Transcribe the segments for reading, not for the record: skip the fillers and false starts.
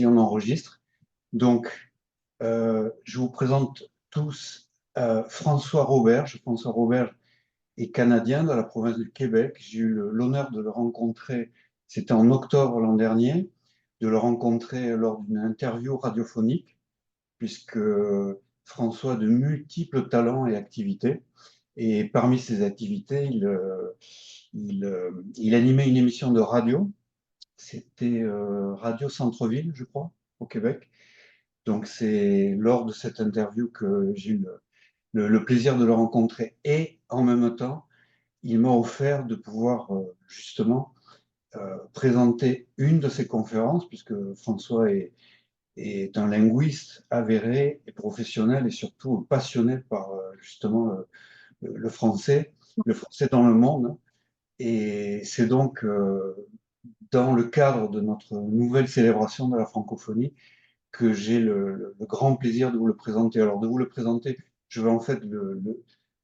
si on enregistre. Donc, je vous présente tous François Roberge. François Roberge est canadien de la province du Québec. J'ai eu l'honneur de le rencontrer, c'était en octobre l'an dernier, de le rencontrer lors d'une interview radiophonique, puisque François a de multiples talents et activités. Et parmi ses activités, il animait une émission de radio. C'était Radio Centre-Ville, je crois, au Québec. Donc c'est lors de cette interview que j'ai eu le plaisir de le rencontrer. Et en même temps, il m'a offert de pouvoir justement présenter une de ses conférences, puisque François est un linguiste avéré et professionnel et surtout passionné par justement le français dans le monde. Et c'est donc dans le cadre de notre nouvelle célébration de la francophonie que j'ai le grand plaisir de vous le présenter. Alors, de vous le présenter, je vais en fait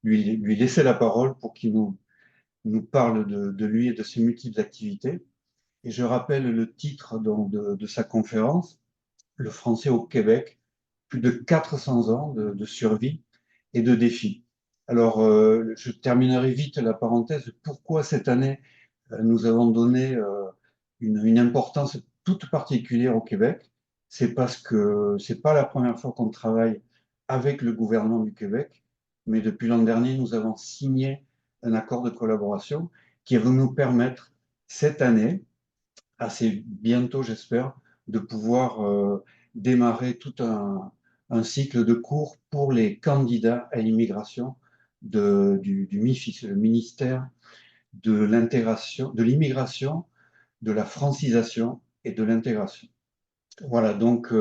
lui laisser la parole pour qu'il nous parle de lui et de ses multiples activités. Et je rappelle le titre donc, de sa conférence, Le français au Québec, plus de 400 ans de survie et de défis. Alors, je terminerai vite la parenthèse. Pourquoi cette année, nous avons donné une importance toute particulière au Québec? C'est parce que c'est pas la première fois qu'on travaille avec le gouvernement du Québec, mais depuis l'an dernier, nous avons signé un accord de collaboration qui va nous permettre cette année, assez bientôt j'espère, de pouvoir démarrer tout un cycle de cours pour les candidats à l'immigration du MIFIS, le ministère de l'intégration, de l'immigration, de la francisation et de l'intégration. Voilà, donc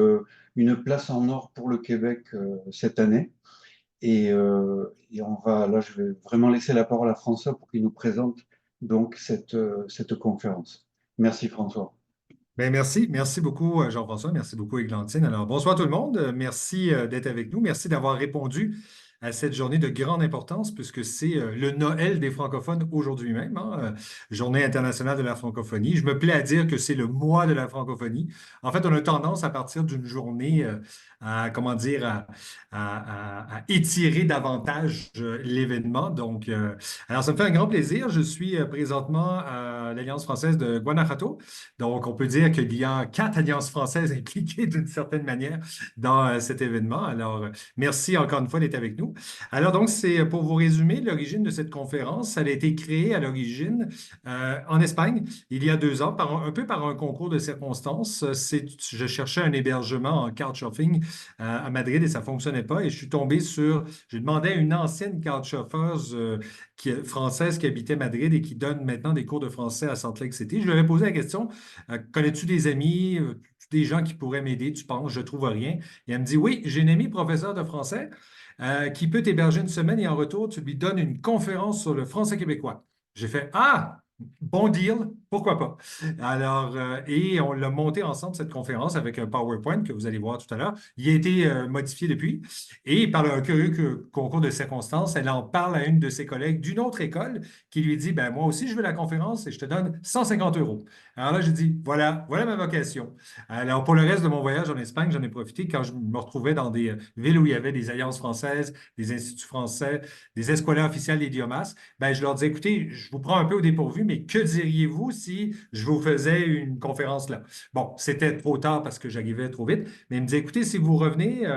une place en or pour le Québec cette année. Et on va, là, je vais vraiment laisser la parole à François pour qu'il nous présente donc cette conférence. Merci François. Bien, merci beaucoup Jean-François, merci beaucoup Églantine. Alors, bonsoir tout le monde, merci d'être avec nous, merci d'avoir répondu à cette journée de grande importance puisque c'est le Noël des francophones aujourd'hui même, hein, Journée internationale de la francophonie. Je me plais à dire que c'est le mois de la francophonie. En fait, on a tendance à partir d'une journée à, comment dire, à étirer davantage l'événement. Donc, alors ça me fait un grand plaisir. Je suis présentement à l'Alliance française de Guanajuato. Donc, on peut dire qu'il y a 4 alliances françaises impliquées d'une certaine manière dans cet événement. Alors, merci encore une fois d'être avec nous. Alors, donc, c'est pour vous résumer l'origine de cette conférence. Elle a été créée à l'origine en Espagne il y a 2 ans, un peu par un concours de circonstances. Je cherchais un hébergement en couchsurfing à Madrid et ça ne fonctionnait pas. Et je suis tombé j'ai demandé à une ancienne couchsurfeuse française qui habitait Madrid et qui donne maintenant des cours de français à Salt Lake City. Je lui avais posé la question, connais-tu des amis, des gens qui pourraient m'aider, tu penses, je trouve rien. Et elle me dit, oui, j'ai une amie professeur de français qui peut t'héberger une semaine et en retour, tu lui donnes une conférence sur le français québécois. J'ai fait, ah, bon deal, pourquoi pas? Alors, et on l'a monté ensemble, cette conférence, avec un PowerPoint que vous allez voir tout à l'heure. Il a été modifié depuis. Et par un curieux concours de circonstances, elle en parle à une de ses collègues d'une autre école qui lui dit, ben, moi aussi, je veux la conférence et je te donne 150 euros. Alors là, j'ai dit, voilà ma vocation. Alors, pour le reste de mon voyage en Espagne, j'en ai profité quand je me retrouvais dans des villes où il y avait des alliances françaises, des instituts français, des escuelas officiales d'idiomas. Ben, je leur disais, écoutez, je vous prends un peu au dépourvu, mais que diriez-vous si je vous faisais une conférence là? Bon, c'était trop tard parce que j'arrivais trop vite, mais ils me disaient, écoutez, si vous revenez,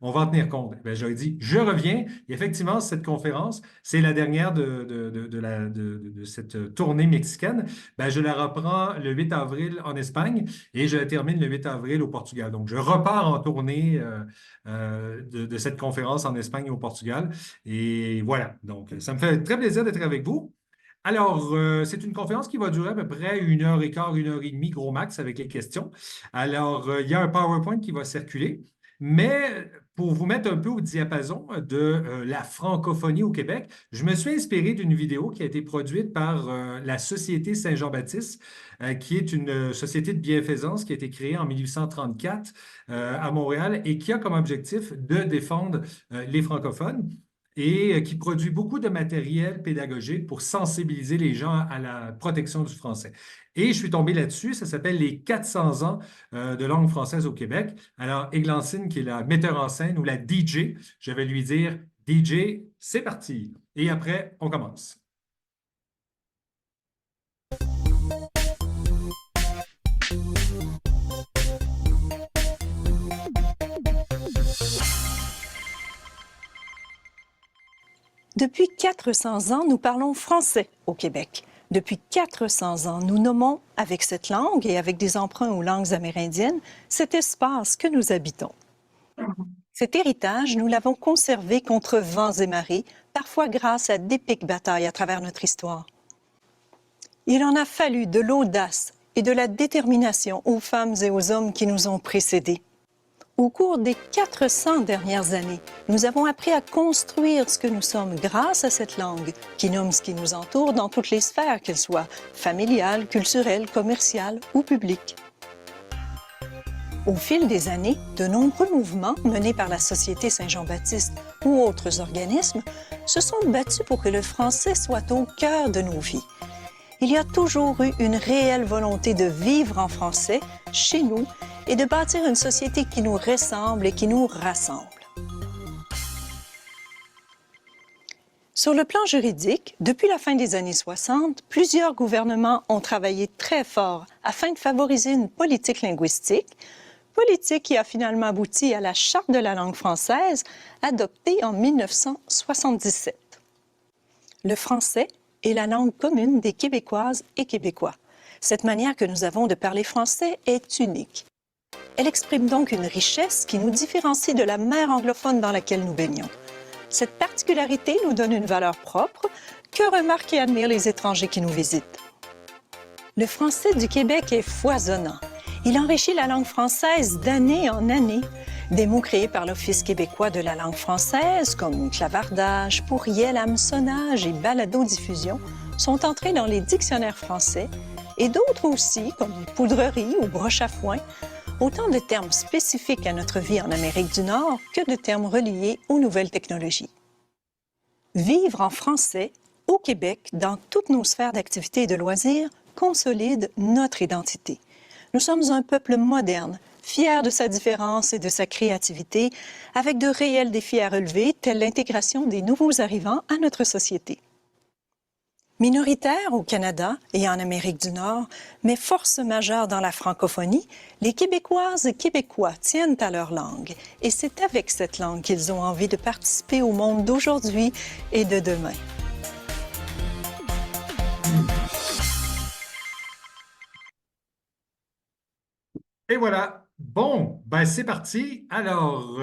on va en tenir compte. Ben, j'aurais dit, je reviens. Et effectivement, cette conférence, c'est la dernière de cette tournée mexicaine. Ben, je la reprends le 8 avril en Espagne et je la termine le 8 avril au Portugal. Donc, je repars en tournée de cette conférence en Espagne et au Portugal. Et voilà. Donc, ça me fait très plaisir d'être avec vous. Alors, c'est une conférence qui va durer à peu près 1 heure et quart, 1 heure et demie, gros max, avec les questions. Alors, il y a un PowerPoint qui va circuler, mais pour vous mettre un peu au diapason de la francophonie au Québec, je me suis inspiré d'une vidéo qui a été produite par la Société Saint-Jean-Baptiste, qui est une société de bienfaisance qui a été créée en 1834 à Montréal et qui a comme objectif de défendre les francophones. et qui produit beaucoup de matériel pédagogique pour sensibiliser les gens à la protection du français. Et je suis tombé là-dessus, ça s'appelle Les 400 ans de langue française au Québec. Alors, Églantine, qui est la metteur en scène ou la DJ, je vais lui dire, DJ, c'est parti. Et après, on commence. Depuis 400 ans, nous parlons français au Québec. Depuis 400 ans, nous nommons, avec cette langue et avec des emprunts aux langues amérindiennes, cet espace que nous habitons. Cet héritage, nous l'avons conservé contre vents et marées, parfois grâce à d'épiques batailles à travers notre histoire. Il en a fallu de l'audace et de la détermination aux femmes et aux hommes qui nous ont précédés. Au cours des 400 dernières années, nous avons appris à construire ce que nous sommes grâce à cette langue qui nomme ce qui nous entoure dans toutes les sphères, qu'elles soient familiales, culturelles, commerciales ou publiques. Au fil des années, de nombreux mouvements menés par la Société Saint-Jean-Baptiste ou autres organismes se sont battus pour que le français soit au cœur de nos vies. Il y a toujours eu une réelle volonté de vivre en français, chez nous, et de bâtir une société qui nous ressemble et qui nous rassemble. Sur le plan juridique, depuis la fin des années 60, plusieurs gouvernements ont travaillé très fort afin de favoriser une politique linguistique, politique qui a finalement abouti à la Charte de la langue française, adoptée en 1977. Le français est la langue commune des Québécoises et Québécois. Cette manière que nous avons de parler français est unique. Elle exprime donc une richesse qui nous différencie de la mer anglophone dans laquelle nous baignons. Cette particularité nous donne une valeur propre que remarquent et admirent les étrangers qui nous visitent. Le français du Québec est foisonnant. Il enrichit la langue française d'année en année. Des mots créés par l'Office québécois de la langue française, comme clavardage, pourriel, hameçonnage et balado-diffusion, sont entrés dans les dictionnaires français, et d'autres aussi, comme poudrerie ou broche à foin, autant de termes spécifiques à notre vie en Amérique du Nord que de termes reliés aux nouvelles technologies. Vivre en français, au Québec, dans toutes nos sphères d'activité et de loisirs, consolide notre identité. Nous sommes un peuple moderne, fier de sa différence et de sa créativité, avec de réels défis à relever, tels l'intégration des nouveaux arrivants à notre société. Minoritaires au Canada et en Amérique du Nord, mais force majeure dans la francophonie, les Québécoises et Québécois tiennent à leur langue. Et c'est avec cette langue qu'ils ont envie de participer au monde d'aujourd'hui et de demain. Et voilà. Bon, ben c'est parti. Alors,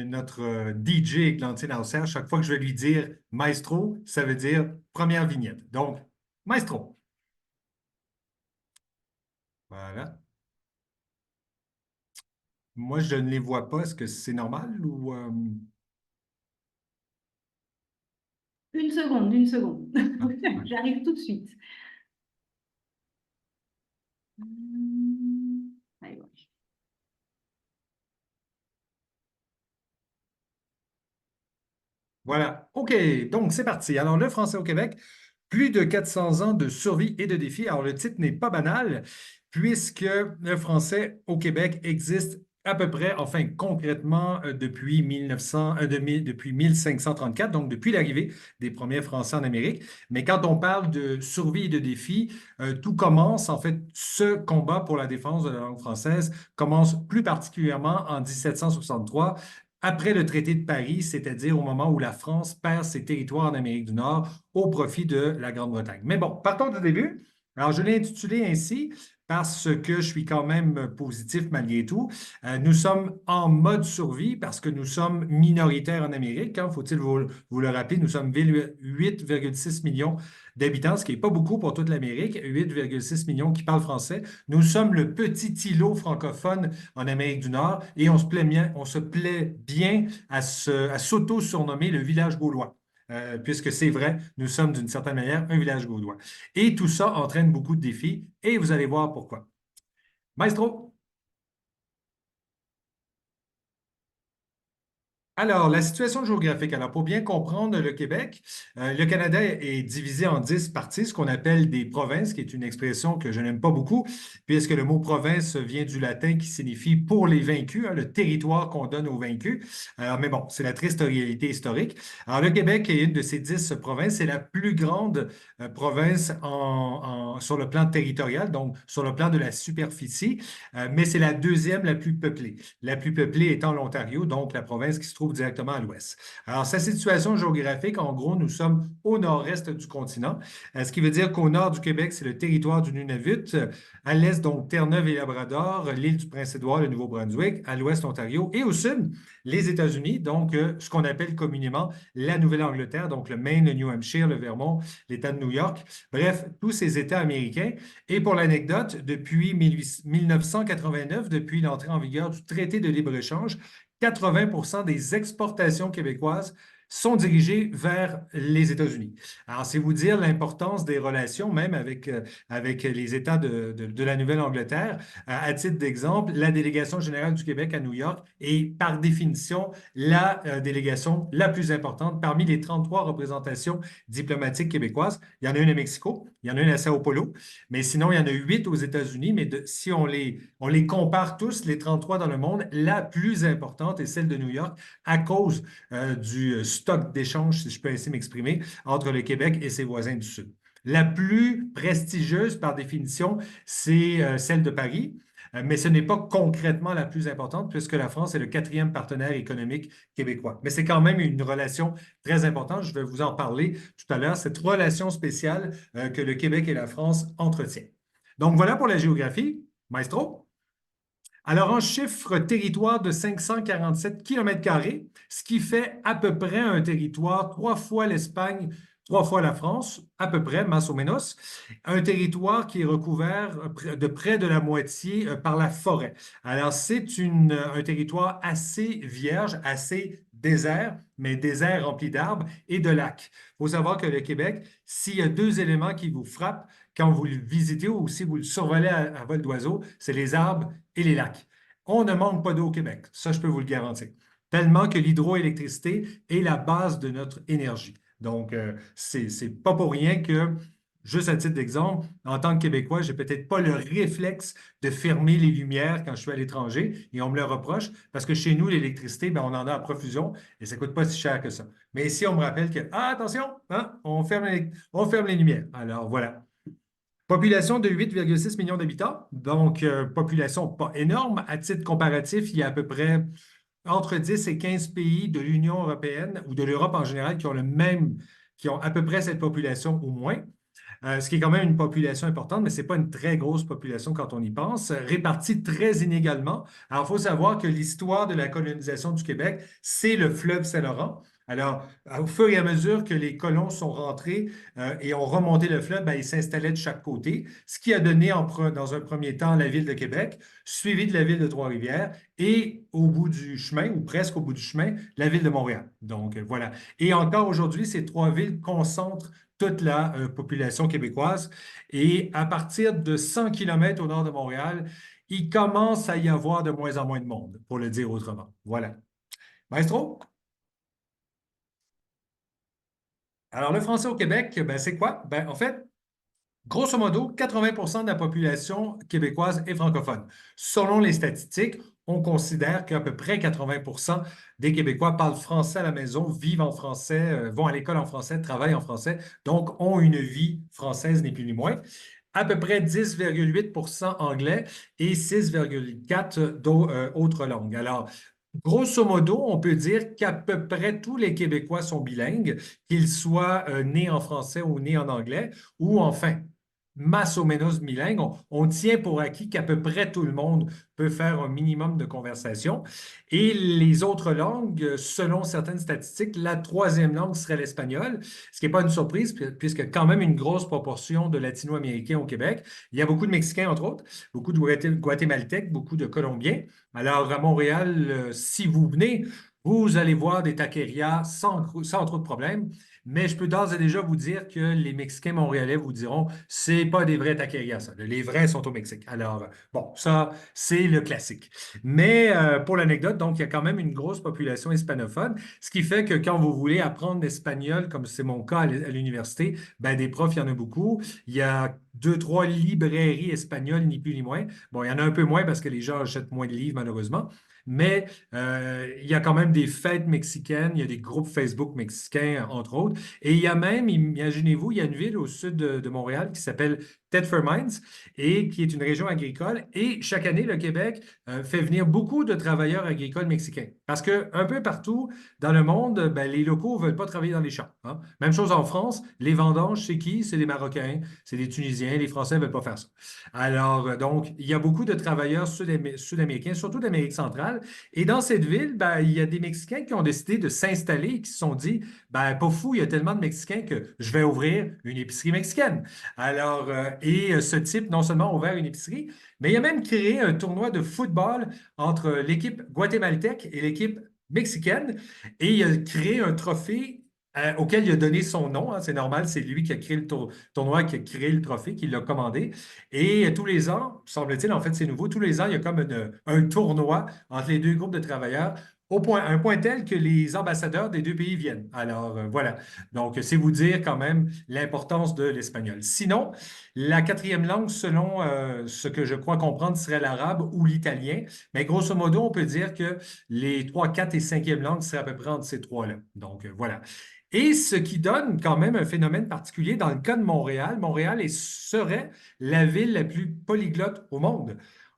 notre DJ Églantine Hauser, chaque fois que je vais lui dire maestro, ça veut dire première vignette. Donc, maestro. Voilà. Moi, je ne les vois pas. Est-ce que c'est normal ou... Une seconde. Ah, J'arrive tout de suite. Allez, ouais. voilà. OK, donc c'est parti. Alors, le français au Québec, plus de 400 ans de survie et de défis. Alors, le titre n'est pas banal, puisque le français au Québec existe à peu près, enfin concrètement, depuis 1534, donc depuis l'arrivée des premiers Français en Amérique. Mais quand on parle de survie et de défis, tout commence, en fait, ce combat pour la défense de la langue française commence plus particulièrement en 1763 après le traité de Paris, c'est-à-dire au moment où la France perd ses territoires en Amérique du Nord au profit de la Grande-Bretagne. Mais bon, partons du début. Alors, je l'ai intitulé ainsi parce que je suis quand même positif malgré tout. Nous sommes en mode survie parce que nous sommes minoritaires en Amérique. Hein, faut-il vous le rappeler, nous sommes 8,6 millions d'habitants, ce qui n'est pas beaucoup pour toute l'Amérique, 8,6 millions qui parlent français. Nous sommes le petit îlot francophone en Amérique du Nord et on se plaît bien à s'auto-surnommer le village gaulois. Puisque c'est vrai, nous sommes d'une certaine manière un village gaulois. Et tout ça entraîne beaucoup de défis et vous allez voir pourquoi. Maestro. Alors, la situation géographique. Alors, pour bien comprendre le Québec, le Canada est divisé en 10 parties, ce qu'on appelle des provinces, qui est une expression que je n'aime pas beaucoup, puisque le mot province vient du latin qui signifie pour les vaincus, hein, le territoire qu'on donne aux vaincus. Mais bon, c'est la triste réalité historique. Alors, le Québec est une de ces 10 provinces. C'est la plus grande province sur le plan territorial, donc sur le plan de la superficie, mais c'est la deuxième la plus peuplée. La plus peuplée étant l'Ontario, donc la province qui se trouve directement à l'ouest. Alors, sa situation géographique, en gros, nous sommes au nord-est du continent, ce qui veut dire qu'au nord du Québec, c'est le territoire du Nunavut, à l'est, donc Terre-Neuve et Labrador, l'île du Prince-Édouard, le Nouveau-Brunswick, à l'ouest, l'Ontario, et au sud, les États-Unis, donc ce qu'on appelle communément la Nouvelle-Angleterre, donc le Maine, le New Hampshire, le Vermont, l'État de New York, bref, tous ces États américains. Et pour l'anecdote, depuis 1989, depuis l'entrée en vigueur du traité de libre-échange, 80 des exportations québécoises sont dirigées vers les États-Unis. Alors, c'est vous dire l'importance des relations, même avec les États de la Nouvelle-Angleterre. À titre d'exemple, la délégation générale du Québec à New York est par définition la délégation la plus importante parmi les 33 représentations diplomatiques québécoises. Il y en a une à Mexico, il y en a une à Sao Paulo, mais sinon, il y en a 8 aux États-Unis. Mais si on les compare tous, les 33 dans le monde, la plus importante est celle de New York à cause du stock d'échange, si je peux ainsi m'exprimer, entre le Québec et ses voisins du Sud. La plus prestigieuse, par définition, c'est celle de Paris, mais ce n'est pas concrètement la plus importante puisque la France est le 4e partenaire économique québécois. Mais c'est quand même une relation très importante. Je vais vous en parler tout à l'heure, cette relation spéciale que le Québec et la France entretiennent. Donc voilà pour la géographie. Maestro? Alors, en chiffre, territoire de 547 km², ce qui fait à peu près un territoire 3 fois l'Espagne, 3 fois la France, à peu près, más o menos. Un territoire qui est recouvert de près de la moitié par la forêt. Alors, c'est un territoire assez vierge, assez désert, mais désert rempli d'arbres et de lacs. Il faut savoir que le Québec, s'il y a 2 éléments qui vous frappent quand vous le visitez ou si vous le survolez à vol d'oiseau, c'est les arbres et les lacs. On ne manque pas d'eau au Québec, ça je peux vous le garantir. Tellement que l'hydroélectricité est la base de notre énergie. Donc, c'est pas pour rien que, juste à titre d'exemple, en tant que Québécois, j'ai peut-être pas le réflexe de fermer les lumières quand je suis à l'étranger et on me le reproche parce que chez nous, l'électricité, ben, on en a à profusion et ça coûte pas si cher que ça. Mais ici, on me rappelle que, attention, hein, on ferme les lumières. Alors, voilà. Population de 8,6 millions d'habitants, donc population pas énorme. À titre comparatif, il y a à peu près entre 10 et 15 pays de l'Union européenne ou de l'Europe en général qui ont à peu près cette population au moins. Ce qui est quand même une population importante, mais ce n'est pas une très grosse population quand on y pense, répartie très inégalement. Alors, il faut savoir que l'histoire de la colonisation du Québec, c'est le fleuve Saint-Laurent. Alors, au fur et à mesure que les colons sont rentrés et ont remonté le fleuve, ben, ils s'installaient de chaque côté, ce qui a donné dans un premier temps la ville de Québec, suivi de la ville de Trois-Rivières et au bout du chemin, ou presque au bout du chemin, la ville de Montréal. Donc, voilà. Et encore aujourd'hui, ces 3 villes concentrent toute la population québécoise. Et à partir de 100 km au nord de Montréal, il commence à y avoir de moins en moins de monde, pour le dire autrement. Voilà. Maestro? Alors, le français au Québec, ben, c'est quoi? Ben, en fait, grosso modo, 80 de la population québécoise est francophone. Selon les statistiques, on considère qu'à peu près 80 des Québécois parlent français à la maison, vivent en français, vont à l'école en français, travaillent en français, donc ont une vie française, ni plus ni moins. À peu près 10,8 anglais et 6,4 d'autres langues. Alors, grosso modo, on peut dire qu'à peu près tous les Québécois sont bilingues, qu'ils soient nés en français ou nés en anglais, ou enfin, más o menos bilingue. On tient pour acquis qu'à peu près tout le monde peut faire un minimum de conversation. Et les autres langues, selon certaines statistiques, la 3e langue serait l'espagnol, ce qui n'est pas une surprise puisque quand même une grosse proportion de latino-américains au Québec. Il y a beaucoup de Mexicains, entre autres, beaucoup de Guatémaltèques, beaucoup de Colombiens. Alors, à Montréal, si vous venez, vous allez voir des taquerias sans trop de problèmes. mais je peux d'ores et déjà vous dire que les Mexicains montréalais vous diront, c'est pas des vrais taquerias, ça. Les vrais sont au Mexique. Alors, bon, ça, c'est le classique. Mais pour l'anecdote, donc, il y a quand même une grosse population hispanophone, ce qui fait que quand vous voulez apprendre l'espagnol, comme c'est mon cas à l'université, ben, des profs, il y en a beaucoup. Il y a deux, trois librairies espagnoles, ni plus ni moins. Bon, il y en a un peu moins parce que les gens achètent moins de livres, malheureusement. Mais il y a quand même des fêtes mexicaines, il y a des groupes Facebook mexicains, entre autres. Et il y a même, imaginez-vous, il y a une ville au sud de Montréal qui s'appelle Thetford Mines et qui est une région agricole. Et chaque année, le Québec fait venir beaucoup de travailleurs agricoles mexicains. Parce qu'un peu partout dans le monde, ben, les locaux ne veulent pas travailler dans les champs, hein. Même chose en France, les vendanges, c'est qui? C'est des Marocains, c'est des Tunisiens, les Français ne veulent pas faire ça. Alors, donc, il y a beaucoup de travailleurs sud-américains, surtout d'Amérique centrale. Et dans cette ville, ben, il y a des Mexicains qui ont décidé de s'installer et qui se sont dit, ben, pas fou, il y a tellement de Mexicains que je vais ouvrir une épicerie mexicaine. Alors, ce type, non seulement a ouvert une épicerie, mais il a même créé un tournoi de football entre l'équipe guatémaltèque et l'équipe mexicaine. Et il a créé un trophée auquel il a donné son nom, hein. C'est normal, c'est lui qui a créé le tournoi, qui a créé le trophée, qui l'a commandé. Et tous les ans, semble-t-il, en fait, c'est nouveau, tous les ans, il y a comme un tournoi entre les deux groupes de travailleurs, à un point tel que les ambassadeurs des deux pays viennent. Alors, voilà. Donc, c'est vous dire quand même l'importance de l'espagnol. Sinon, la quatrième langue, selon ce que je crois comprendre, serait l'arabe ou l'italien. Mais grosso modo, on peut dire que les trois, quatre et cinquième langues seraient à peu près entre ces trois-là. Donc, voilà. Et ce qui donne quand même un phénomène particulier dans le cas de Montréal. Montréal serait la ville la plus polyglotte au monde.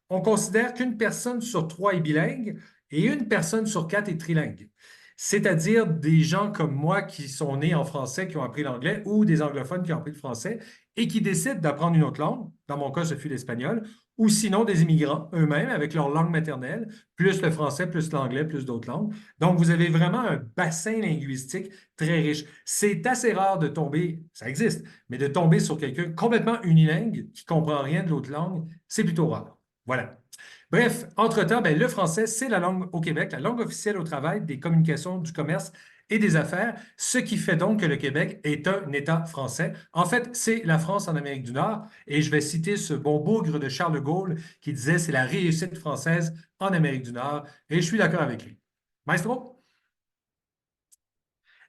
On considère qu'une personne sur trois est bilingue et une personne sur quatre est trilingue. C'est-à-dire des gens comme moi qui sont nés en français, qui ont appris l'anglais, ou des anglophones qui ont appris le français et qui décident d'apprendre une autre langue. Dans mon cas, ce fut l'espagnol, ou sinon des immigrants eux-mêmes avec leur langue maternelle, plus le français, plus l'anglais, plus d'autres langues. Donc, vous avez vraiment un bassin linguistique très riche. C'est assez rare de tomber, ça existe, mais de tomber sur quelqu'un complètement unilingue qui ne comprend rien de l'autre langue, c'est plutôt rare. Voilà. Bref, entre-temps, ben, le français, c'est la langue au Québec, la langue officielle au travail, des communications, du commerce et des affaires, ce qui fait donc que le Québec est un État français. En fait, c'est la France en Amérique du Nord, et je vais citer ce bon bougre de Charles de Gaulle qui disait c'est la réussite française en Amérique du Nord, et je suis d'accord avec lui. Maestro?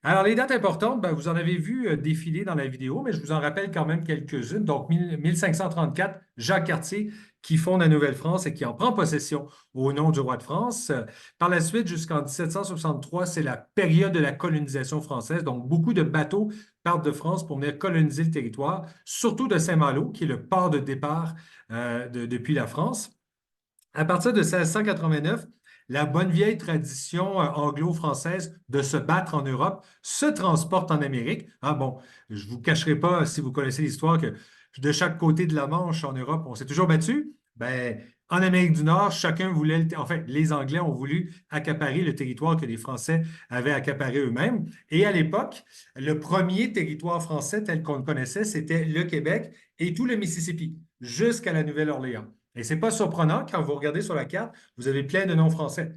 Alors, les dates importantes, ben, vous en avez vu défiler dans la vidéo, mais je vous en rappelle quand même quelques-unes. Donc, 1534, Jacques Cartier qui fonde la Nouvelle-France et qui en prend possession au nom du roi de France. Par la suite, jusqu'en 1763, c'est la période de la colonisation française. Donc, beaucoup de bateaux partent de France pour venir coloniser le territoire, surtout de Saint-Malo, qui est le port de départ depuis la France. À partir de 1689, la bonne vieille tradition anglo-française de se battre en Europe se transporte en Amérique. Ah bon, je ne vous cacherai pas, si vous connaissez l'histoire, que de chaque côté de la Manche en Europe, on s'est toujours battu. Ben, en Amérique du Nord, chacun voulait, enfin, les Anglais ont voulu accaparer le territoire que les Français avaient accaparé eux-mêmes. Et à l'époque, le premier territoire français tel qu'on le connaissait, c'était le Québec et tout le Mississippi, jusqu'à la Nouvelle-Orléans. Et ce n'est pas surprenant, quand vous regardez sur la carte, vous avez plein de noms français.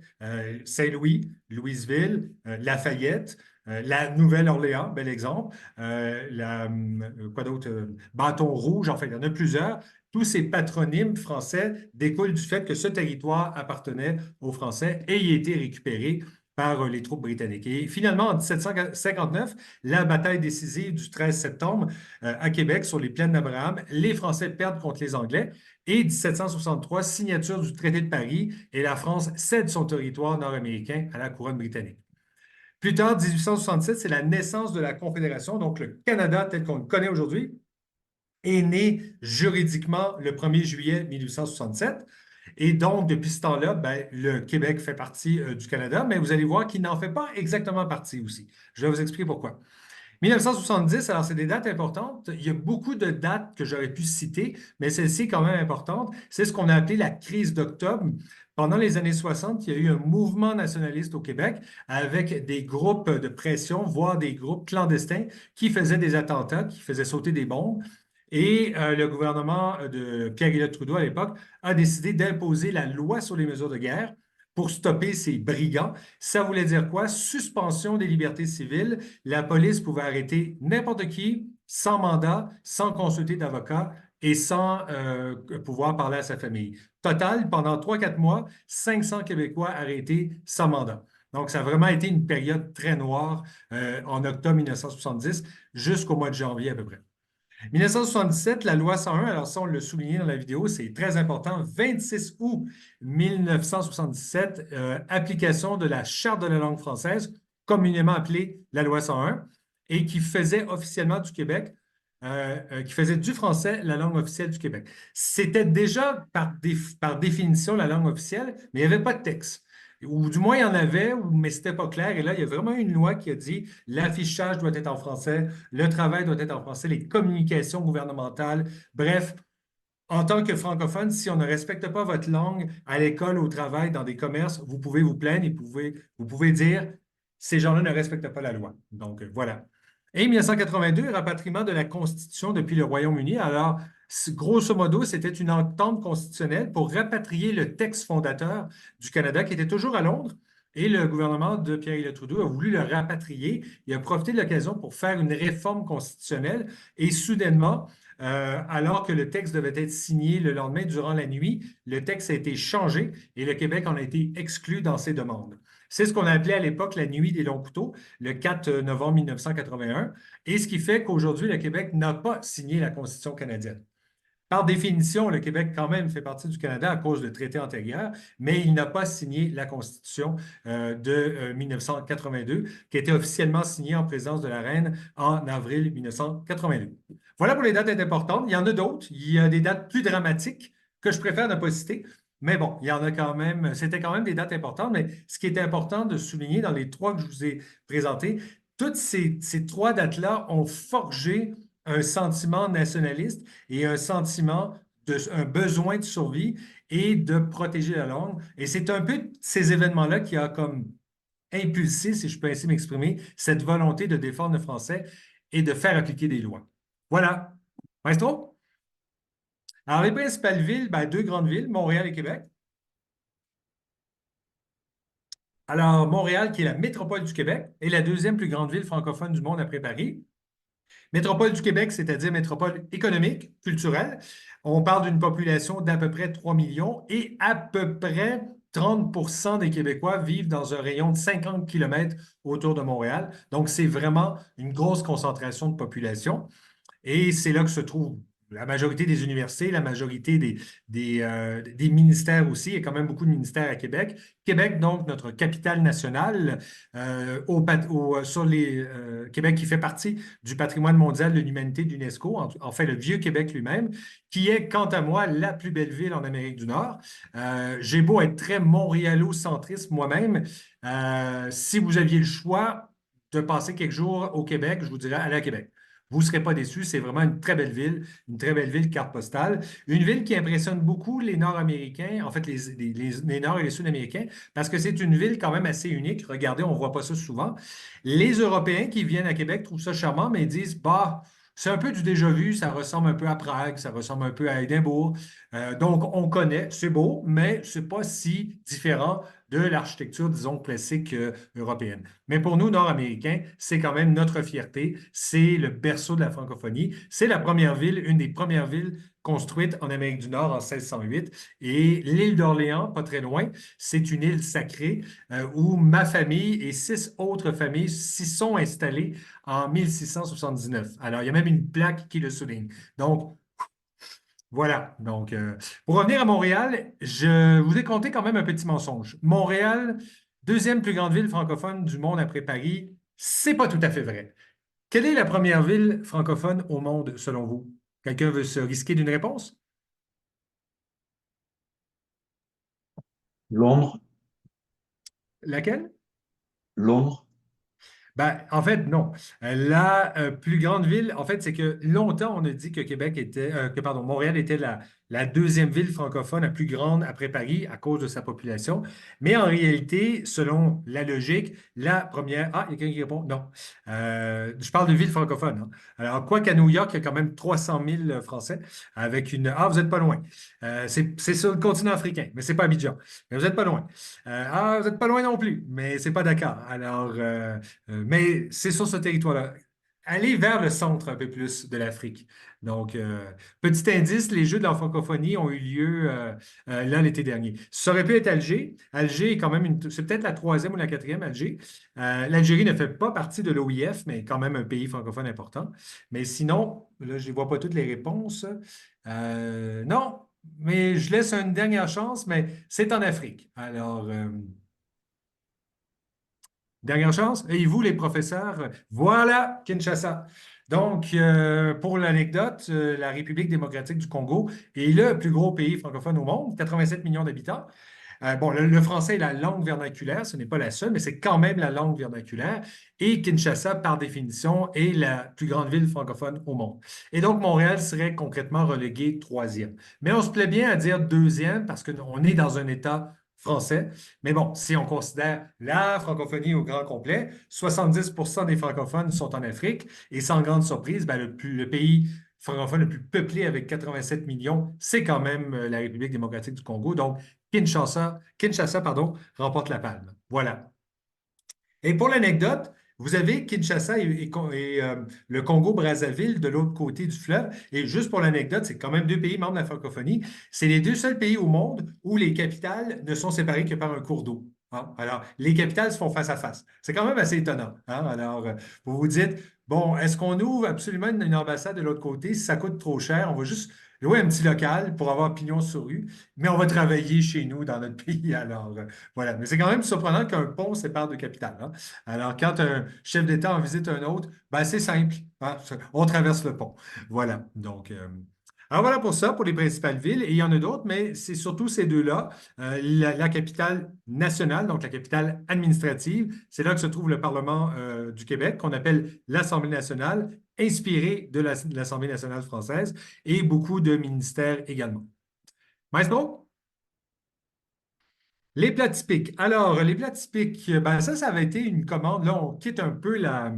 Saint-Louis, Louisville, Lafayette, la Nouvelle-Orléans, bel exemple. Quoi d'autre? Bâton Rouge, enfin, il y en a plusieurs. Tous ces patronymes français découlent du fait que ce territoire appartenait aux Français et y a été récupéré par les troupes britanniques. Et finalement, en 1759, la bataille décisive du 13 septembre à Québec, sur les plaines d'Abraham, les Français perdent contre les Anglais. Et 1763, signature du traité de Paris, et la France cède son territoire nord-américain à la couronne britannique. Plus tard, 1867, c'est la naissance de la Confédération, donc le Canada tel qu'on le connaît aujourd'hui est né juridiquement le 1er juillet 1867. Et donc, depuis ce temps-là, ben, le Québec fait partie du Canada, mais vous allez voir qu'il n'en fait pas exactement partie aussi. Je vais vous expliquer pourquoi. 1970, alors c'est des dates importantes. Il y a beaucoup de dates que j'aurais pu citer, mais celle-ci est quand même importante. C'est ce qu'on a appelé la crise d'octobre. Pendant les années 60, il y a eu un mouvement nationaliste au Québec avec des groupes de pression, voire des groupes clandestins qui faisaient des attentats, qui faisaient sauter des bombes. Et le gouvernement de Pierre Elliott Trudeau à l'époque a décidé d'imposer la loi sur les mesures de guerre pour stopper ces brigands. Ça voulait dire quoi? Suspension des libertés civiles. La police pouvait arrêter n'importe qui, sans mandat, sans consulter d'avocat et sans pouvoir parler à sa famille. Total, pendant 3-4 mois, 500 Québécois arrêtés sans mandat. Donc, ça a vraiment été une période très noire en octobre 1970 jusqu'au mois de janvier à peu près. 1977, la loi 101, alors ça, on l'a souligné dans la vidéo, c'est très important. 26 août 1977, application de la Charte de la langue française, communément appelée la loi 101, et qui faisait officiellement du Québec, qui faisait du français la langue officielle du Québec. C'était déjà par définition la langue officielle, mais il n'y avait pas de texte. Ou du moins, il y en avait, mais ce n'était pas clair. Et là, il y a vraiment une loi qui a dit l'affichage doit être en français, le travail doit être en français, les communications gouvernementales. Bref, en tant que francophone, si on ne respecte pas votre langue à l'école, au travail, dans des commerces, vous pouvez vous plaindre et vous pouvez dire ces gens-là ne respectent pas la loi. Donc, voilà. Et 1982, rapatriement de la Constitution depuis le Royaume-Uni. Alors, grosso modo, c'était une entente constitutionnelle pour rapatrier le texte fondateur du Canada qui était toujours à Londres. Et le gouvernement de Pierre-Éliott Trudeau a voulu le rapatrier. Il a profité de l'occasion pour faire une réforme constitutionnelle. Et soudainement, alors que le texte devait être signé le lendemain durant la nuit, le texte a été changé et le Québec en a été exclu dans ses demandes. C'est ce qu'on appelait à l'époque la nuit des longs couteaux, le 4 novembre 1981, et ce qui fait qu'aujourd'hui, le Québec n'a pas signé la Constitution canadienne. Par définition, le Québec, quand même, fait partie du Canada à cause de traités antérieurs, mais il n'a pas signé la Constitution de 1982, qui a été officiellement signée en présence de la reine en avril 1982. Voilà pour les dates importantes. Il y en a d'autres. Il y a des dates plus dramatiques que je préfère ne pas citer. Mais bon, il y en a quand même, c'était quand même des dates importantes. Mais ce qui est important de souligner dans les trois que je vous ai présentés, toutes ces trois dates-là ont forgé un sentiment nationaliste et un sentiment un besoin de survie et de protéger la langue. Et c'est un peu ces événements-là qui a comme impulsé, si je peux ainsi m'exprimer, cette volonté de défendre le français et de faire appliquer des lois. Voilà. Maestro? Alors, les principales villes, ben, deux grandes villes, Montréal et Québec. Alors, Montréal, qui est la métropole du Québec, est la deuxième plus grande ville francophone du monde après Paris. Métropole du Québec, c'est-à-dire métropole économique, culturelle. On parle d'une population d'à peu près 3 millions et à peu près 30 des Québécois vivent dans un rayon de 50 kilomètres autour de Montréal. Donc, c'est vraiment une grosse concentration de population. Et c'est là que se trouve la majorité des universités, la majorité des ministères aussi. Il y a quand même beaucoup de ministères à Québec. Québec, donc, notre capitale nationale, Québec qui fait partie du patrimoine mondial de l'humanité de l'UNESCO, en fait, le vieux Québec lui-même, qui est, quant à moi, la plus belle ville en Amérique du Nord. J'ai beau être très montréalo-centriste moi-même. Si vous aviez le choix de passer quelques jours au Québec, je vous dirais allez à Québec. Vous ne serez pas déçus, c'est vraiment une très belle ville carte postale. Une ville qui impressionne beaucoup les Nord-Américains, en fait les Nord- et les Sud-Américains, parce que c'est une ville quand même assez unique. Regardez, on ne voit pas ça souvent. Les Européens qui viennent à Québec trouvent ça charmant, mais ils disent, bah, c'est un peu du déjà vu, ça ressemble un peu à Prague, ça ressemble un peu à Édimbourg. Donc, on connaît, c'est beau, mais ce n'est pas si différent de l'architecture, disons, classique européenne. Mais pour nous, Nord-Américains, c'est quand même notre fierté. C'est le berceau de la francophonie. C'est la première ville, une des premières villes construites en Amérique du Nord en 1608. Et l'île d'Orléans, pas très loin, c'est une île sacrée où ma famille et 6 autres familles s'y sont installées en 1679. Alors, il y a même une plaque qui le souligne. Donc, voilà. Donc, pour revenir à Montréal, je vous ai conté quand même un petit mensonge. Montréal, deuxième plus grande ville francophone du monde après Paris, c'est pas tout à fait vrai. Quelle est la première ville francophone au monde, selon vous? Quelqu'un veut se risquer d'une réponse? Londres, Laquelle? Londres, Ben, en fait, non. La plus grande ville, en fait, c'est que longtemps, on a dit que Montréal était la deuxième ville francophone la plus grande après Paris à cause de sa population. Mais en réalité, selon la logique, la première. Ah, il y a quelqu'un qui répond? Non. Je parle de ville francophone, hein. Alors, quoi qu'à New York, il y a quand même 300 000 Français avec une. Ah, vous n'êtes pas loin. C'est sur le continent africain, mais c'est pas Abidjan. Mais vous n'êtes pas loin. Vous n'êtes pas loin non plus, mais c'est pas Dakar. Alors. Mais c'est sur ce territoire-là. Allez vers le centre un peu plus de l'Afrique. Donc, petit indice, les Jeux de la francophonie ont eu lieu là l'été dernier. Ça aurait pu être Alger. Alger est quand même c'est peut-être la troisième ou la quatrième, Alger. L'Algérie ne fait pas partie de l'OIF, mais quand même un pays francophone important. Mais sinon, là, je ne vois pas toutes les réponses. Non, mais je laisse une dernière chance, mais c'est en Afrique. Alors, dernière chance. Et vous, les professeurs, voilà, Kinshasa. Donc, pour l'anecdote, la République démocratique du Congo est le plus gros pays francophone au monde, 87 millions d'habitants. Bon, le français est la langue vernaculaire, ce n'est pas la seule, mais c'est quand même la langue vernaculaire. Et Kinshasa, par définition, est la plus grande ville francophone au monde. Et donc, Montréal serait concrètement relégué troisième. Mais on se plaît bien à dire deuxième parce qu'on est dans un État français. Mais bon, si on considère la francophonie au grand complet, 70 des francophones sont en Afrique. Et sans grande surprise, ben, le pays francophone le plus peuplé avec 87 millions, c'est quand même la République démocratique du Congo. Donc, Kinshasa, pardon, remporte la palme. Voilà. Et pour l'anecdote, vous avez Kinshasa et le Congo-Brazzaville de l'autre côté du fleuve. Et juste pour l'anecdote, c'est quand même deux pays membres de la francophonie. C'est les deux seuls pays au monde où les capitales ne sont séparées que par un cours d'eau, hein. Alors, les capitales se font face à face. C'est quand même assez étonnant, hein. Alors, vous vous dites, bon, est-ce qu'on ouvre absolument une ambassade de l'autre côté? Si ça coûte trop cher, on va juste louer un petit local pour avoir pignon sur rue, mais on va travailler chez nous dans notre pays. Alors, voilà. Mais c'est quand même surprenant qu'un pont sépare deux capitales, hein. Alors, quand un chef d'État en visite un autre, ben, c'est simple, hein. On traverse le pont. Voilà. Donc, alors voilà pour ça, pour les principales villes. Et il y en a d'autres, mais c'est surtout ces deux-là. La capitale nationale, donc la capitale administrative, c'est là que se trouve le Parlement du Québec, qu'on appelle l'Assemblée nationale, inspiré de l'Assemblée nationale française, et beaucoup de ministères également. Maestro? Les plats typiques. Alors, les plats typiques, ben ça avait été une commande. Là, on quitte un peu la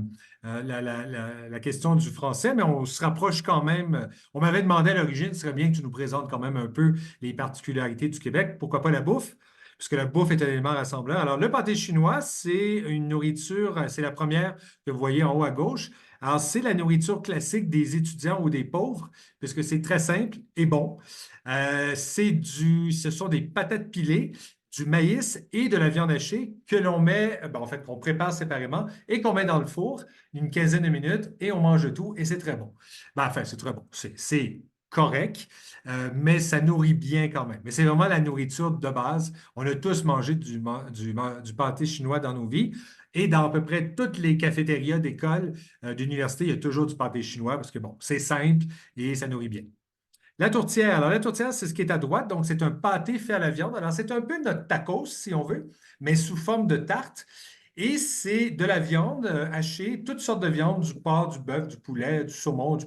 question du français, mais on se rapproche quand même. On m'avait demandé à l'origine, ce serait bien que tu nous présentes quand même un peu les particularités du Québec. Pourquoi pas la bouffe? Puisque la bouffe est un élément rassembleur. Alors, le pâté chinois, c'est une nourriture, c'est la première que vous voyez en haut à gauche. Alors, c'est la nourriture classique des étudiants ou des pauvres, puisque c'est très simple et bon. Ce sont des patates pilées, du maïs et de la viande hachée que l'on met, ben, en fait, qu'on prépare séparément et qu'on met dans le four une quinzaine de minutes et on mange tout et c'est très bon. Ben, enfin, c'est très bon. C'est correct, mais ça nourrit bien quand même. Mais c'est vraiment la nourriture de base. On a tous mangé du pâté chinois dans nos vies. Et dans à peu près toutes les cafétérias d'école, d'université, il y a toujours du pâté chinois parce que, bon, c'est simple et ça nourrit bien. La tourtière. Alors, la tourtière, c'est ce qui est à droite. Donc, c'est un pâté fait à la viande. Alors, c'est un peu notre tacos, si on veut, mais sous forme de tarte. Et c'est de la viande hachée, toutes sortes de viande, du porc, du bœuf, du poulet, du saumon,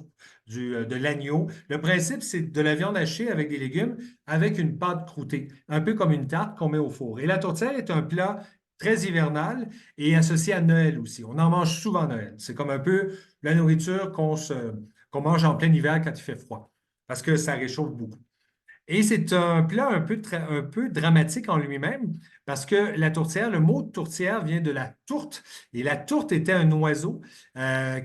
de l'agneau. Le principe, c'est de la viande hachée avec des légumes, avec une pâte croûtée, un peu comme une tarte qu'on met au four. Et la tourtière est un plat très hivernal et associé à Noël aussi. On en mange souvent à Noël. C'est comme un peu la nourriture qu'on mange en plein hiver quand il fait froid parce que ça réchauffe beaucoup. Et c'est un plat un peu dramatique en lui-même parce que la tourtière, le mot tourtière vient de la tourte. Et la tourte était un oiseau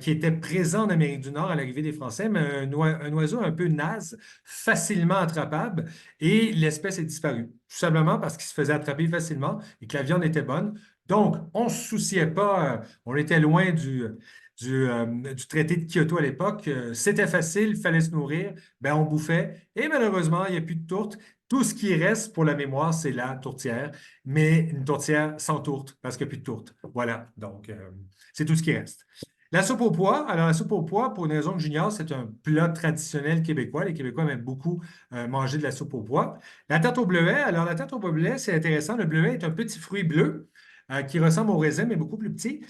qui était présent en Amérique du Nord à l'arrivée des Français, mais un oiseau un peu naze, facilement attrapable. Et l'espèce est disparue, tout simplement parce qu'il se faisait attraper facilement et que la viande était bonne. Donc, on ne se souciait pas, on était loin du traité de Kyoto à l'époque. C'était facile, il fallait se nourrir, ben, on bouffait. Et malheureusement, il n'y a plus de tourte. Tout ce qui reste pour la mémoire, c'est la tourtière, mais une tourtière sans tourte, parce qu'il n'y a plus de tourte. Voilà, donc c'est tout ce qui reste. La soupe au pois, alors la soupe au pois, pour une raison que j'ignore, c'est un plat traditionnel québécois. Les Québécois aiment beaucoup manger de la soupe au pois. La tarte au bleuet, alors la tarte au bleuet, c'est intéressant. Le bleuet est un petit fruit bleu qui ressemble au raisin, mais beaucoup plus petit.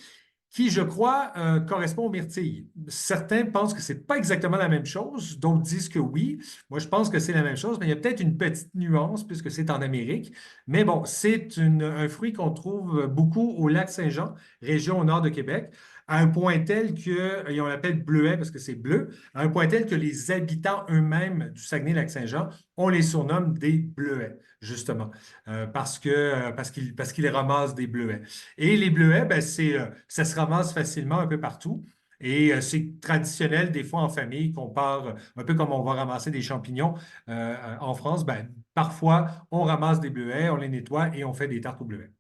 qui, je crois, correspond aux myrtilles. Certains pensent que ce n'est pas exactement la même chose, d'autres disent que oui. Moi, je pense que c'est la même chose, mais il y a peut-être une petite nuance puisque c'est en Amérique. Mais bon, c'est un fruit qu'on trouve beaucoup au lac Saint-Jean, région au nord de Québec, à un point tel que, et on l'appelle bleuet parce que c'est bleu, à un point tel que les habitants eux-mêmes du Saguenay-Lac-Saint-Jean, on les surnomme des bleuets, justement, parce qu'ils ramassent des bleuets. Et les bleuets, ben, ça se ramasse facilement un peu partout. Et c'est traditionnel, des fois en famille, qu'on part, un peu comme on va ramasser des champignons en France, ben, parfois on ramasse des bleuets, on les nettoie et on fait des tartes aux bleuets.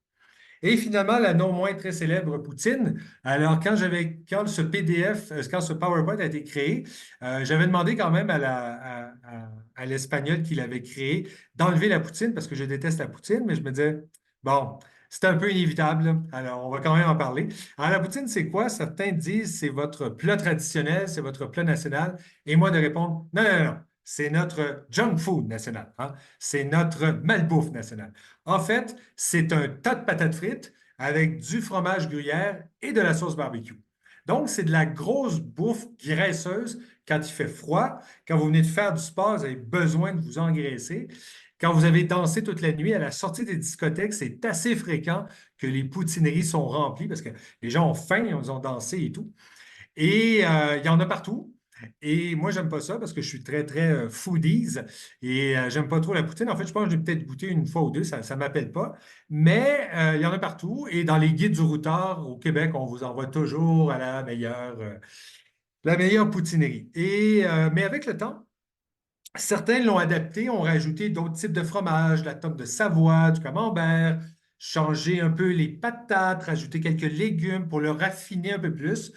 Et finalement, la non moins très célèbre poutine. Alors, quand ce PDF, quand ce PowerPoint a été créé, j'avais demandé quand même à l'Espagnol qui l'avait créé d'enlever la poutine parce que je déteste la poutine, mais je me disais, bon, c'est un peu inévitable, là. Alors, on va quand même en parler. Alors, la poutine, c'est quoi? Certains disent c'est votre plat traditionnel, c'est votre plat national. Et moi, de répondre, non, non, non, c'est notre junk food national, hein? C'est notre malbouffe nationale. En fait, c'est un tas de patates frites avec du fromage gruyère et de la sauce barbecue. Donc, c'est de la grosse bouffe graisseuse quand il fait froid. Quand vous venez de faire du sport, vous avez besoin de vous engraisser. Quand vous avez dansé toute la nuit, à la sortie des discothèques, c'est assez fréquent que les poutineries sont remplies parce que les gens ont faim, ils ont dansé et tout. Et il y en a partout. Et moi, j'aime pas ça parce que je suis très, très foodies et j'aime pas trop la poutine. En fait, je pense que j'ai peut-être goûté une fois ou deux, ça ne m'appelle pas. Mais il y en a partout. Et dans les guides du routard au Québec, on vous envoie toujours à la meilleure poutinerie. Mais avec le temps, certains l'ont adapté, ont rajouté d'autres types de fromages, la tome de Savoie, du camembert, changé un peu les patates, rajouté quelques légumes pour le raffiner un peu plus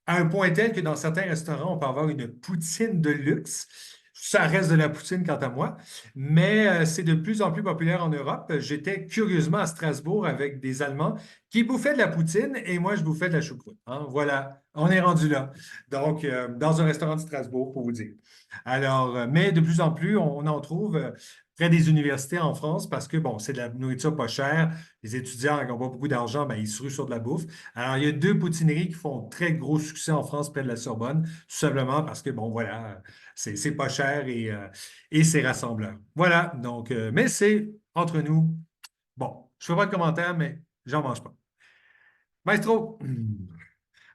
à un point tel que dans certains restaurants, on peut avoir une poutine de luxe. Ça reste de la poutine quant à moi, mais c'est de plus en plus populaire en Europe. J'étais curieusement à Strasbourg avec des Allemands qui bouffaient de la poutine et moi, je bouffais de la choucroute, hein. Voilà, on est rendu là. Donc, dans un restaurant de Strasbourg, pour vous dire. Alors, mais de plus en plus, on en trouve près des universités en France parce que, bon, c'est de la nourriture pas chère. Les étudiants qui n'ont pas beaucoup d'argent, ben, ils se ruent sur de la bouffe. Alors, il y a deux poutineries qui font très gros succès en France près de la Sorbonne, tout simplement parce que, bon, voilà, c'est pas cher et c'est rassembleur. Voilà, donc, mais c'est entre nous. Bon, je ne fais pas de commentaires, mais j'en mange pas. Maestro,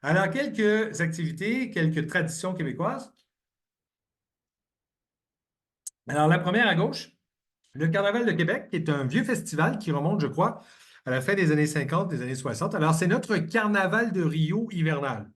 alors, quelques activités, quelques traditions québécoises. Alors, la première à gauche, le Carnaval de Québec, qui est un vieux festival qui remonte, je crois, à la fin des années 50, des années 60. Alors, c'est notre Carnaval de Rio hivernal.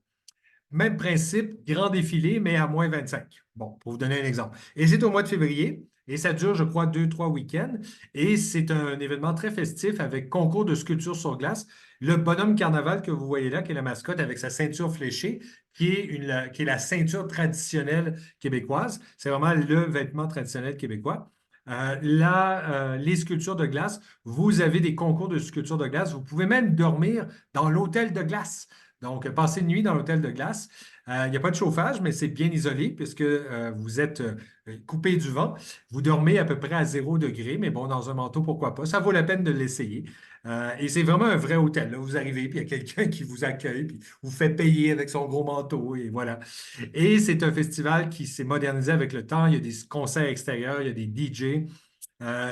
Même principe, grand défilé, mais à moins 25. Bon, pour vous donner un exemple. Et c'est au mois de février, et ça dure, je crois, 2, 3 week-ends. Et c'est un événement très festif avec concours de sculpture sur glace. Le bonhomme carnaval que vous voyez là, qui est la mascotte avec sa ceinture fléchée, qui est la ceinture traditionnelle québécoise. C'est vraiment le vêtement traditionnel québécois. Là, les sculptures de glace, vous avez des concours de sculpture de glace. Vous pouvez même dormir dans l'hôtel de glace. Donc, passer une nuit dans l'hôtel de glace. Il n'y a pas de chauffage, mais c'est bien isolé puisque vous êtes coupé du vent. Vous dormez à peu près à 0 degré, mais bon, dans un manteau, pourquoi pas. Ça vaut la peine de l'essayer. Et c'est vraiment un vrai hôtel, là. Vous arrivez, puis il y a quelqu'un qui vous accueille, puis vous fait payer avec son gros manteau, et voilà. Et c'est un festival qui s'est modernisé avec le temps. Il y a des concerts extérieurs, il y a des DJ.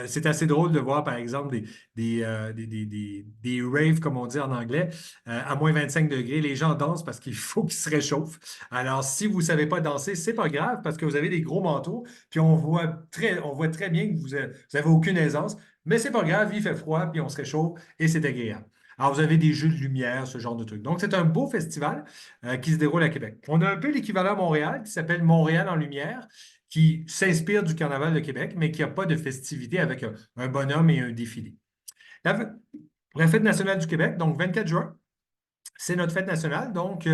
C'est assez drôle de voir, par exemple, des raves, comme on dit en anglais, à moins 25 degrés. Les gens dansent parce qu'il faut qu'ils se réchauffent. Alors, si vous ne savez pas danser, c'est pas grave parce que vous avez des gros manteaux, puis on voit très bien que vous n'avez aucune aisance, mais c'est pas grave, il fait froid, puis on se réchauffe et c'est agréable. Alors, vous avez des jeux de lumière, ce genre de trucs. Donc, c'est un beau festival qui se déroule à Québec. On a un peu l'équivalent à Montréal qui s'appelle Montréal en lumière qui s'inspire du Carnaval de Québec, mais qui n'a pas de festivité avec un bonhomme et un défilé. La Fête nationale du Québec, donc 24 juin, c'est notre fête nationale, donc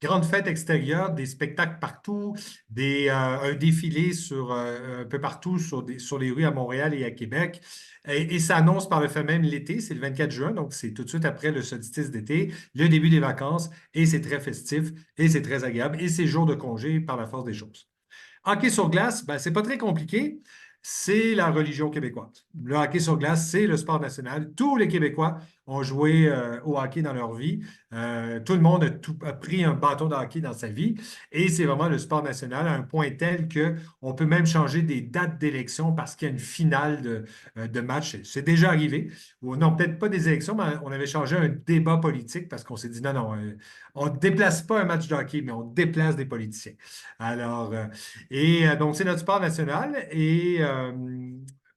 grande fête extérieure, des spectacles partout, un défilé un peu partout sur les rues à Montréal et à Québec. Et ça annonce par le fait même l'été, c'est le 24 juin, donc c'est tout de suite après le solstice d'été, le début des vacances, et c'est très festif, et c'est très agréable, et c'est jour de congé par la force des choses. Hockey sur glace, ben, c'est pas très compliqué. C'est la religion québécoise. Le hockey sur glace, c'est le sport national. Tous les Québécois ont joué au hockey dans leur vie. Tout le monde a pris un bâton de hockey dans sa vie et c'est vraiment le sport national à un point tel qu'on peut même changer des dates d'élection parce qu'il y a une finale de match. C'est déjà arrivé. Ou non, peut-être pas des élections, mais on avait changé un débat politique parce qu'on s'est dit non, non, on ne déplace pas un match de hockey, mais on déplace des politiciens. Alors, donc c'est notre sport national et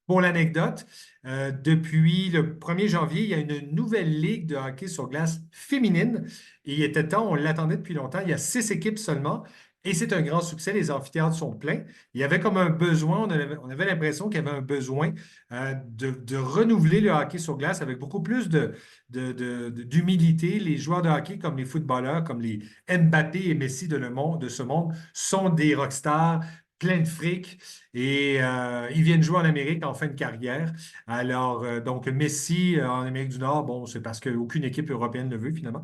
pour l'anecdote, depuis le 1er janvier, il y a une nouvelle ligue de hockey sur glace féminine. Et il était temps, on l'attendait depuis longtemps. Il y a 6 équipes seulement. Et c'est un grand succès. Les amphithéâtres sont pleins. Il y avait comme un besoin, on avait l'impression qu'il y avait un besoin de renouveler le hockey sur glace avec beaucoup plus d'humilité. Les joueurs de hockey, comme les footballeurs, comme les Mbappé et Messi de ce monde, sont des rockstars pleins de fric et ils viennent jouer en Amérique en fin de carrière. Alors, donc, Messi en Amérique du Nord, bon, c'est parce qu'aucune équipe européenne ne veut finalement,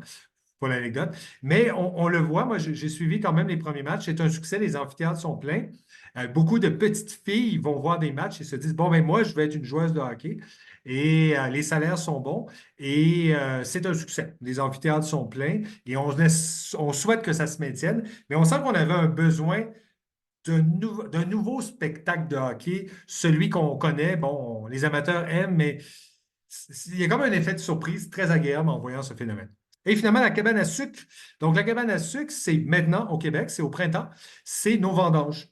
pour l'anecdote. Mais on le voit, moi, j'ai suivi quand même les premiers matchs. C'est un succès, les amphithéâtres sont pleins. Beaucoup de petites filles vont voir des matchs et se disent, bon, ben moi, je vais être une joueuse de hockey. Et les salaires sont bons et c'est un succès. Les amphithéâtres sont pleins et on souhaite que ça se maintienne. Mais on sent qu'on avait un besoin d'un nouveau spectacle de hockey, celui qu'on connaît. Bon, les amateurs aiment, mais il y a comme un effet de surprise très agréable en voyant ce phénomène. Et finalement, la cabane à sucre. Donc, la cabane à sucre, c'est maintenant au Québec, c'est au printemps, c'est nos vendanges.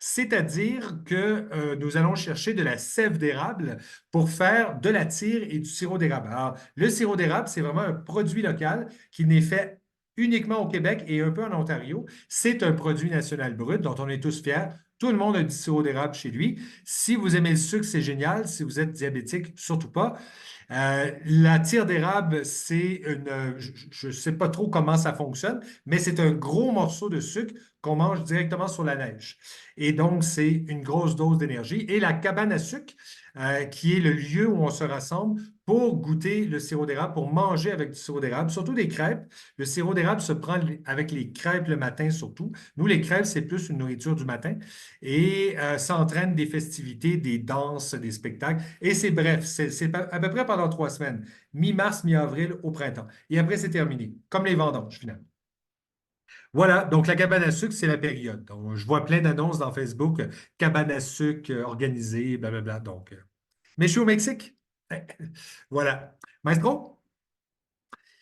C'est-à-dire que nous allons chercher de la sève d'érable pour faire de la tire et du sirop d'érable. Alors, le sirop d'érable, c'est vraiment un produit local qui n'est fait uniquement au Québec et un peu en Ontario. C'est un produit national brut dont on est tous fiers. Tout le monde a du sirop d'érable chez lui. Si vous aimez le sucre, c'est génial. Si vous êtes diabétique, surtout pas. La tire d'érable, c'est je ne sais pas trop comment ça fonctionne, mais c'est un gros morceau de sucre qu'on mange directement sur la neige. Et donc, c'est une grosse dose d'énergie. Et la cabane à sucre, qui est le lieu où on se rassemble pour goûter le sirop d'érable, pour manger avec du sirop d'érable, surtout des crêpes. Le sirop d'érable se prend avec les crêpes le matin surtout. Nous, les crêpes, c'est plus une nourriture du matin. Et ça entraîne des festivités, des danses, des spectacles. Et c'est bref, c'est à peu près pendant 3 semaines, mi-mars, mi-avril au printemps. Et après, c'est terminé, comme les vendanges finalement. Voilà, donc la cabane à sucre, c'est la période. Donc, je vois plein d'annonces dans Facebook, cabane à sucre organisée, blablabla. Donc, mais je suis au Mexique. Voilà. Maestro?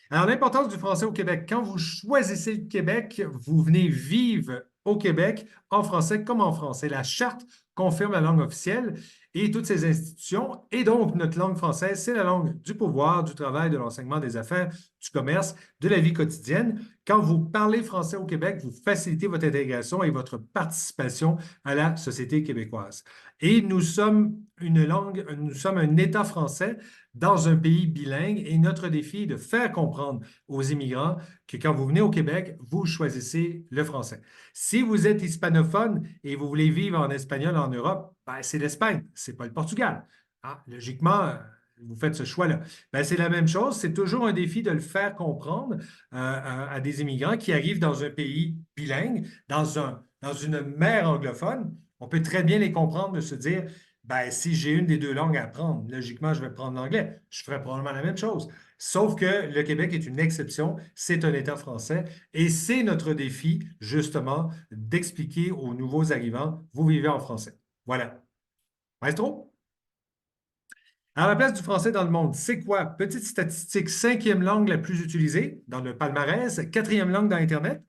Alors, l'importance du français au Québec. Quand vous choisissez le Québec, vous venez vivre au Québec en français comme en français. La charte confirme la langue officielle et toutes ces institutions. Et donc, notre langue française, c'est la langue du pouvoir, du travail, de l'enseignement, des affaires, du commerce, de la vie quotidienne. Quand vous parlez français au Québec, vous facilitez votre intégration et votre participation à la société québécoise. Et nous sommes une langue, nous sommes un État français dans un pays bilingue et notre défi est de faire comprendre aux immigrants que quand vous venez au Québec, vous choisissez le français. Si vous êtes hispanophone et vous voulez vivre en espagnol en Europe, ben, c'est l'Espagne, c'est pas le Portugal. Ah, logiquement, vous faites ce choix-là. Ben, c'est la même chose, c'est toujours un défi de le faire comprendre à des immigrants qui arrivent dans un pays bilingue, dans une mer anglophone. On peut très bien les comprendre de se dire, ben, si j'ai une des deux langues à apprendre, logiquement, je vais prendre l'anglais. Je ferai probablement la même chose. Sauf que le Québec est une exception, c'est un État français et c'est notre défi, justement, d'expliquer aux nouveaux arrivants, vous vivez en français. Voilà. Maestro? Alors, la place du français dans le monde, c'est quoi? Petite statistique, 5e langue la plus utilisée dans le palmarès, 4e langue dans Internet,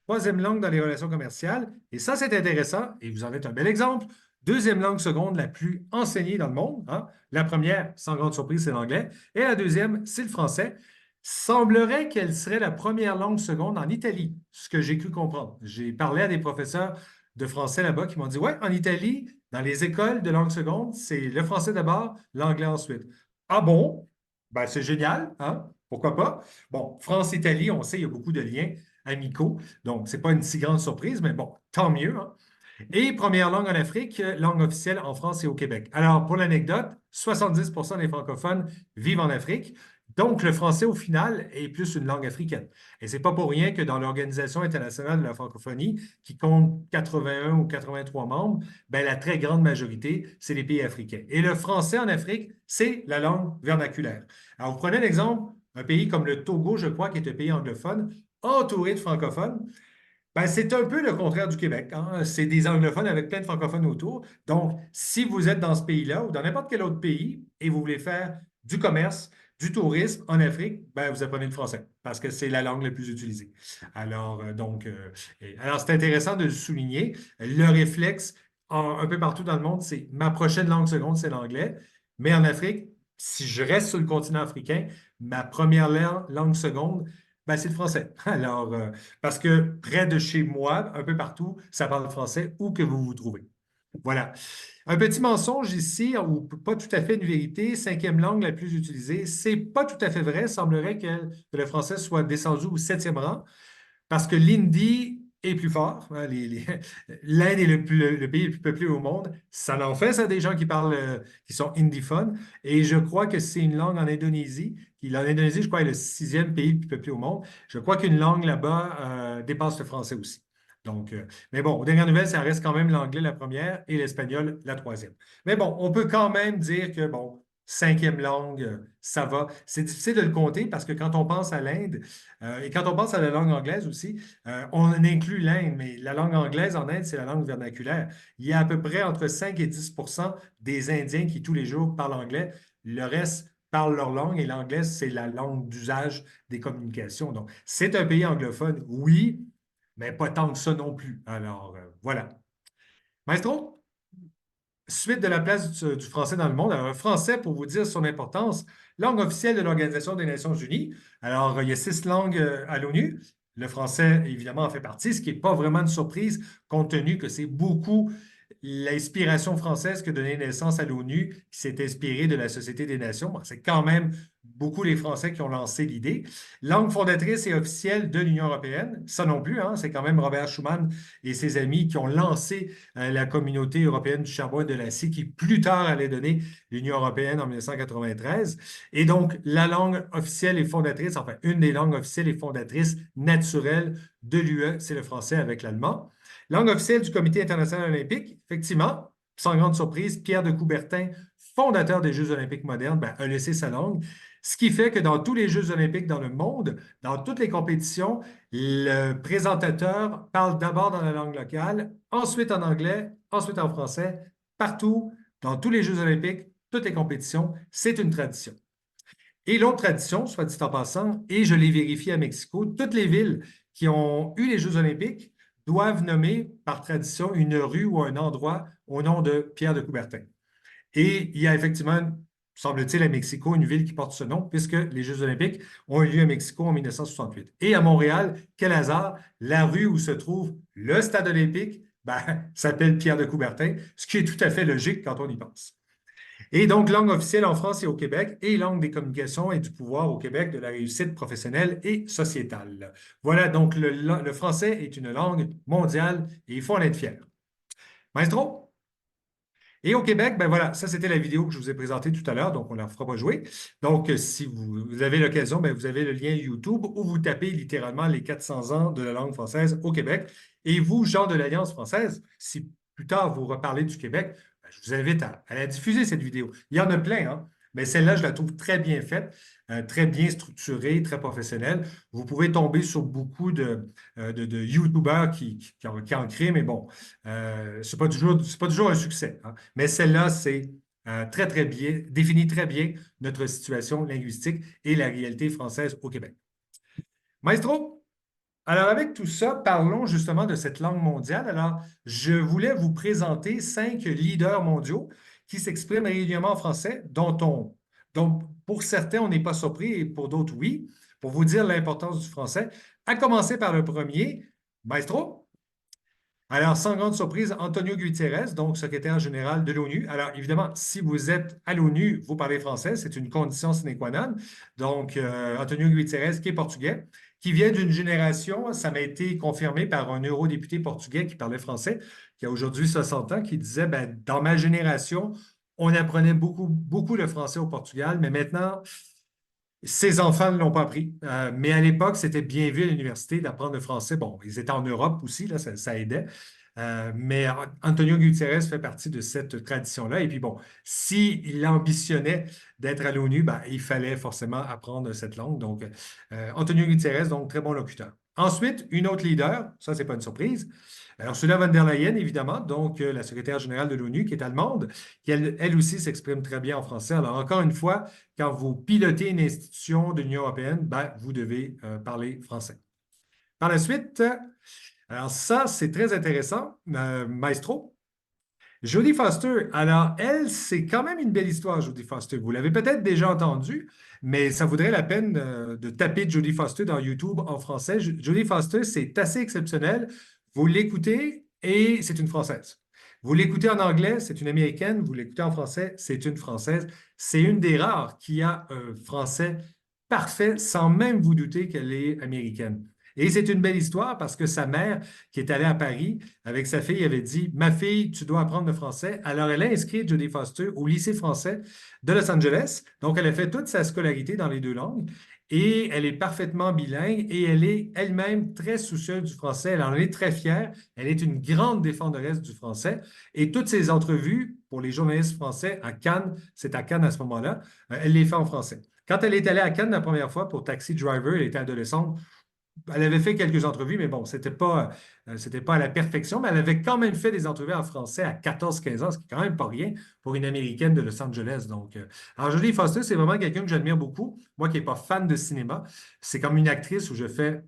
3e langue dans les relations commerciales. Et ça, c'est intéressant et vous en êtes un bel exemple. 2e langue seconde la plus enseignée dans le monde. Hein? La première, sans grande surprise, c'est l'anglais. Et la deuxième, c'est le français. Semblerait qu'elle serait la première langue seconde en Italie, ce que j'ai cru comprendre. J'ai parlé à des professeurs de français là-bas qui m'ont dit, ouais, en Italie, dans les écoles de langue seconde, c'est le français d'abord, l'anglais ensuite. Ah bon? Ben, c'est génial, hein? Pourquoi pas? Bon, France-Italie, on sait, il y a beaucoup de liens amicaux, donc ce n'est pas une si grande surprise, mais bon, tant mieux. Hein? Et première langue en Afrique, langue officielle en France et au Québec. Alors, pour l'anecdote, 70% des francophones vivent en Afrique. Donc, le français, au final, est plus une langue africaine. Et ce n'est pas pour rien que dans l'Organisation internationale de la francophonie, qui compte 81 ou 83 membres, ben, la très grande majorité, c'est les pays africains. Et le français en Afrique, c'est la langue vernaculaire. Alors, vous prenez l'exemple, un pays comme le Togo, je crois, qui est un pays anglophone, entouré de francophones. Ben, c'est un peu le contraire du Québec, hein. C'est des anglophones avec plein de francophones autour. Donc, si vous êtes dans ce pays-là ou dans n'importe quel autre pays et vous voulez faire du commerce, du tourisme en Afrique, ben, vous apprenez le français parce que c'est la langue la plus utilisée. Alors, alors c'est intéressant de le souligner. Le réflexe un peu partout dans le monde, c'est ma prochaine langue seconde, c'est l'anglais. Mais en Afrique, si je reste sur le continent africain, ma première langue seconde, ben, c'est le français. Alors, parce que près de chez moi, un peu partout, ça parle français, où que vous vous trouvez. Voilà. Un petit mensonge ici, ou pas tout à fait une vérité, cinquième langue la plus utilisée, c'est pas tout à fait vrai. Il semblerait que le français soit descendu au septième rang parce que l'hindi est plus fort. Hein, l'Inde est le pays le plus peuplé au monde. Ça en fait, ça, des gens qui parlent, qui sont hindiphones. Et je crois que c'est une langue en Indonésie. L'Indonésie, je crois, est le sixième pays le plus peuplé au monde. Je crois qu'une langue là-bas dépasse le français aussi. Donc, mais bon, aux dernières nouvelles, ça reste quand même l'anglais la première et l'espagnol la troisième. Mais bon, on peut quand même dire que, bon, cinquième langue, ça va. C'est difficile de le compter parce que quand on pense à l'Inde, et quand on pense à la langue anglaise aussi, on inclut l'Inde, mais la langue anglaise en Inde, c'est la langue vernaculaire. Il y a à peu près entre 5 et 10 des Indiens qui tous les jours parlent anglais. Le reste parlent leur langue et l'anglais, c'est la langue d'usage des communications. Donc, c'est un pays anglophone, oui, mais pas tant que ça non plus. Alors, voilà. Maestro, suite de la place du français dans le monde. Alors, le français, pour vous dire son importance, langue officielle de l'Organisation des Nations Unies. Alors, il y a 6 langues à l'ONU. Le français, évidemment, en fait partie, ce qui n'est pas vraiment une surprise, compte tenu que c'est beaucoup l'inspiration française qui a donné naissance à l'ONU, qui s'est inspirée de la Société des Nations. Bon, c'est quand même beaucoup les Français qui ont lancé l'idée. Langue fondatrice et officielle de l'Union européenne, ça non plus, hein, c'est quand même Robert Schuman et ses amis qui ont lancé la communauté européenne du charbon et de l'acier, qui plus tard allait donner l'Union européenne en 1993. Et donc, la langue officielle et fondatrice, enfin, une des langues officielles et fondatrices naturelles de l'UE, c'est le français avec l'allemand. Langue officielle du Comité international olympique, effectivement, sans grande surprise, Pierre de Coubertin, fondateur des Jeux olympiques modernes, a laissé sa langue. Ce qui fait que dans tous les Jeux olympiques dans le monde, dans toutes les compétitions, le présentateur parle d'abord dans la langue locale, ensuite en anglais, ensuite en français, partout, dans tous les Jeux olympiques, toutes les compétitions, c'est une tradition. Et l'autre tradition, soit dit en passant, et je l'ai vérifié à Mexico, toutes les villes qui ont eu les Jeux olympiques doivent nommer par tradition une rue ou un endroit au nom de Pierre de Coubertin. Et il y a effectivement, semble-t-il, à Mexico, une ville qui porte ce nom, puisque les Jeux olympiques ont eu lieu à Mexico en 1968. Et à Montréal, quel hasard, la rue où se trouve le stade olympique s'appelle Pierre de Coubertin, ce qui est tout à fait logique quand on y pense. Et donc, langue officielle en France et au Québec, et langue des communications et du pouvoir au Québec, de la réussite professionnelle et sociétale. Voilà, donc le français est une langue mondiale et il faut en être fier. Maestro? Et au Québec, ben voilà, ça c'était la vidéo que je vous ai présentée tout à l'heure, donc on ne la fera pas jouer. Donc, si vous avez l'occasion, ben, vous avez le lien YouTube où vous tapez littéralement les 400 ans de la langue française au Québec. Et vous, gens de l'Alliance française, si plus tard vous reparlez du Québec, ben, je vous invite à la diffuser, cette vidéo. Il y en a plein, hein? Mais celle-là, je la trouve très bien faite, très bien structurée, très professionnelle. Vous pouvez tomber sur beaucoup de YouTubers qui en créent, mais bon, ce n'est pas toujours un succès, hein. Mais celle-là, c'est très, très bien, définit très bien notre situation linguistique et la réalité française au Québec. Maestro, alors avec tout ça, parlons justement de cette langue mondiale. Alors, je voulais vous présenter 5 leaders mondiaux qui s'expriment régulièrement en français, dont pour certains, on n'est pas surpris et pour d'autres, oui, pour vous dire l'importance du français. À commencer par le premier, Maestro. Alors, sans grande surprise, Antonio Guterres, donc secrétaire général de l'ONU. Alors, évidemment, si vous êtes à l'ONU, vous parlez français, c'est une condition sine qua non. Donc, Antonio Guterres, qui est portugais, qui vient d'une génération, ça m'a été confirmé par un eurodéputé portugais qui parlait français, qui a aujourd'hui 60 ans, qui disait, dans ma génération, on apprenait beaucoup, beaucoup le français au Portugal, mais maintenant, Ses enfants ne l'ont pas appris, mais à l'époque, c'était bien vu à l'université d'apprendre le français. Bon, ils étaient en Europe aussi, là, ça aidait. Mais Antonio Guterres fait partie de cette tradition-là. Et puis bon, s'il ambitionnait d'être à l'ONU, ben, il fallait forcément apprendre cette langue. Donc, Antonio Guterres, donc très bon locuteur. Ensuite, une autre leader, ça, c'est pas une surprise. Alors, Ursula von der Leyen, évidemment, donc la secrétaire générale de l'ONU, qui est allemande, qui elle aussi s'exprime très bien en français. Alors, encore une fois, quand vous pilotez une institution de l'Union européenne, ben, vous devez parler français. Par la suite, alors ça, c'est très intéressant, Maestro. Jodie Foster, alors elle, c'est quand même une belle histoire, Jodie Foster. Vous l'avez peut-être déjà entendu, mais ça vaudrait la peine de taper Jodie Foster dans YouTube en français. Jodie Foster, c'est assez exceptionnel. Vous l'écoutez et c'est une Française. Vous l'écoutez en anglais, c'est une Américaine. Vous l'écoutez en français, c'est une Française. C'est une des rares qui a un français parfait sans même vous douter qu'elle est américaine. Et c'est une belle histoire parce que sa mère, qui est allée à Paris avec sa fille, avait dit, ma fille, tu dois apprendre le français. Alors, elle a inscrit Jodie Foster au lycée français de Los Angeles. Donc, elle a fait toute sa scolarité dans les deux langues et elle est parfaitement bilingue et elle est elle-même très soucieuse du français. Elle en est très fière. Elle est une grande défenderesse du français et toutes ses entrevues pour les journalistes français à Cannes, c'est à Cannes à ce moment-là, elle les fait en français. Quand elle est allée à Cannes la première fois pour Taxi Driver, elle était adolescente, elle avait fait quelques entrevues, mais bon, c'était pas à la perfection, mais elle avait quand même fait des entrevues en français à 14-15 ans, ce qui est quand même pas rien pour une Américaine de Los Angeles. Donc, alors, Jodie Foster, c'est vraiment quelqu'un que j'admire beaucoup. Moi qui n'ai pas fan de cinéma, c'est comme une actrice où je fais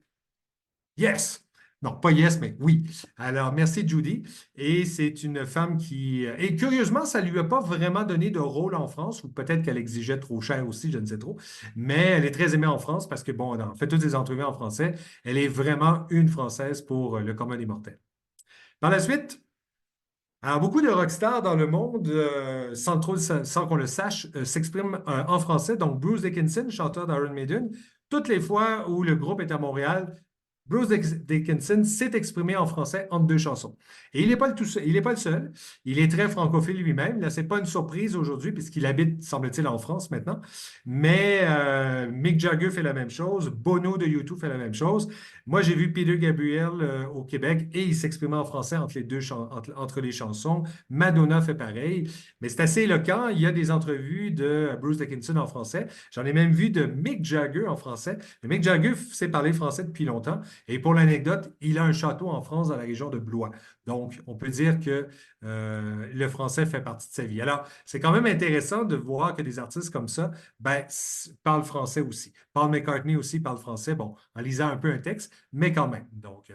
yes! Non, pas yes, mais oui. Alors, merci Judy. Et c'est une femme qui... Et curieusement, ça ne lui a pas vraiment donné de rôle en France, ou peut-être qu'elle exigeait trop cher aussi, je ne sais trop. Mais elle est très aimée en France parce que, bon, elle en fait toutes ses entrevues en français. Elle est vraiment une Française pour le commun des mortels. Par la suite, alors, beaucoup de rockstars dans le monde, sans qu'on le sache, s'expriment en français. Donc, Bruce Dickinson, chanteur d'Iron Maiden, toutes les fois où le groupe est à Montréal, Bruce Dickinson s'est exprimé en français entre deux chansons. Et il n'est pas le tout seul, il n'est pas le seul. Il est très francophile lui-même. Là, c'est pas une surprise aujourd'hui puisqu'il habite, semble-t-il, en France maintenant. Mais Mick Jagger fait la même chose. Bono de U2 fait la même chose. Moi, j'ai vu Peter Gabriel au Québec et il s'exprimait en français entre les chansons. Madonna fait pareil. Mais c'est assez éloquent. Il y a des entrevues de Bruce Dickinson en français. J'en ai même vu de Mick Jagger en français. Mais Mick Jagger sait parler français depuis longtemps. Et pour l'anecdote, il a un château en France dans la région de Blois. Donc, on peut dire que le français fait partie de sa vie. Alors, c'est quand même intéressant de voir que des artistes comme ça ben, parlent français aussi. Paul McCartney aussi parle français, bon, en lisant un peu un texte, mais quand même. Donc,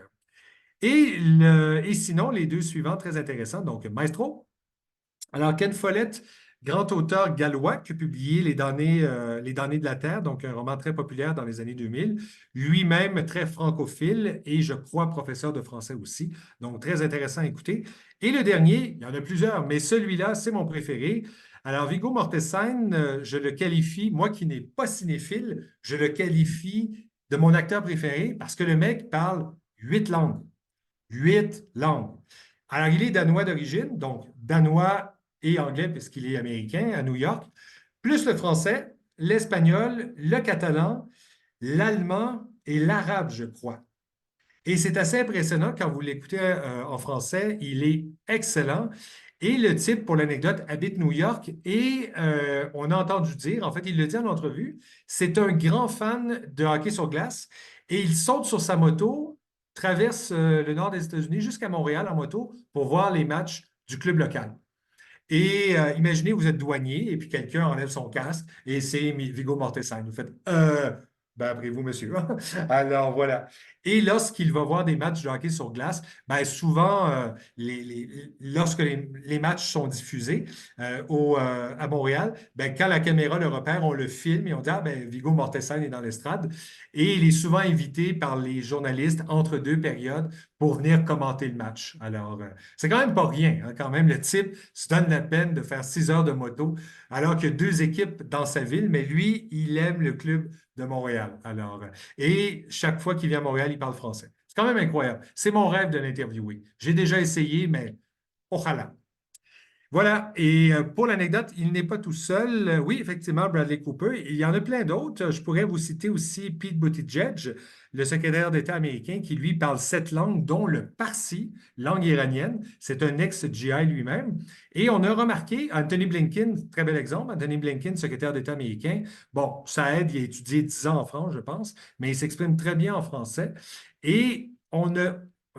et sinon, les deux suivants, très intéressants. Donc, Maestro. Alors, Ken Follett, grand auteur gallois qui a publié Les damnés de la Terre, donc un roman très populaire dans les années 2000, lui-même très francophile et je crois professeur de français aussi, donc très intéressant à écouter. Et le dernier, il y en a plusieurs, mais celui-là, c'est mon préféré. Alors, Viggo Mortensen, je le qualifie, moi qui n'ai pas cinéphile, je le qualifie de mon acteur préféré parce que le mec parle 8 langues. 8 langues. Alors, il est danois d'origine, donc danois et anglais puisqu'il est américain à New York, plus le français, l'espagnol, le catalan, l'allemand et l'arabe, je crois. Et c'est assez impressionnant quand vous l'écoutez en français, il est excellent. Et le type, pour l'anecdote, habite New York et on a entendu dire, en fait, il le dit en entrevue, c'est un grand fan de hockey sur glace et il saute sur sa moto, traverse le nord des États-Unis jusqu'à Montréal en moto pour voir les matchs du club local. Et imaginez, vous êtes douanier et puis quelqu'un enlève son casque et c'est Viggo Mortensen. Vous faites ben, après vous, monsieur. Alors voilà. Et lorsqu'il va voir des matchs de hockey sur glace, ben, souvent, lorsque les matchs sont diffusés à Montréal, ben, quand la caméra le repère, on le filme et on dit ah, ben, Viggo Mortensen est dans l'estrade. Et il est souvent invité par les journalistes entre deux périodes pour venir commenter le match. Alors, c'est quand même pas rien. Hein, quand même, le type se donne la peine de faire 6 heures de moto alors qu'il y a deux équipes dans sa ville, mais lui, il aime le club de Montréal. Alors, et chaque fois qu'il vient à Montréal, il parle français. C'est quand même incroyable. C'est mon rêve de l'interviewer. J'ai déjà essayé, mais ojalá. Voilà, et pour l'anecdote, il n'est pas tout seul. Oui, effectivement, Bradley Cooper. Il y en a plein d'autres. Je pourrais vous citer aussi Pete Buttigieg, le secrétaire d'État américain, qui lui parle 7 langues, dont le parsi, langue iranienne. C'est un ex-GI lui-même. Et on a remarqué, Anthony Blinken, très bel exemple, Anthony Blinken, secrétaire d'État américain. Bon, ça aide, il a étudié 10 ans en France, je pense, mais il s'exprime très bien en français. Et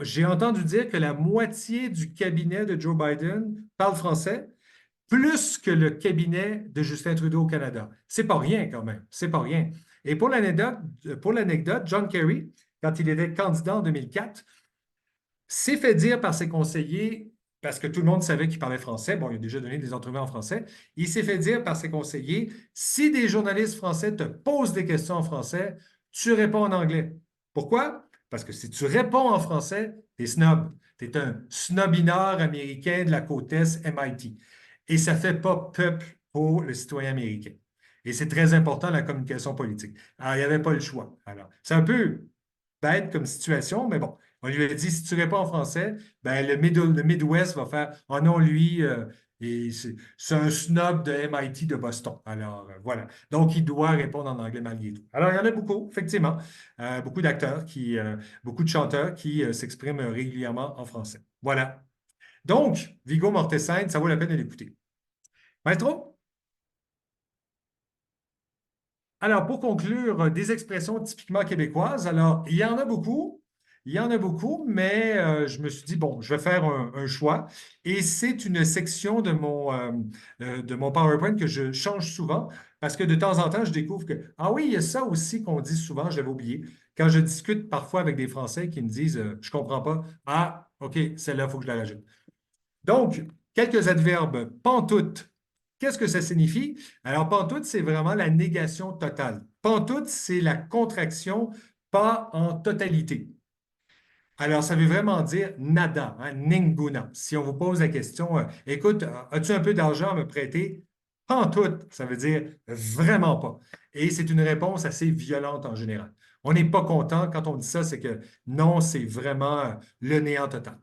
j'ai entendu dire que la moitié du cabinet de Joe Biden parle français, plus que le cabinet de Justin Trudeau au Canada. C'est pas rien quand même, c'est pas rien. Et pour l'anecdote, John Kerry, quand il était candidat en 2004, s'est fait dire par ses conseillers, parce que tout le monde savait qu'il parlait français, bon, il a déjà donné des entrevues en français, il s'est fait dire par ses conseillers, si des journalistes français te posent des questions en français, tu réponds en anglais. Pourquoi? Parce que si tu réponds en français, tu es snob. Tu es un snobinard américain de la côte Est MIT. Et ça ne fait pas peuple pour le citoyen américain. Et c'est très important, la communication politique. Alors, il n'y avait pas le choix. Alors, c'est un peu bête comme situation, mais bon, on lui a dit, si tu réponds en français, ben, le Midwest va faire, oh non, lui, c'est un snob de MIT de Boston. Alors, voilà. Donc, il doit répondre en anglais malgré tout. Alors, il y en a beaucoup, effectivement. Beaucoup d'acteurs, beaucoup de chanteurs qui s'expriment régulièrement en français. Voilà. Donc, Viggo Mortensen, ça vaut la peine de l'écouter. Maestro? Alors, pour conclure, des expressions typiquement québécoises. Alors, il y en a beaucoup. Il y en a beaucoup, mais je me suis dit, bon, je vais faire un choix. Et c'est une section de mon PowerPoint que je change souvent parce que de temps en temps, je découvre que, ah oui, il y a ça aussi qu'on dit souvent, je l'avais oublié. Quand je discute parfois avec des Français qui me disent, je ne comprends pas, ah, OK, celle-là, il faut que je la rajoute. Donc, quelques adverbes. Pantoute. Qu'est-ce que ça signifie? Alors, pantoute, c'est vraiment la négation totale. Pantoute, c'est la contraction pas en totalité. Alors, ça veut vraiment dire nada, hein, ninguna. Si on vous pose la question, écoute, as-tu un peu d'argent à me prêter? Pantoute, ça veut dire vraiment pas. Et c'est une réponse assez violente en général. On n'est pas content quand on dit ça, c'est que non, c'est vraiment le néant total.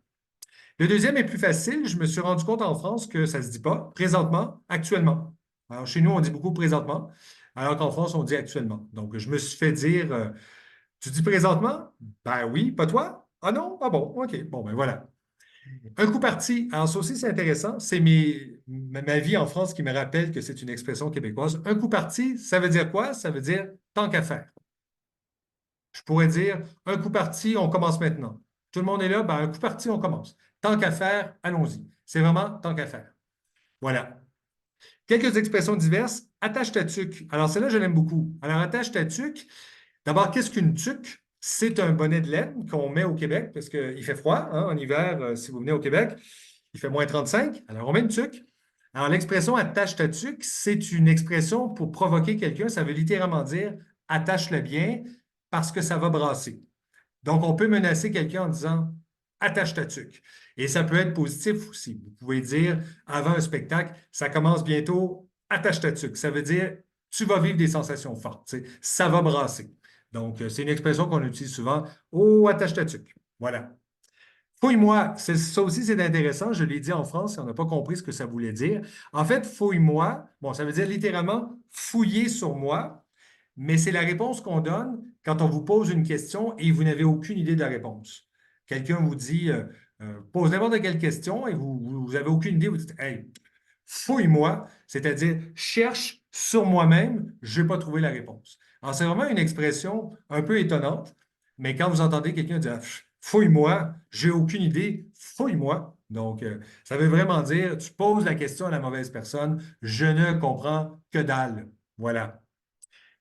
Le deuxième est plus facile. Je me suis rendu compte en France que ça ne se dit pas présentement, actuellement. Alors, chez nous, on dit beaucoup présentement, alors qu'en France, on dit actuellement. Donc, je me suis fait dire, tu dis présentement? Ben oui, pas toi? Ah non? Ah bon, OK. Bon, ben voilà. Un coup parti. Alors, ça aussi, c'est intéressant. C'est ma vie en France qui me rappelle que c'est une expression québécoise. Un coup parti, ça veut dire quoi? Ça veut dire tant qu'à faire. Je pourrais dire, un coup parti, on commence maintenant. Tout le monde est là, ben, un coup parti, on commence. Tant qu'à faire, allons-y. C'est vraiment tant qu'à faire. Voilà. Quelques expressions diverses. Attache ta tuque. Alors, celle-là, je l'aime beaucoup. Alors, attache ta tuque. D'abord, qu'est-ce qu'une tuque? C'est un bonnet de laine qu'on met au Québec parce qu'il fait froid, hein, en hiver, si vous venez au Québec, il fait moins 35. Alors, on met une tuque. Alors, l'expression attache ta tuque, c'est une expression pour provoquer quelqu'un. Ça veut littéralement dire attache-le bien parce que ça va brasser. Donc, on peut menacer quelqu'un en disant attache ta tuque. Et ça peut être positif aussi. Vous pouvez dire avant un spectacle, ça commence bientôt, attache ta tuque. Ça veut dire tu vas vivre des sensations fortes. Ça va brasser. Donc, c'est une expression qu'on utilise souvent. Oh, attache ta tuque. Voilà. Fouille-moi, ça aussi, c'est intéressant. Je l'ai dit en France, on n'a pas compris ce que ça voulait dire. En fait, fouille-moi, bon, ça veut dire littéralement fouiller sur moi, mais c'est la réponse qu'on donne quand on vous pose une question et vous n'avez aucune idée de la réponse. Quelqu'un vous dit, pose n'importe quelle question et vous n'avez aucune idée, vous dites, hey, fouille-moi, c'est-à-dire cherche sur moi-même, je n'ai pas trouvé la réponse. Alors, c'est vraiment une expression un peu étonnante, mais quand vous entendez quelqu'un dire, fouille-moi, j'ai aucune idée, fouille-moi. Donc, ça veut vraiment dire, tu poses la question à la mauvaise personne, je ne comprends que dalle. Voilà.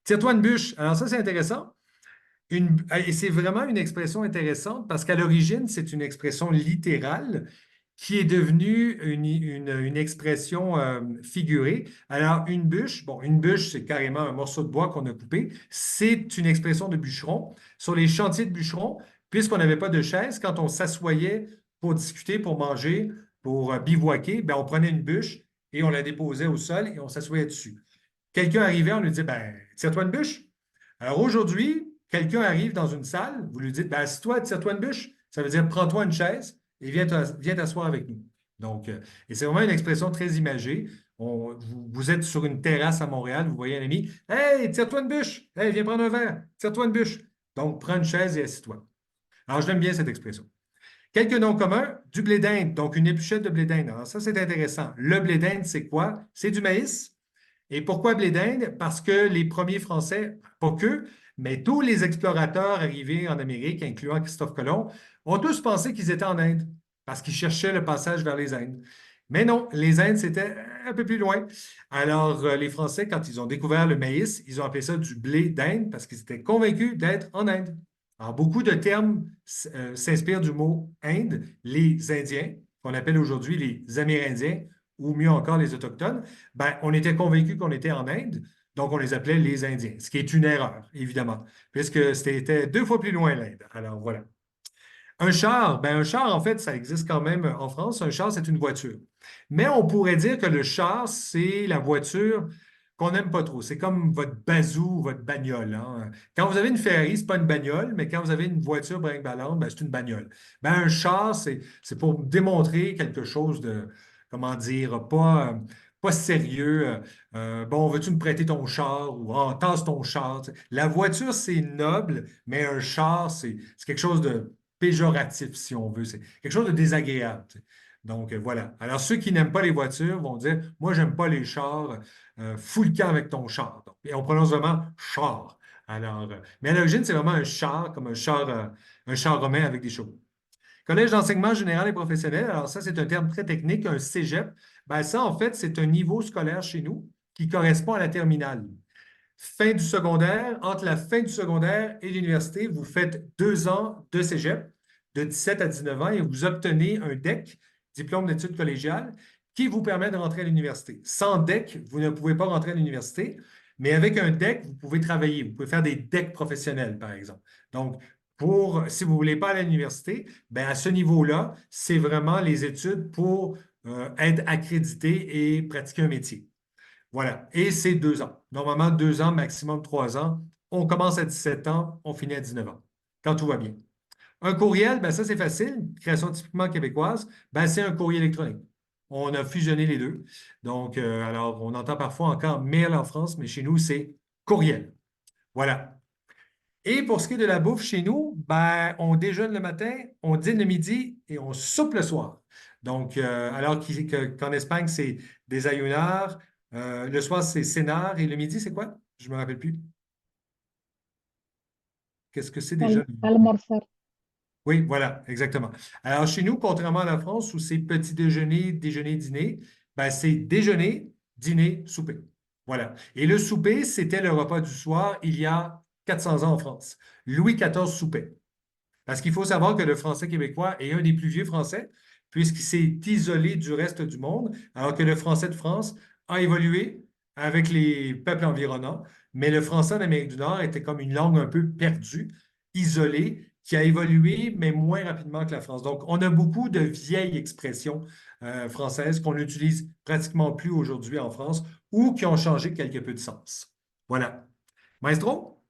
Tire-toi une bûche. Alors ça, c'est intéressant. Et c'est vraiment une expression intéressante parce qu'à l'origine, c'est une expression littérale qui est devenue une expression figurée. Alors, une bûche, bon, une bûche, c'est carrément un morceau de bois qu'on a coupé. C'est une expression de bûcheron. Sur les chantiers de bûcherons, puisqu'on n'avait pas de chaise, quand on s'assoyait pour discuter, pour manger, pour bivouaquer, ben, on prenait une bûche et on la déposait au sol et on s'assoyait dessus. Quelqu'un arrivait, on lui disait, ben, tire-toi une bûche. Alors aujourd'hui, quelqu'un arrive dans une salle, vous lui dites, ben, assis-toi, tire-toi une bûche. Ça veut dire, prends-toi une chaise et viens t'asseoir avec nous. Donc, et c'est vraiment une expression très imagée. Vous êtes sur une terrasse à Montréal, vous voyez un ami, Hey, tire-toi une bûche! Hey, viens prendre un verre, tire-toi une bûche. Donc, prends une chaise et assis-toi. Alors, j'aime bien cette expression. Quelques noms communs, du blé d'Inde, donc une épluchette de blé d'Inde. Alors, ça, c'est intéressant. Le blé d'Inde, c'est quoi? C'est du maïs. Et pourquoi blé d'Inde? Parce que les premiers Français, pas que, mais tous les explorateurs arrivés en Amérique, incluant Christophe Colomb, ont tous pensé qu'ils étaient en Inde parce qu'ils cherchaient le passage vers les Indes. Mais non, les Indes, c'était un peu plus loin. Alors, les Français, quand ils ont découvert le maïs, ils ont appelé ça du blé d'Inde parce qu'ils étaient convaincus d'être en Inde. Alors, beaucoup de termes s'inspirent du mot Inde, les Indiens, qu'on appelle aujourd'hui les Amérindiens, ou mieux encore les Autochtones. Ben, on était convaincus qu'on était en Inde, donc on les appelait les Indiens, ce qui est une erreur, évidemment, puisque c'était 2 fois plus loin l'Inde. Alors voilà. Un char, en fait, ça existe quand même en France. Un char, c'est une voiture. Mais on pourrait dire que le char, c'est la voiture qu'on n'aime pas trop. C'est comme votre bazou, votre bagnole, hein. Quand vous avez une Ferrari, ce n'est pas une bagnole, mais quand vous avez une voiture brinque-ballante, ben, c'est une bagnole. Ben, un char, c'est pour démontrer quelque chose de, comment dire, pas sérieux. Bon, veux-tu me prêter ton char ou tasse ton char? Tu sais. La voiture, c'est noble, mais un char, c'est quelque chose de péjoratif, si on veut. C'est quelque chose de désagréable. Tu sais. Donc, voilà. Alors, ceux qui n'aiment pas les voitures vont dire, moi, j'aime pas les chars, fous le camp avec ton char. Donc, et on prononce vraiment char. Alors, mais à l'origine, c'est vraiment un char, comme un char romain avec des chevaux. Collège d'enseignement général et professionnel, alors ça, c'est un terme très technique, un cégep. Ben, ça, en fait, c'est un niveau scolaire chez nous qui correspond à la terminale. Fin du secondaire, entre la fin du secondaire et l'université, vous faites 2 ans de cégep de 17 à 19 ans et vous obtenez un DEC, diplôme d'études collégiales, qui vous permet de rentrer à l'université. Sans DEC, vous ne pouvez pas rentrer à l'université, mais avec un DEC, vous pouvez travailler. Vous pouvez faire des DEC professionnels, par exemple. Donc, si vous ne voulez pas aller à l'université, ben à ce niveau-là, c'est vraiment les études pour être accrédité et pratiquer un métier. Voilà. Et c'est 2 ans. Normalement, 2 ans, maximum 3 ans. On commence à 17 ans, on finit à 19 ans, quand tout va bien. Un courriel, ben ça, c'est facile. Création typiquement québécoise, ben c'est un courrier électronique. On a fusionné les deux. Donc, alors, on entend parfois encore mail en France, mais chez nous, c'est courriel. Voilà. Et pour ce qui est de la bouffe chez nous, ben, on déjeune le matin, on dîne le midi et on soupe le soir. Donc, alors qu'en Espagne, c'est desayunar, le soir, c'est cenar et le midi, c'est quoi? Je ne me rappelle plus. Qu'est-ce que c'est déjà? Almorzar. Oui, voilà, exactement. Alors, chez nous, contrairement à la France où c'est petit déjeuner, déjeuner, dîner, ben, c'est déjeuner, dîner, souper. Voilà. Et le souper, c'était le repas du soir il y a 400 ans en France. Louis XIV soupait. Parce qu'il faut savoir que le français québécois est un des plus vieux français, puisqu'il s'est isolé du reste du monde, alors que le français de France a évolué avec les peuples environnants, mais le français d'Amérique du Nord était comme une langue un peu perdue, isolée, qui a évolué, mais moins rapidement que la France. Donc, on a beaucoup de vieilles expressions françaises qu'on n'utilise pratiquement plus aujourd'hui en France ou qui ont changé quelque peu de sens. Voilà. Maestro?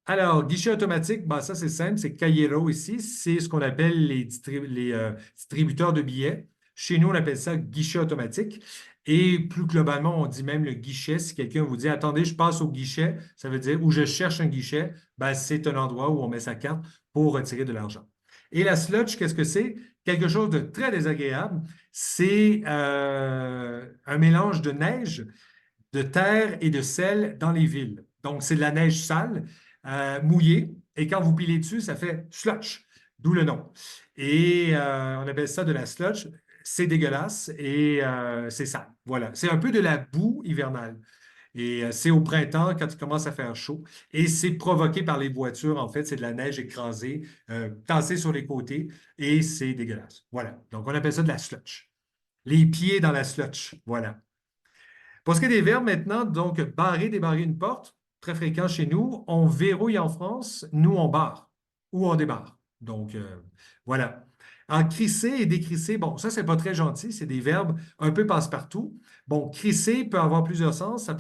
Alors, guichet automatique, ben ça c'est simple, c'est Cayero ici, c'est ce qu'on appelle les distributeurs de billets. Chez nous, on appelle ça guichet automatique. Et plus globalement, on dit même le guichet. Si quelqu'un vous dit, attendez, je passe au guichet, ça veut dire, ou je cherche un guichet, ben, c'est un endroit où on met sa carte pour retirer de l'argent. Et la sludge, qu'est-ce que c'est? Quelque chose de très désagréable. C'est un mélange de neige, de terre et de sel dans les villes. Donc, c'est de la neige sale, mouillée, et quand vous pilez dessus, ça fait slush, d'où le nom. Et on appelle ça de la slush. C'est dégueulasse et c'est sale. Voilà. C'est un peu de la boue hivernale. Et c'est au printemps quand il commence à faire chaud. Et c'est provoqué par les voitures, en fait. C'est de la neige écrasée, tassée sur les côtés, et c'est dégueulasse. Voilà. Donc, on appelle ça de la slush. Les pieds dans la slush. Voilà. Pour ce qui est des verbes maintenant, donc barrer, débarrer une porte, très fréquent chez nous. On verrouille en France, nous on barre ou on débarre. Donc voilà. Alors, crisser et décrisser, bon, ça, c'est pas très gentil, c'est des verbes un peu passe-partout. Bon, crisser peut avoir plusieurs sens. Ça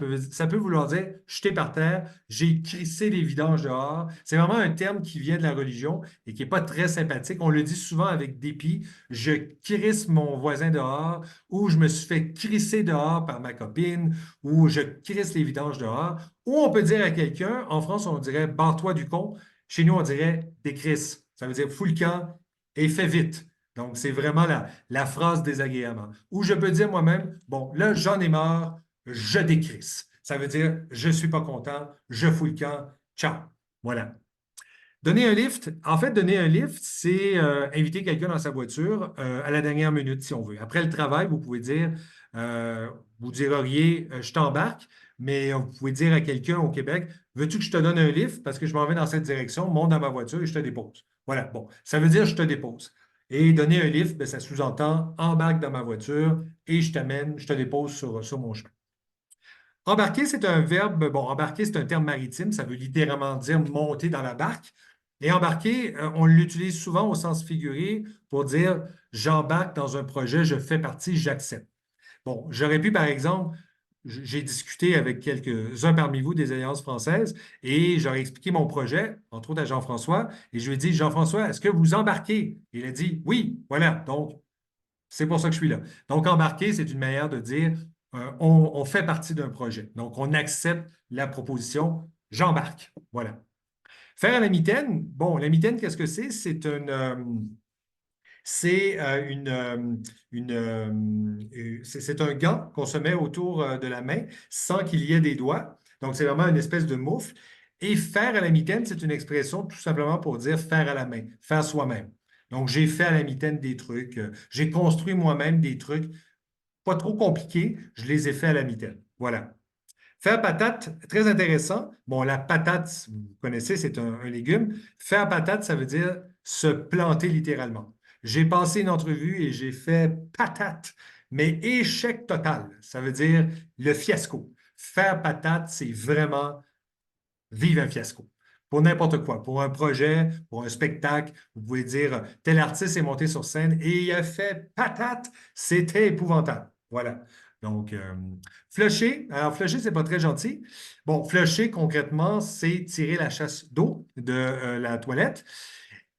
peut vouloir dire jeter par terre, j'ai crissé les vidanges dehors. C'est vraiment un terme qui vient de la religion et qui n'est pas très sympathique. On le dit souvent avec dépit, je crisse mon voisin dehors, ou je me suis fait crisser dehors par ma copine, ou je crisse les vidanges dehors. Ou on peut dire à quelqu'un, en France, on dirait barre-toi du con. Chez nous, on dirait décrisse. Ça veut dire fous le camp et fais vite. Donc, c'est vraiment la phrase désagréable. Ou je peux dire moi-même, bon, là, j'en ai marre, je décrisse. Ça veut dire, je ne suis pas content, je fous le camp, ciao. Voilà. Donner un lift, en fait, donner un lift, c'est inviter quelqu'un dans sa voiture à la dernière minute, si on veut. Après le travail, vous pouvez dire, vous diriez, je t'embarque, mais vous pouvez dire à quelqu'un au Québec, veux-tu que je te donne un lift parce que je m'en vais dans cette direction, monte dans ma voiture et je te dépose. Voilà, bon, ça veut dire je te dépose. Et donner un lift, ben, ça sous-entend embarque dans ma voiture et je t'amène, je te dépose sur mon chemin. Embarquer, c'est un verbe, bon, embarquer, c'est un terme maritime, ça veut littéralement dire monter dans la barque. Et embarquer, on l'utilise souvent au sens figuré pour dire j'embarque dans un projet, je fais partie, j'accepte. Bon, j'aurais pu, par exemple, j'ai discuté avec quelques-uns parmi vous des Alliances françaises et j'aurais expliqué mon projet, entre autres à Jean-François, et je lui ai dit, Jean-François, est-ce que vous embarquez? Il a dit, oui, voilà, donc c'est pour ça que je suis là. Donc, embarquer, c'est une manière de dire, on fait partie d'un projet. Donc, on accepte la proposition, j'embarque. Voilà. Faire à la mitaine, bon, la mitaine, qu'est-ce que c'est? C'est un gant qu'on se met autour de la main sans qu'il y ait des doigts. Donc, c'est vraiment une espèce de moufle. Et faire à la mitaine, c'est une expression tout simplement pour dire faire à la main, faire soi-même. Donc, j'ai fait à la mitaine des trucs, j'ai construit moi-même des trucs pas trop compliqués, je les ai fait à la mitaine. Voilà. Faire patate, très intéressant. Bon, la patate, vous connaissez, c'est un légume. Faire patate, ça veut dire se planter littéralement. J'ai passé une entrevue et j'ai fait patate, mais échec total. Ça veut dire le fiasco. Faire patate, c'est vraiment vivre un fiasco. Pour n'importe quoi, pour un projet, pour un spectacle, vous pouvez dire tel artiste est monté sur scène et il a fait patate, c'était épouvantable. Voilà. Donc, flusher. Alors, flusher, c'est pas très gentil. Bon, flusher, concrètement, c'est tirer la chasse d'eau de la toilette.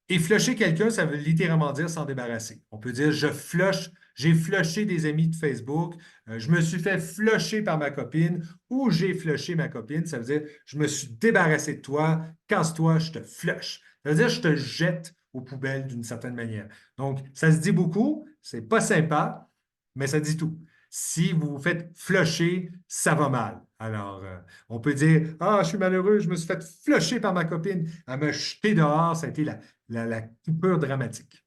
Et flusher quelqu'un, ça veut littéralement dire s'en débarrasser. On peut dire je flush, j'ai flushé des amis de Facebook, je me suis fait flusher par ma copine ou j'ai flushé ma copine. Ça veut dire je me suis débarrassé de toi, casse-toi, je te flush. Ça veut dire je te jette aux poubelles d'une certaine manière. Donc, ça se dit beaucoup, c'est pas sympa, mais ça dit tout. Si vous vous faites flusher, ça va mal. Alors, on peut dire ah, je suis malheureux, je me suis fait flusher par ma copine, elle m'a jeté dehors, ça a été la coupure dramatique.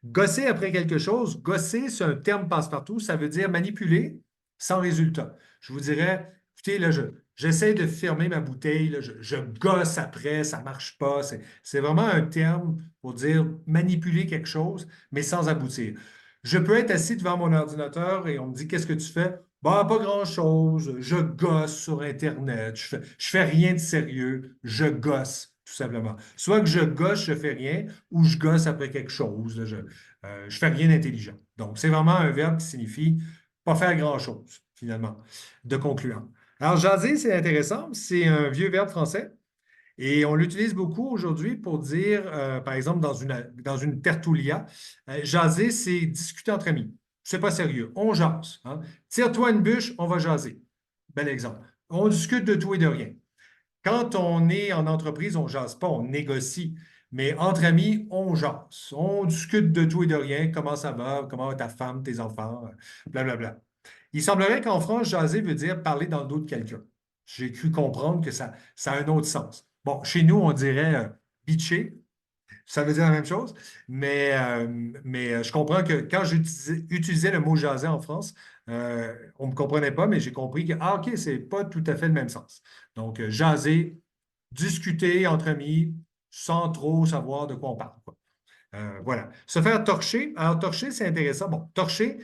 Gosser après quelque chose, gosser, c'est un terme passe-partout, ça veut dire manipuler sans résultat. Je vous dirais, écoutez, là, j'essaie de fermer ma bouteille, là, je gosse après, ça ne marche pas. C'est vraiment un terme pour dire manipuler quelque chose, mais sans aboutir. Je peux être assis devant mon ordinateur et on me dit, qu'est-ce que tu fais? Bah, pas grand-chose, je gosse sur Internet, je fais rien de sérieux, je gosse, tout simplement. Soit que je gosse, je fais rien, ou je gosse après quelque chose, là, je fais rien d'intelligent. Donc, c'est vraiment un verbe qui signifie pas faire grand-chose, finalement, de concluant. Alors, jaser, c'est intéressant, c'est un vieux verbe français. Et on l'utilise beaucoup aujourd'hui pour dire, par exemple, dans une tertulia, jaser, c'est discuter entre amis. C'est pas sérieux. On jase. Hein. Tire-toi une bûche, on va jaser. Bel exemple. On discute de tout et de rien. Quand on est en entreprise, on ne jase pas, on négocie. Mais entre amis, on jase. On discute de tout et de rien. Comment ça va? Comment va ta femme, tes enfants? Blablabla. Il semblerait qu'en France, jaser veut dire parler dans le dos de quelqu'un. J'ai cru comprendre que ça a un autre sens. Bon, chez nous, on dirait bitcher. Ça veut dire la même chose, mais je comprends que quand j'utilisais le mot jaser en France, on ne me comprenait pas, mais j'ai compris que, ah, OK, c'est pas tout à fait le même sens. Donc, jaser, discuter entre amis sans trop savoir de quoi on parle, quoi. Voilà. Se faire torcher. Alors, torcher, c'est intéressant. Bon, torcher,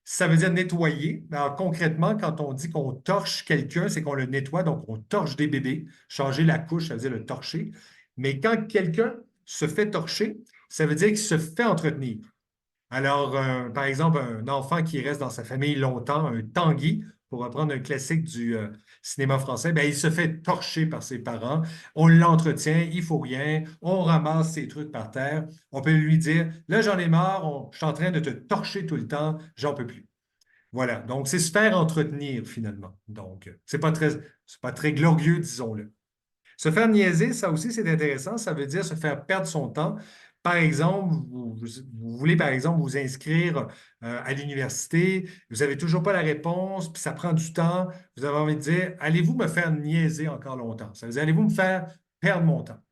ça veut dire nettoyer. Alors, concrètement, quand on dit qu'on torche quelqu'un, c'est qu'on le nettoie. Donc, on torche des bébés. Changer la couche, ça veut dire le torcher. Mais quand quelqu'un se fait torcher, ça veut dire qu'il se fait entretenir. Alors, par exemple, un enfant qui reste dans sa famille longtemps, un Tanguy, pour reprendre un classique du cinéma français, ben, il se fait torcher par ses parents. On l'entretient, il faut rien, on ramasse ses trucs par terre. On peut lui dire, là, j'en ai marre, je suis en train de te torcher tout le temps, j'en peux plus. Voilà. Donc, c'est se faire entretenir finalement. Donc, c'est pas très glorieux, disons-le. Se faire niaiser, ça aussi, c'est intéressant. Ça veut dire se faire perdre son temps. Par exemple, vous voulez, par exemple, vous inscrire à l'université, vous n'avez toujours pas la réponse, puis ça prend du temps. Vous avez envie de dire, allez-vous me faire niaiser encore longtemps? Ça veut dire, allez-vous me faire perdre mon temps?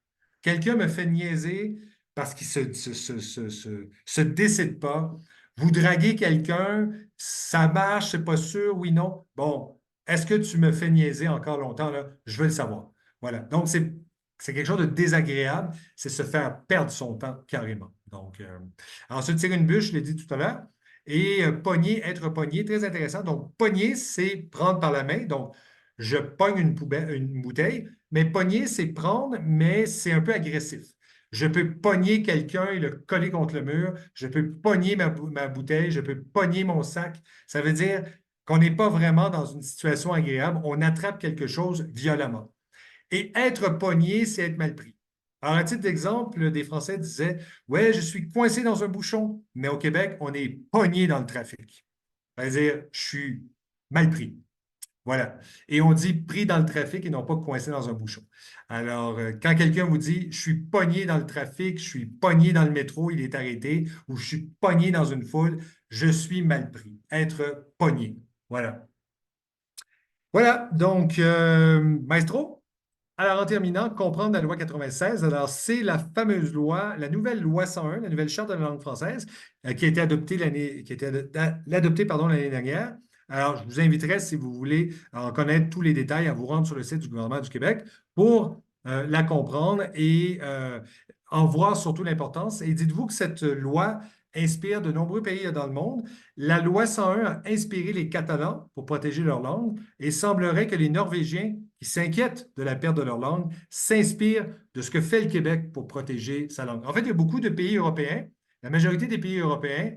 Quelqu'un me fait niaiser parce qu'il se décide pas. Vous draguez quelqu'un, ça marche, c'est pas sûr, oui, non. Bon, est-ce que tu me fais niaiser encore longtemps, là? Je veux le savoir. Voilà. Donc, c'est quelque chose de désagréable, c'est se faire perdre son temps carrément. Donc, ensuite, tirer une bûche, je l'ai dit tout à l'heure. Et pogner, être pogné, très intéressant. Donc, pogner, c'est prendre par la main. Donc, je pogne une bouteille, mais pogner, c'est prendre, mais c'est un peu agressif. Je peux pogner quelqu'un et le coller contre le mur. Je peux pogner ma bouteille. Je peux pogner mon sac. Ça veut dire qu'on n'est pas vraiment dans une situation agréable. On attrape quelque chose violemment. Et être pogné, c'est être mal pris. Alors, à titre d'exemple, des Français disaient, ouais, je suis coincé dans un bouchon, mais au Québec, on est pogné dans le trafic. C'est-à-dire, je suis mal pris. Voilà. Et on dit pris dans le trafic et non pas coincé dans un bouchon. Alors, quand quelqu'un vous dit, je suis pogné dans le trafic, je suis pogné dans le métro, il est arrêté, ou je suis pogné dans une foule, je suis mal pris. Être pogné. Voilà. Voilà. Donc, maestro. Alors, en terminant, comprendre la loi 96, alors c'est la fameuse loi, la nouvelle loi 101, la nouvelle charte de la langue française, qui a été adoptée l'année dernière. Alors, je vous inviterai, si vous voulez en connaître tous les détails, à vous rendre sur le site du gouvernement du Québec pour la comprendre et en voir surtout l'importance. Et dites-vous que cette loi inspire de nombreux pays dans le monde. La loi 101 a inspiré les Catalans pour protéger leur langue et il semblerait que les Norvégiens qui s'inquiètent de la perte de leur langue s'inspirent de ce que fait le Québec pour protéger sa langue. En fait, il y a beaucoup de pays européens, la majorité des pays européens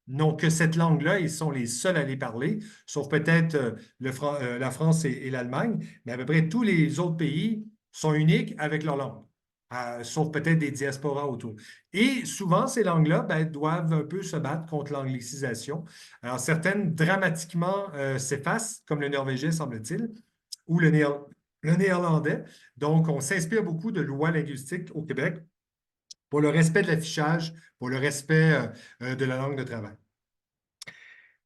n'ont que cette langue-là, ils sont les seuls à les parler, sauf peut-être la France et l'Allemagne, mais à peu près tous les autres pays sont uniques avec leur langue. Sauf peut-être des diasporas autour. Et souvent, ces langues-là doivent un peu se battre contre l'anglicisation. Alors, certaines dramatiquement s'effacent, comme le norvégien, semble-t-il, ou le néerlandais. Donc, on s'inspire beaucoup de lois linguistiques au Québec pour le respect de l'affichage, pour le respect de la langue de travail.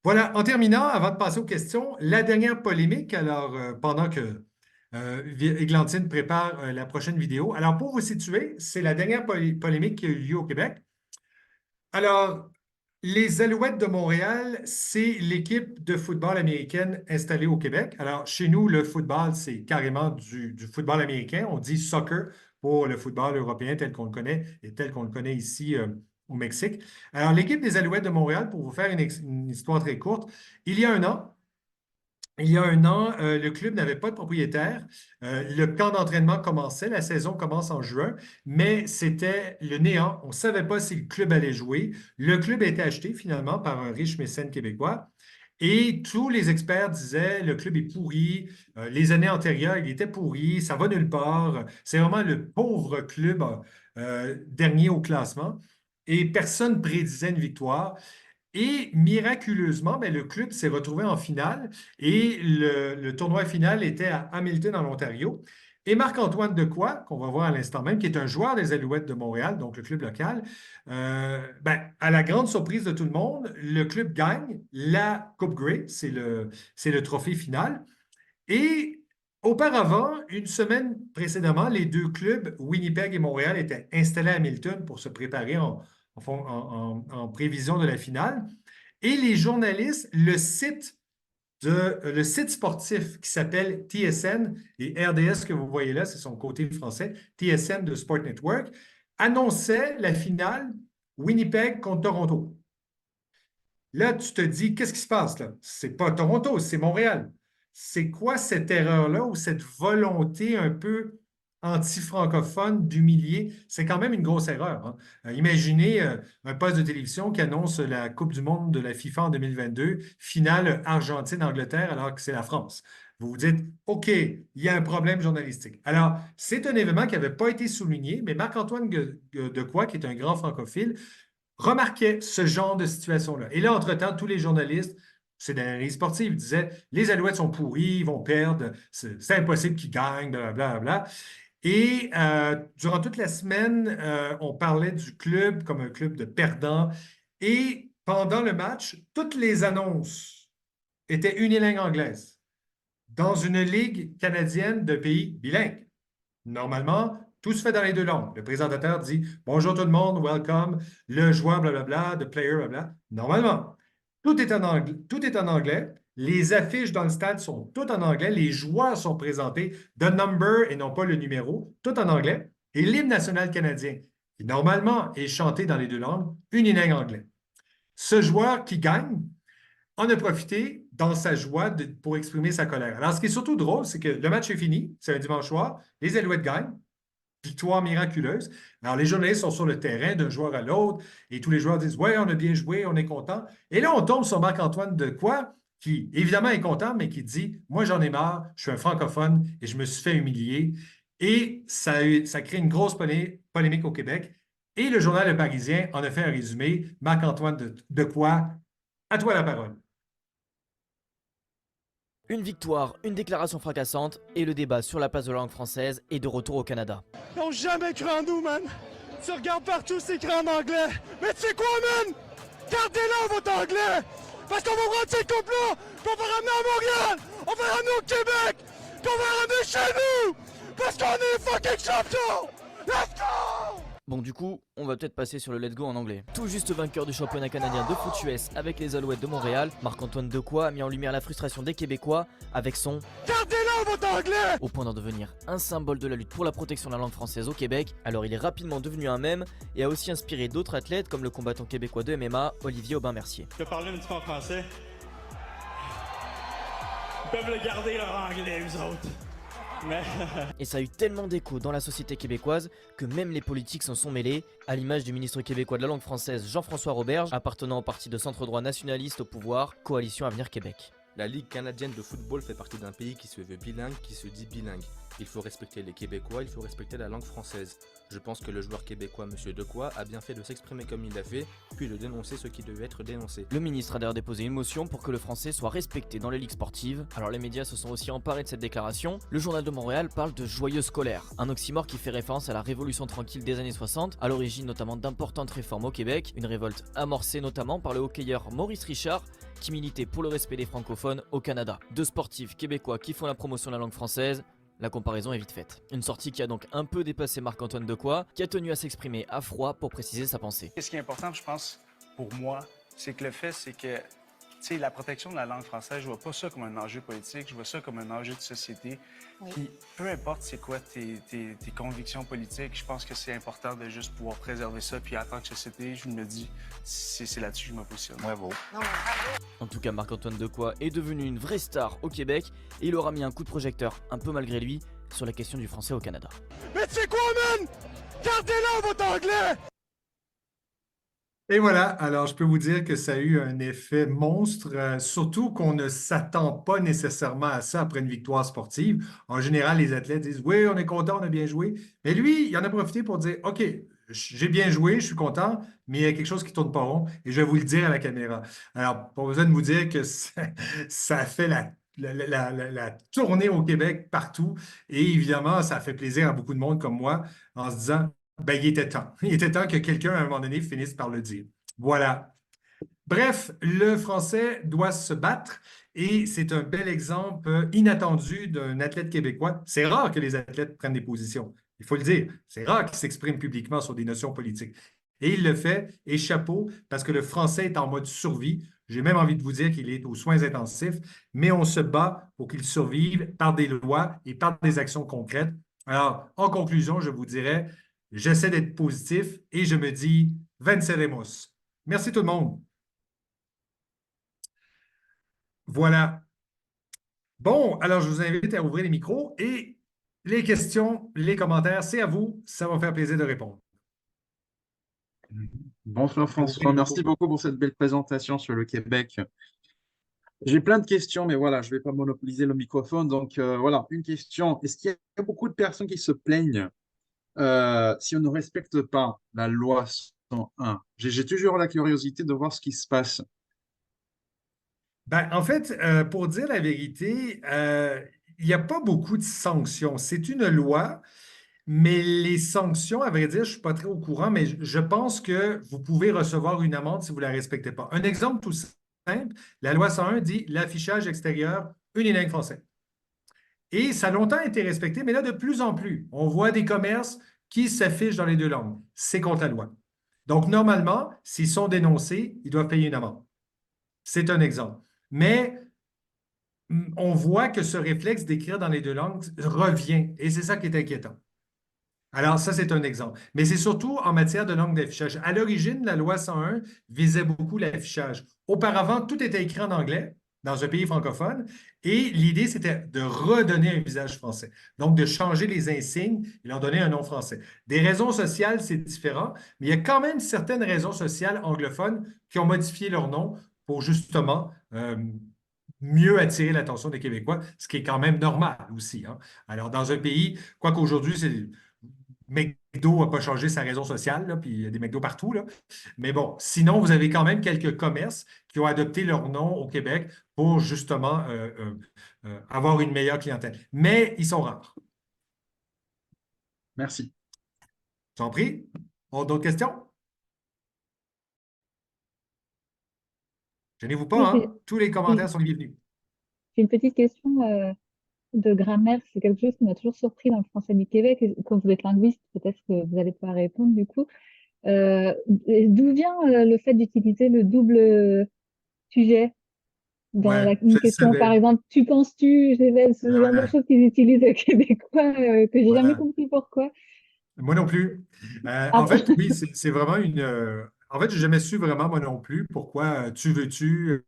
Voilà, en terminant, avant de passer aux questions, la dernière polémique, alors pendant que Églantine prépare la prochaine vidéo. Alors, pour vous situer, c'est la dernière polémique qui a eu lieu au Québec. Alors, les Alouettes de Montréal, c'est l'équipe de football américaine installée au Québec. Alors, chez nous, le football, c'est carrément du football américain. On dit soccer pour le football européen tel qu'on le connaît et tel qu'on le connaît ici au Mexique. Alors, l'équipe des Alouettes de Montréal, pour vous faire une histoire très courte, il y a un an, le club n'avait pas de propriétaire. Le camp d'entraînement commençait, la saison commence en juin, mais c'était le néant. On ne savait pas si le club allait jouer. Le club a été acheté finalement par un riche mécène québécois. Et tous les experts disaient, le club est pourri, les années antérieures, il était pourri, ça va nulle part. C'est vraiment le pauvre club dernier au classement. Et personne prédisait une victoire. Et miraculeusement, le club s'est retrouvé en finale et le tournoi final était à Hamilton, en Ontario. Et Marc-Antoine Dequoy, qu'on va voir à l'instant même, qui est un joueur des Alouettes de Montréal, donc le club local, à la grande surprise de tout le monde, le club gagne la Coupe Grey, c'est le trophée final. Et auparavant, une semaine précédemment, les deux clubs, Winnipeg et Montréal, étaient installés à Hamilton pour se préparer en prévision de la finale. Et les journalistes, le site sportif qui s'appelle TSN, et RDS que vous voyez là, c'est son côté français, TSN de Sport Network, annonçait la finale Winnipeg contre Toronto. Là, tu te dis, qu'est-ce qui se passe là? C'est pas Toronto, c'est Montréal. C'est quoi cette erreur-là ou cette volonté un peu anti-francophone d'humilier. C'est quand même une grosse erreur, hein. Imaginez un poste de télévision qui annonce la Coupe du monde de la FIFA en 2022, finale Argentine-Angleterre, alors que c'est la France. Vous vous dites, OK, il y a un problème journalistique. Alors, c'est un événement qui n'avait pas été souligné, mais Marc-Antoine Dequoy, qui est un grand francophile, remarquait ce genre de situation-là. Et là, entre-temps, tous les journalistes, c'est d'analyse sportive, disaient, les Alouettes sont pourris, ils vont perdre, c'est impossible qu'ils gagnent, blablabla. Et durant toute la semaine, on parlait du club comme un club de perdants. Et pendant le match, toutes les annonces étaient unilingues anglaises dans une ligue canadienne de pays bilingues. Normalement, tout se fait dans les deux langues. Le présentateur dit bonjour tout le monde, welcome, le joueur, blablabla, the player, blablabla. Normalement, tout est en anglais. Tout est en anglais. Les affiches dans le stade sont toutes en anglais. Les joueurs sont présentés, the number et non pas le numéro, tout en anglais. Et l'hymne national canadien, qui normalement est chanté dans les deux langues, unilingue anglais. Ce joueur qui gagne en a profité dans sa joie pour exprimer sa colère. Alors, ce qui est surtout drôle, c'est que le match est fini, c'est un dimanche soir, les Alouettes gagnent, victoire miraculeuse. Alors, les journalistes sont sur le terrain d'un joueur à l'autre et tous les joueurs disent ouais, on a bien joué, on est content. Et là, on tombe sur Marc-Antoine Dequoy, qui évidemment est content, mais qui dit moi, j'en ai marre, je suis un francophone et je me suis fait humilier. Et ça crée une grosse polémique au Québec. Et le journal Le Parisien en a fait un résumé. Marc-Antoine Dequoy, à toi la parole. Une victoire, une déclaration fracassante et le débat sur la place de la langue française est de retour au Canada. Ils n'ont jamais cru en nous, man. Tu regardes partout, c'est écrit en anglais. Mais tu sais quoi, man? Gardez-le, votre anglais. Parce qu'on va rendre ce complot, puis on va ramener à Montréal, on va ramener au Québec, puis on va ramener chez nous. Parce qu'on est fucking champions. Let's go! Bon, du coup, on va peut-être passer sur le let's go en anglais. Tout juste vainqueur du championnat canadien de foot US avec les Alouettes de Montréal, Marc-Antoine Dequoy a mis en lumière la frustration des Québécois avec son Gardez-le, votre anglais! au point d'en devenir un symbole de la lutte pour la protection de la langue française au Québec. Alors il est rapidement devenu un mème et a aussi inspiré d'autres athlètes comme le combattant québécois de MMA, Olivier Aubin-Mercier. Je peux parler un petit peu en français. Ils peuvent le garder leur anglais, eux autres. Mais... Et ça a eu tellement d'écho dans la société québécoise que même les politiques s'en sont mêlés, à l'image du ministre québécois de la langue française Jean-François Roberge, appartenant au parti de centre-droit nationaliste au pouvoir, Coalition Avenir Québec. La Ligue canadienne de football fait partie d'un pays qui se veut bilingue, qui se dit bilingue. Il faut respecter les Québécois, il faut respecter la langue française. Je pense que le joueur québécois M. Dequoy a bien fait de s'exprimer comme il l'a fait, puis de dénoncer ce qui devait être dénoncé. Le ministre a d'ailleurs déposé une motion pour que le français soit respecté dans les ligues sportives. Alors les médias se sont aussi emparés de cette déclaration. Le Journal de Montréal parle de joyeuse colère, un oxymore qui fait référence à la révolution tranquille des années 60, à l'origine notamment d'importantes réformes au Québec, une révolte amorcée notamment par le hockeyeur Maurice Richard, qui militait pour le respect des francophones au Canada. Deux sportifs québécois qui font la promotion de la langue française, la comparaison est vite faite. Une sortie qui a donc un peu dépassé Marc-Antoine Dequoy, qui a tenu à s'exprimer à froid pour préciser sa pensée. Ce qui est important, je pense, pour moi, c'est que le fait, c'est que la protection de la langue française, je vois pas ça comme un enjeu politique, je vois ça comme un enjeu de société. Oui. Puis, peu importe c'est quoi tes convictions politiques, je pense que c'est important de juste pouvoir préserver ça. Puis en tant que société, je me dis, c'est là-dessus que je me positionne. Bravo. En tout cas, Marc-Antoine Dequoy est devenu une vraie star au Québec et il aura mis un coup de projecteur, un peu malgré lui, sur la question du français au Canada. Mais tu sais quoi, man? Gardez-le, votre anglais! Et voilà, alors je peux vous dire que ça a eu un effet monstre, surtout qu'on ne s'attend pas nécessairement à ça après une victoire sportive. En général, les athlètes disent oui, on est content, on a bien joué. Mais lui, il en a profité pour dire OK, j'ai bien joué, je suis content, mais il y a quelque chose qui ne tourne pas rond et je vais vous le dire à la caméra. Alors, pas besoin de vous dire que ça a fait la tournée au Québec partout. Et évidemment, ça a fait plaisir à beaucoup de monde comme moi en se disant ben, il était temps. Il était temps que quelqu'un, à un moment donné, finisse par le dire. Voilà. Bref, le français doit se battre et c'est un bel exemple inattendu d'un athlète québécois. C'est rare que les athlètes prennent des positions. Il faut le dire. C'est rare qu'ils s'expriment publiquement sur des notions politiques. Et il le fait, et chapeau, parce que le français est en mode survie. J'ai même envie de vous dire qu'il est aux soins intensifs, mais on se bat pour qu'il survive par des lois et par des actions concrètes. Alors, en conclusion, je vous dirais, j'essaie d'être positif et je me dis venceremos. Merci tout le monde. Voilà. Bon, alors je vous invite à ouvrir les micros et les questions, les commentaires, c'est à vous. Ça va me faire plaisir de répondre. Bonsoir Ouvrez François, le merci micro. beaucoup pour cette belle présentation sur le Québec. J'ai plein de questions, mais voilà, je ne vais pas monopoliser le microphone. Donc voilà, une question. Est-ce qu'il y a beaucoup de personnes qui se plaignent si on ne respecte pas la loi 101? J'ai toujours la curiosité de voir ce qui se passe. Ben, en fait, pour dire la vérité, il n'y a pas beaucoup de sanctions. C'est une loi, mais les sanctions, à vrai dire, je ne suis pas très au courant, mais je pense que vous pouvez recevoir une amende si vous ne la respectez pas. Un exemple tout simple, la loi 101 dit l'affichage extérieur unilingue français. Et ça a longtemps été respecté, mais là, de plus en plus, on voit des commerces qui s'affichent dans les deux langues. C'est contre la loi. Donc, normalement, s'ils sont dénoncés, ils doivent payer une amende. C'est un exemple. Mais on voit que ce réflexe d'écrire dans les deux langues revient, et c'est ça qui est inquiétant. Alors, ça, c'est un exemple. Mais c'est surtout en matière de langue d'affichage. À l'origine, la loi 101 visait beaucoup l'affichage. Auparavant, tout était écrit en anglais dans un pays francophone, et l'idée, c'était de redonner un visage français. Donc, de changer les insignes et leur donner un nom français. Des raisons sociales, c'est différent, mais il y a quand même certaines raisons sociales anglophones qui ont modifié leur nom pour justement mieux attirer l'attention des Québécois, ce qui est quand même normal aussi, hein. Alors, dans un pays, quoi qu'aujourd'hui, McDo n'a pas changé sa raison sociale, là, puis il y a des McDo partout, là. Mais bon, sinon, vous avez quand même quelques commerces qui ont adopté leur nom au Québec pour justement avoir une meilleure clientèle. Mais ils sont rares. Merci. Je t'en prie. D'autres questions? Gênez-vous pas, Oui, hein? Tous les commentaires j'ai sont les bienvenus. j'ai une petite question de grammaire. C'est quelque chose qui m'a toujours surpris dans le français du Québec. Et comme vous êtes linguiste, peut-être que vous allez pouvoir répondre du coup. D'où vient le fait d'utiliser le double sujet dans Ouais, je une le question? Par savais. exemple, tu penses-tu, ce genre de Voilà. choses qu'ils utilisent aux Québécois que j'ai jamais Voilà. compris pourquoi. Moi non plus. Ah En bon? fait, oui, c'est vraiment une. En fait, j'ai jamais su vraiment, moi non plus, pourquoi tu veux-tu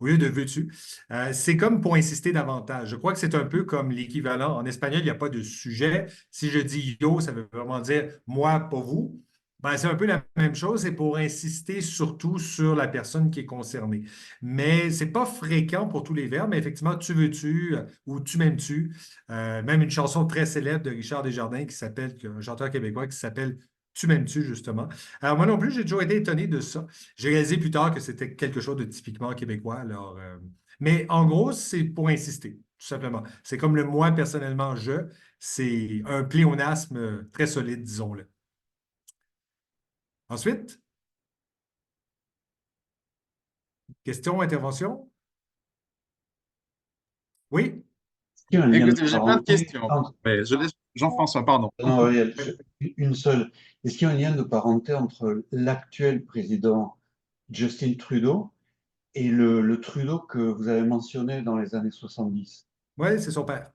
au lieu de veux-tu. C'est comme pour insister davantage. Je crois que c'est un peu comme l'équivalent. En espagnol, il n'y a pas de sujet. Si je dis yo, ça veut vraiment dire moi, pas vous. Ben, c'est un peu la même chose. C'est pour insister surtout sur la personne qui est concernée. Mais c'est pas fréquent pour tous les verbes. Mais effectivement, tu veux-tu ou tu m'aimes-tu. Même une chanson très célèbre de Richard Desjardins un chanteur québécois qui s'appelle Tu m'aimes-tu, justement. Alors, moi non plus, j'ai toujours été étonné de ça. J'ai réalisé plus tard que c'était quelque chose de typiquement québécois. Alors, mais en gros, c'est pour insister, tout simplement. C'est comme le moi, personnellement, je. C'est un pléonasme très solide, disons-le. Ensuite, question, intervention? Oui? Est-ce qu'il y a un lien de Écoutez, j'ai plein de parenté questions. entre... Mais je laisse Jean-François, pardon. Non, Ariel, une seule. Est-ce qu'il y a un lien de parenté entre l'actuel président Justin Trudeau et le Trudeau que vous avez mentionné dans les années 70? Oui, c'est son père.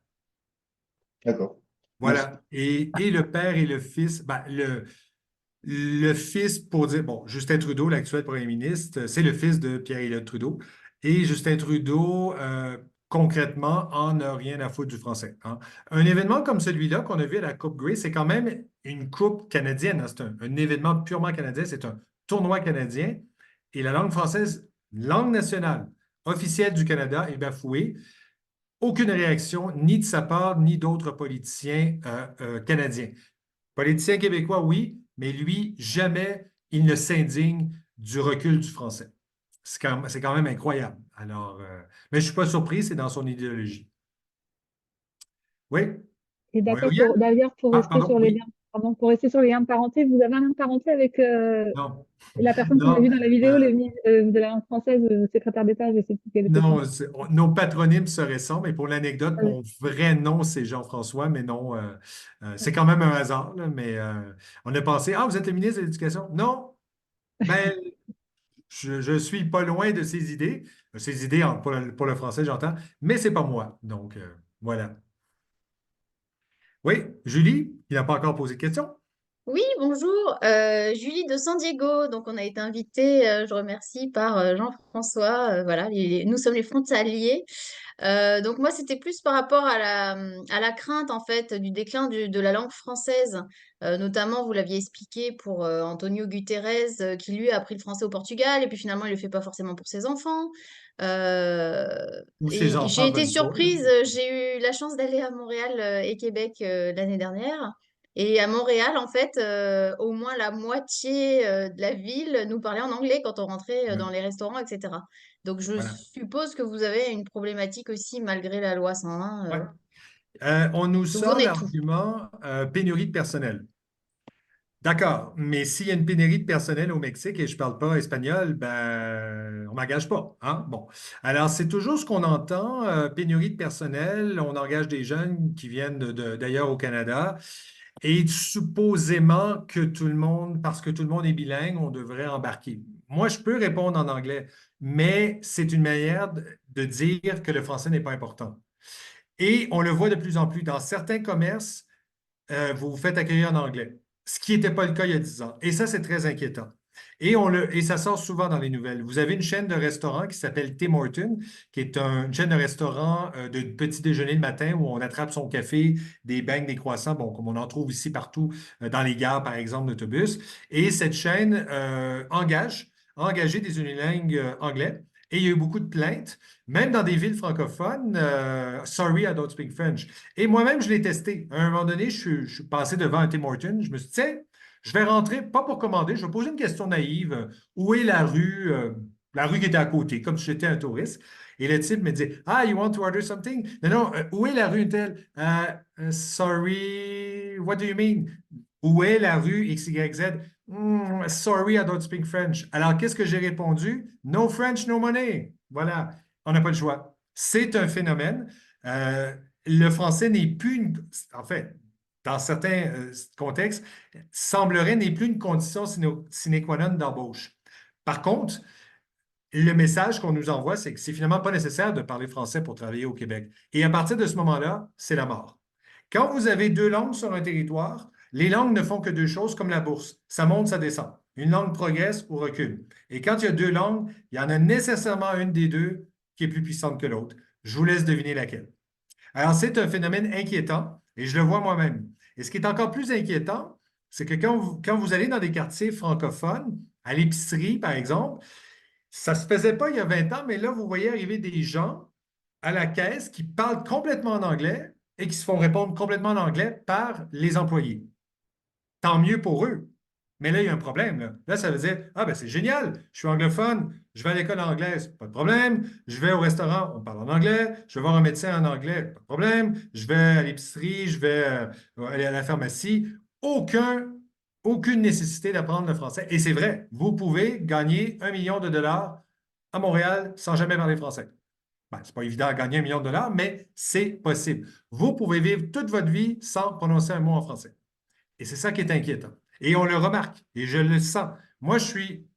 D'accord. Merci. Voilà. Et le père et le fils, ben, le fils, pour dire, bon, Justin Trudeau, l'actuel premier ministre, c'est le fils de Pierre-Éliott Trudeau. Et Justin Trudeau, concrètement, en a rien à foutre du français, hein. Un événement comme celui-là qu'on a vu à la Coupe Grey, c'est quand même une coupe canadienne, hein. C'est un événement purement canadien, c'est un tournoi canadien. Et la langue française, langue nationale, officielle du Canada, est bafouée. Aucune réaction, ni de sa part, ni d'autres politiciens canadiens. Politicien québécois, oui, mais lui, jamais il ne s'indigne du recul du français. C'est quand même incroyable. Alors, mais je ne suis pas surpris, c'est dans son idéologie. Oui? Et Oui, d'accord, Olivier? d'ailleurs, pour Ah, rester pardon, sur les oui? liens, pardon, pour rester sur les liens de parenté, vous avez un lien de parenté avec Non. la personne qu'on a Non. vue dans la vidéo, de la langue française, le secrétaire d'État, je sais plus quel était son Non, nos patronymes se ressemblent, mais pour l'anecdote, nom. mon vrai nom, c'est Jean-François, mais non, c'est quand même un hasard, là, mais on a pensé, ah, vous êtes le ministre de l'Éducation? Non, ben, je suis pas loin de ces idées pour le français, j'entends, mais c'est pas moi. Donc, voilà. Oui, Julie, il n'a pas encore posé de question? Oui, bonjour, Julie de San Diego. Donc, on a été invité, je remercie, par Jean-François. Voilà, nous sommes les frontaliers. Donc, moi, c'était plus par rapport à la crainte, en fait, du déclin de la langue française. Notamment, vous l'aviez expliqué pour Antonio Guterres, qui lui a appris le français au Portugal, et puis finalement, il le fait pas forcément pour ses enfants. Euh, Ou ses et j'ai enfants été veulent pas, là. surprise, j'ai eu la chance d'aller à Montréal et Québec l'année dernière. Et à Montréal, en fait, au moins la moitié de la ville nous parlait en anglais quand on rentrait Ouais, dans les restaurants, etc. Donc, je voilà. suppose que vous avez une problématique aussi malgré la loi 101. Ouais. On nous Vous sort venez tout. l'argument pénurie de personnel. D'accord, mais s'il y a une pénurie de personnel au Mexique et je ne parle pas espagnol, ben, on ne m'engage pas. Hein? Bon. Alors, c'est toujours ce qu'on entend, pénurie de personnel, on engage des jeunes qui viennent d'ailleurs au Canada et supposément que tout le monde, parce que tout le monde est bilingue, on devrait embarquer. Moi, je peux répondre en anglais, mais c'est une manière de dire que le français n'est pas important. Et on le voit de plus en plus dans certains commerces, vous vous faites accueillir en anglais, ce qui n'était pas le cas il y a 10 ans. Et ça, c'est très inquiétant. Et ça sort souvent dans les nouvelles. Vous avez une chaîne de restaurants qui s'appelle Tim Hortons, qui est une chaîne de restaurants de petit déjeuner le matin où on attrape son café, des beignes, des croissants, bon, comme on en trouve ici partout dans les gares, par exemple, d'autobus. Et cette chaîne a engagé des unilingues anglais. Et il y a eu beaucoup de plaintes, même dans des villes francophones. Sorry, I don't speak French. Et moi-même, je l'ai testé. À un moment donné, je suis passé devant un Tim Hortons. Je me suis dit, tiens, je vais rentrer, pas pour commander, je vais poser une question naïve. Où est la rue? La rue qui était à côté, comme si j'étais un touriste. Et le type me dit, ah, you want to order something? Non, non, où est la rue telle? Sorry, what do you mean? Où est la rue XYZ? Sorry, I don't speak French. Alors, qu'est-ce que j'ai répondu? No French, no money. Voilà, on n'a pas le choix. C'est un phénomène. Le français n'est plus en fait, dans certains contextes, semblerait n'est plus une condition sine qua non d'embauche. Par contre, le message qu'on nous envoie, c'est que c'est finalement pas nécessaire de parler français pour travailler au Québec. Et à partir de ce moment-là, c'est la mort. Quand vous avez deux langues sur un territoire, les langues ne font que deux choses comme la bourse. Ça monte, ça descend. Une langue progresse ou recule. Et quand il y a deux langues, il y en a nécessairement une des deux qui est plus puissante que l'autre. Je vous laisse deviner laquelle. Alors, c'est un phénomène inquiétant et je le vois moi-même. Et ce qui est encore plus inquiétant, c'est que quand vous allez dans des quartiers francophones, à l'épicerie, par exemple, ça ne se faisait pas il y a 20 ans, mais là, vous voyez arriver des gens à la caisse qui parlent complètement en anglais et qui se font répondre complètement en anglais par les employés. Tant mieux pour eux. Mais là, il y a un problème. Là, ça veut dire, ah ben c'est génial, je suis anglophone, je vais à l'école anglaise, pas de problème. Je vais au restaurant, on parle en anglais. Je vais voir un médecin en anglais, pas de problème. Je vais à l'épicerie, je vais aller à la pharmacie. Aucune nécessité d'apprendre le français. Et c'est vrai, vous pouvez gagner 1 million de dollars à Montréal sans jamais parler français. Ben, ce n'est pas évident à gagner 1 million de dollars, mais c'est possible. Vous pouvez vivre toute votre vie sans prononcer un mot en français. Et c'est ça qui est inquiétant. Et on le remarque, et je le sens. Moi, je suis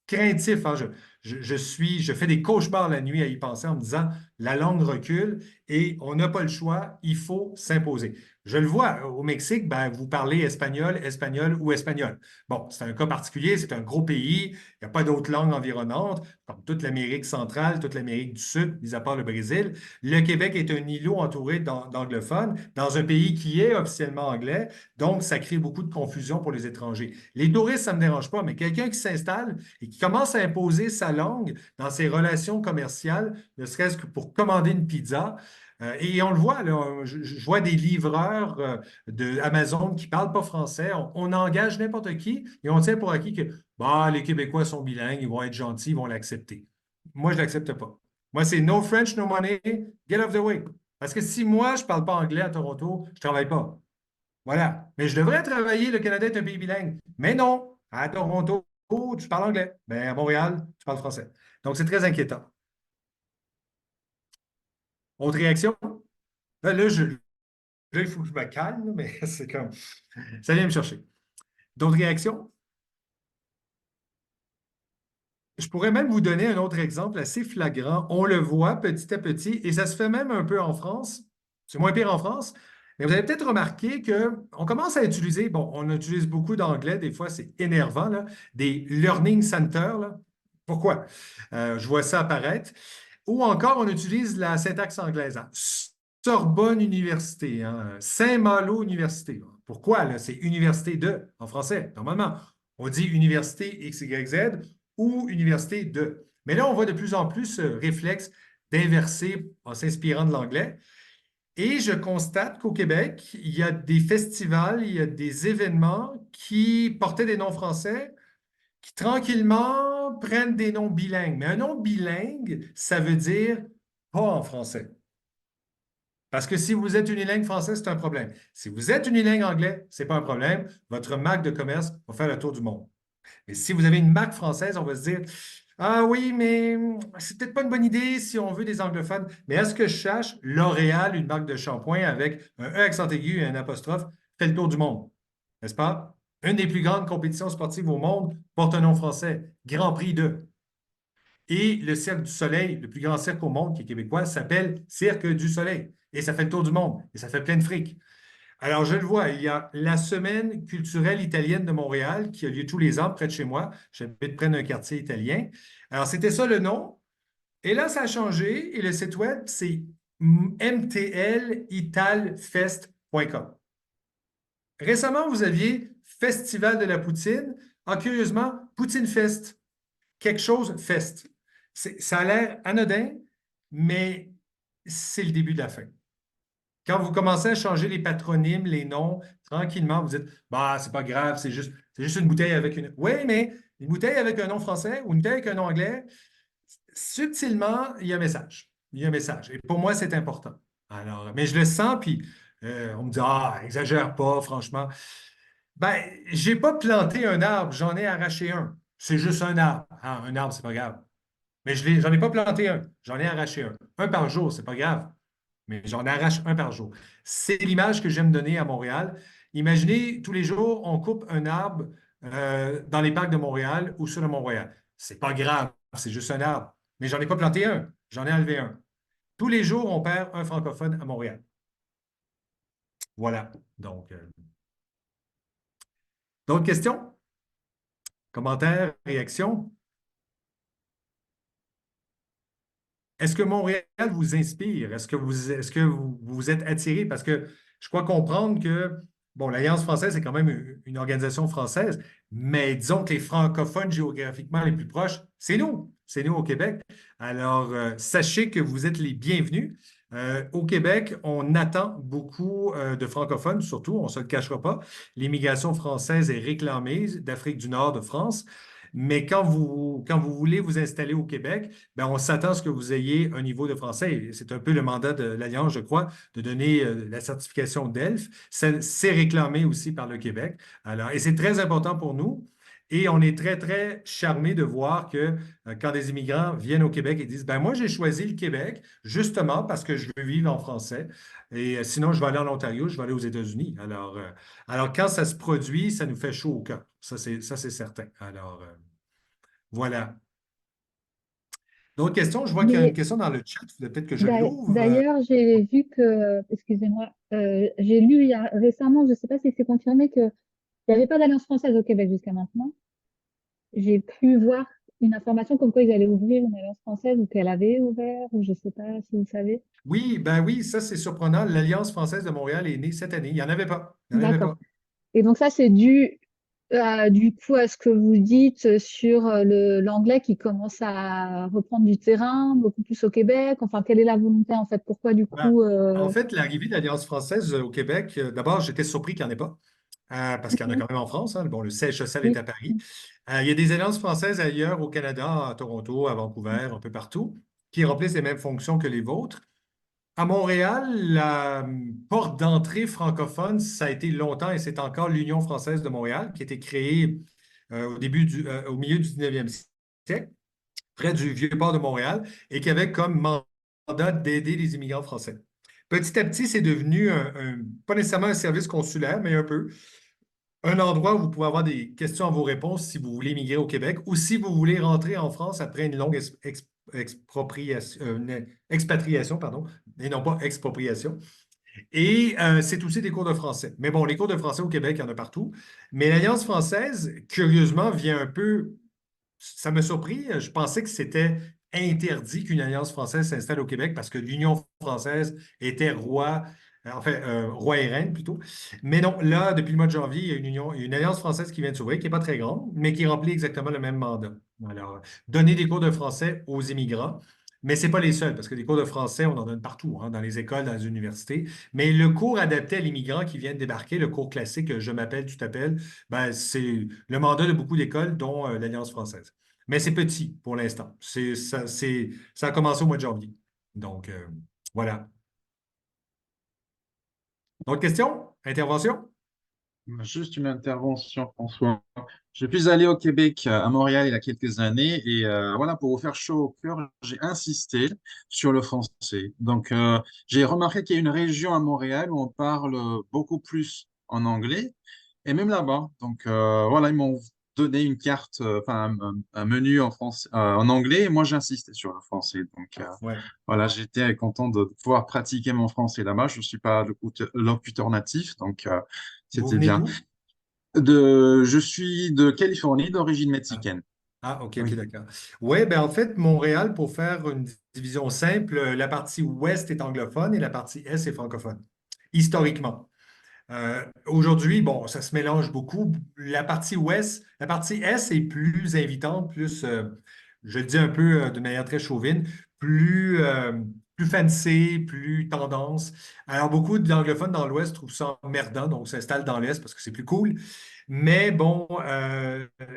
craintif. Hein. Je fais des cauchemars la nuit à y penser en me disant, la langue recule et on n'a pas le choix, il faut s'imposer. Je le vois, au Mexique, ben, vous parlez espagnol, espagnol ou espagnol. Bon, c'est un cas particulier, c'est un gros pays, il n'y a pas d'autres langues environnantes, comme toute l'Amérique centrale, toute l'Amérique du Sud, mis à part le Brésil. Le Québec est un îlot entouré d'anglophones, dans un pays qui est officiellement anglais, donc ça crée beaucoup de confusion pour les étrangers. Les touristes, ça ne me dérange pas, mais quelqu'un qui s'installe et qui commence à imposer sa langue dans ses relations commerciales, ne serait-ce que pour commander une pizza, et on le voit, là, je vois des livreurs d'Amazon qui ne parlent pas français. On engage n'importe qui et on tient pour acquis que bah, les Québécois sont bilingues, ils vont être gentils, ils vont l'accepter. Moi, je ne l'accepte pas. Moi, c'est no French, no money, get off the way. Parce que si moi, je ne parle pas anglais à Toronto, je ne travaille pas. Voilà. Mais je devrais travailler, le Canada est un pays bilingue. Mais non, à Toronto, tu parles anglais. Mais à Montréal, tu parles français. Donc, c'est très inquiétant. Autre réaction? Là, il faut que je me calme, mais c'est comme. Ça vient me chercher. D'autres réactions? Je pourrais même vous donner un autre exemple assez flagrant. On le voit petit à petit, et ça se fait même un peu en France. C'est moins pire en France, Mais vous avez peut-être remarqué qu'on commence à utiliser, bon, on utilise beaucoup d'anglais, des fois c'est énervant, là, des learning centers. Là. Pourquoi? Je vois ça apparaître. Ou encore, on utilise la syntaxe anglaise. Hein. Sorbonne Université, hein, Saint-Malo Université. Pourquoi? Là? C'est Université de, en français, normalement. On dit Université XYZ ou Université de. Mais là, on voit de plus en plus ce réflexe d'inverser en s'inspirant de l'anglais. Et je constate qu'au Québec, il y a des festivals, il y a des événements qui portaient des noms français, qui tranquillement prennent des noms bilingues. Mais un nom bilingue, ça veut dire pas en français. Parce que si vous êtes unilingue français, c'est un problème. Si vous êtes unilingue anglais, ce n'est pas un problème. Votre marque de commerce va faire le tour du monde. Mais si vous avez une marque française, on va se dire, ah oui, mais c'est peut-être pas une bonne idée si on veut des anglophones. Mais est-ce que je cherche L'Oréal, une marque de shampoing avec un E accent aigu et un apostrophe, fait le tour du monde, n'est-ce pas? Une des plus grandes compétitions sportives au monde porte un nom français, Grand Prix de. Et le Cirque du Soleil, le plus grand cirque au monde qui est québécois, s'appelle Cirque du Soleil. Et ça fait le tour du monde. Et ça fait plein de fric. Alors, je le vois, il y a la Semaine culturelle italienne de Montréal qui a lieu tous les ans près de chez moi. J'habite près d'un quartier italien. Alors, c'était ça le nom. Et là, ça a changé. Et le site web, c'est mtlitalfest.com. Récemment, vous aviez Festival de la Poutine. Ah, curieusement, Poutine Fest. Quelque chose Fest. Ça a l'air anodin, mais c'est le début de la fin. Quand vous commencez à changer les patronymes, les noms, tranquillement, vous dites, bah, c'est pas grave, c'est juste une bouteille avec une. Oui, mais une bouteille avec un nom français ou une bouteille avec un nom anglais, subtilement, il y a un message. Il y a un message. Et pour moi, c'est important. Alors, mais je le sens, puis on me dit, ah, exagère pas, franchement. Ben, j'ai pas planté un arbre, j'en ai arraché un. C'est juste un arbre. Ah, un arbre, c'est pas grave. Mais j'en ai pas planté un, j'en ai arraché un. Un par jour, c'est pas grave. Mais j'en arrache un par jour. C'est l'image que j'aime donner à Montréal. Imaginez, tous les jours, on coupe un arbre dans les parcs de Montréal ou sur le Mont-Royal. C'est pas grave, c'est juste un arbre. Mais j'en ai pas planté un, j'en ai enlevé un. Tous les jours, on perd un francophone à Montréal. Voilà. Donc, d'autres questions? Commentaires, réactions? Est-ce que Montréal vous inspire? Est-ce que vous êtes attiré? Parce que je crois comprendre que, bon, l'Alliance française est quand même une organisation française, mais disons que les francophones géographiquement les plus proches, c'est nous au Québec. Alors, sachez que vous êtes les bienvenus. Au Québec, on attend beaucoup de francophones, surtout, on ne se le cachera pas. L'immigration française est réclamée d'Afrique du Nord, de France. Mais quand vous voulez vous installer au Québec, ben on s'attend à ce que vous ayez un niveau de français. C'est un peu le mandat de l'Alliance, je crois, de donner la certification DELF. C'est réclamé aussi par le Québec. Alors, et c'est très important pour nous. Et on est très, très charmés de voir que quand des immigrants viennent au Québec et disent, ben moi, j'ai choisi le Québec justement parce que je veux vivre en français. Et sinon, je vais aller en Ontario, je vais aller aux États-Unis. Alors, quand ça se produit, ça nous fait chaud au cœur. Ça, c'est certain. Alors, voilà. D'autres questions? Je vois qu'il y a une question dans le chat. Il faudrait peut-être que je l'ouvre. D'ailleurs, j'ai vu que, excusez-moi, j'ai lu récemment, je ne sais pas si c'est confirmé, qu'il n'y avait pas d'Alliance française au Québec jusqu'à maintenant. J'ai pu voir une information comme quoi ils allaient ouvrir une Alliance française ou qu'elle avait ouvert, ou je ne sais pas si vous savez. Oui, ben oui, ça c'est surprenant. L'Alliance française de Montréal est née cette année. Il n'y en avait pas. D'accord. Et donc ça, c'est dû du coup à ce que vous dites sur l'anglais qui commence à reprendre du terrain, beaucoup plus au Québec. Enfin, quelle est la volonté en fait? Pourquoi du coup En fait, l'arrivée de l'Alliance française au Québec, d'abord, j'étais surpris qu'il n'y en ait pas. Parce qu'il y en a quand même en France. Hein. Bon, le siège social est à Paris. Il y a des alliances françaises ailleurs au Canada, à Toronto, à Vancouver, un peu partout, qui remplissent les mêmes fonctions que les vôtres. À Montréal, la porte d'entrée francophone, ça a été longtemps et c'est encore l'Union française de Montréal qui a été créée au milieu du 19e siècle, près du Vieux-Port de Montréal, et qui avait comme mandat d'aider les immigrants français. Petit à petit, c'est devenu pas nécessairement un service consulaire, mais un peu un endroit où vous pouvez avoir des questions à vos réponses si vous voulez migrer au Québec ou si vous voulez rentrer en France après une longue expatriation, pardon, et non pas expropriation. Et c'est aussi des cours de français. Mais bon, les cours de français au Québec, il y en a partout. Mais l'Alliance française, curieusement, vient un peu. Ça m'a surpris. Je pensais que c'était interdit qu'une alliance française s'installe au Québec parce que l'Union française était roi, roi et reine plutôt. Mais non, là, depuis le mois de janvier, il y a une alliance française qui vient de s'ouvrir, qui n'est pas très grande, mais qui remplit exactement le même mandat. Alors, donner des cours de français aux immigrants. Mais ce n'est pas les seuls, parce que des cours de français, on en donne partout, hein, dans les écoles, dans les universités. Mais le cours adapté à l'immigrant qui vient de débarquer, le cours classique Je m'appelle, tu t'appelles, ben, c'est le mandat de beaucoup d'écoles, dont l'Alliance française. Mais c'est petit pour l'instant. Ça a commencé au mois de janvier. Donc, voilà. D'autres questions? Intervention? Juste une intervention, François. Je suis allé au Québec, à Montréal, il y a quelques années, et voilà, pour vous faire chaud au cœur, j'ai insisté sur le français. Donc, j'ai remarqué qu'il y a une région à Montréal où on parle beaucoup plus en anglais, et même là-bas. Donc, voilà, ils m'ont donné une carte, enfin, un menu en français, en anglais, et moi, j'insistais sur le français. Donc, Ouais. voilà, j'étais content de pouvoir pratiquer mon français là-bas. Je ne suis pas locuteur natif, donc Vous c'était venez bien. d'où? Je suis de Californie, d'origine Ah, mexicaine. ah, OK, OK, Oui. d'accord. Oui, ben en fait, Montréal, pour faire une division simple, la partie ouest est anglophone et la partie est est francophone, historiquement. Aujourd'hui, bon, ça se mélange beaucoup. La partie est est plus invitante, plus, je le dis un peu de manière très chauvine, plus fancy, plus tendance. Alors, beaucoup d'anglophones dans l'Ouest trouvent ça emmerdant, donc s'installent dans l'Est parce que c'est plus cool. Mais bon,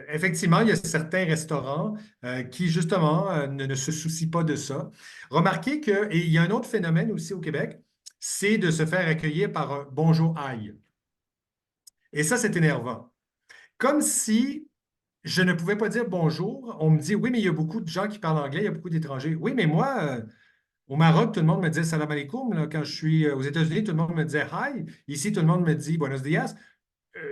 effectivement, il y a certains restaurants qui, justement, ne se soucient pas de ça. Remarquez que, et il y a un autre phénomène aussi au Québec, c'est de se faire accueillir par un bonjour aïe. Et ça, c'est énervant. Comme si je ne pouvais pas dire bonjour. On me dit, oui, mais il y a beaucoup de gens qui parlent anglais, il y a beaucoup d'étrangers. Oui, mais moi, au Maroc, tout le monde me disait salam alaikum. Là. Quand je suis aux États-Unis, tout le monde me disait hi. Ici, tout le monde me dit buenos dias.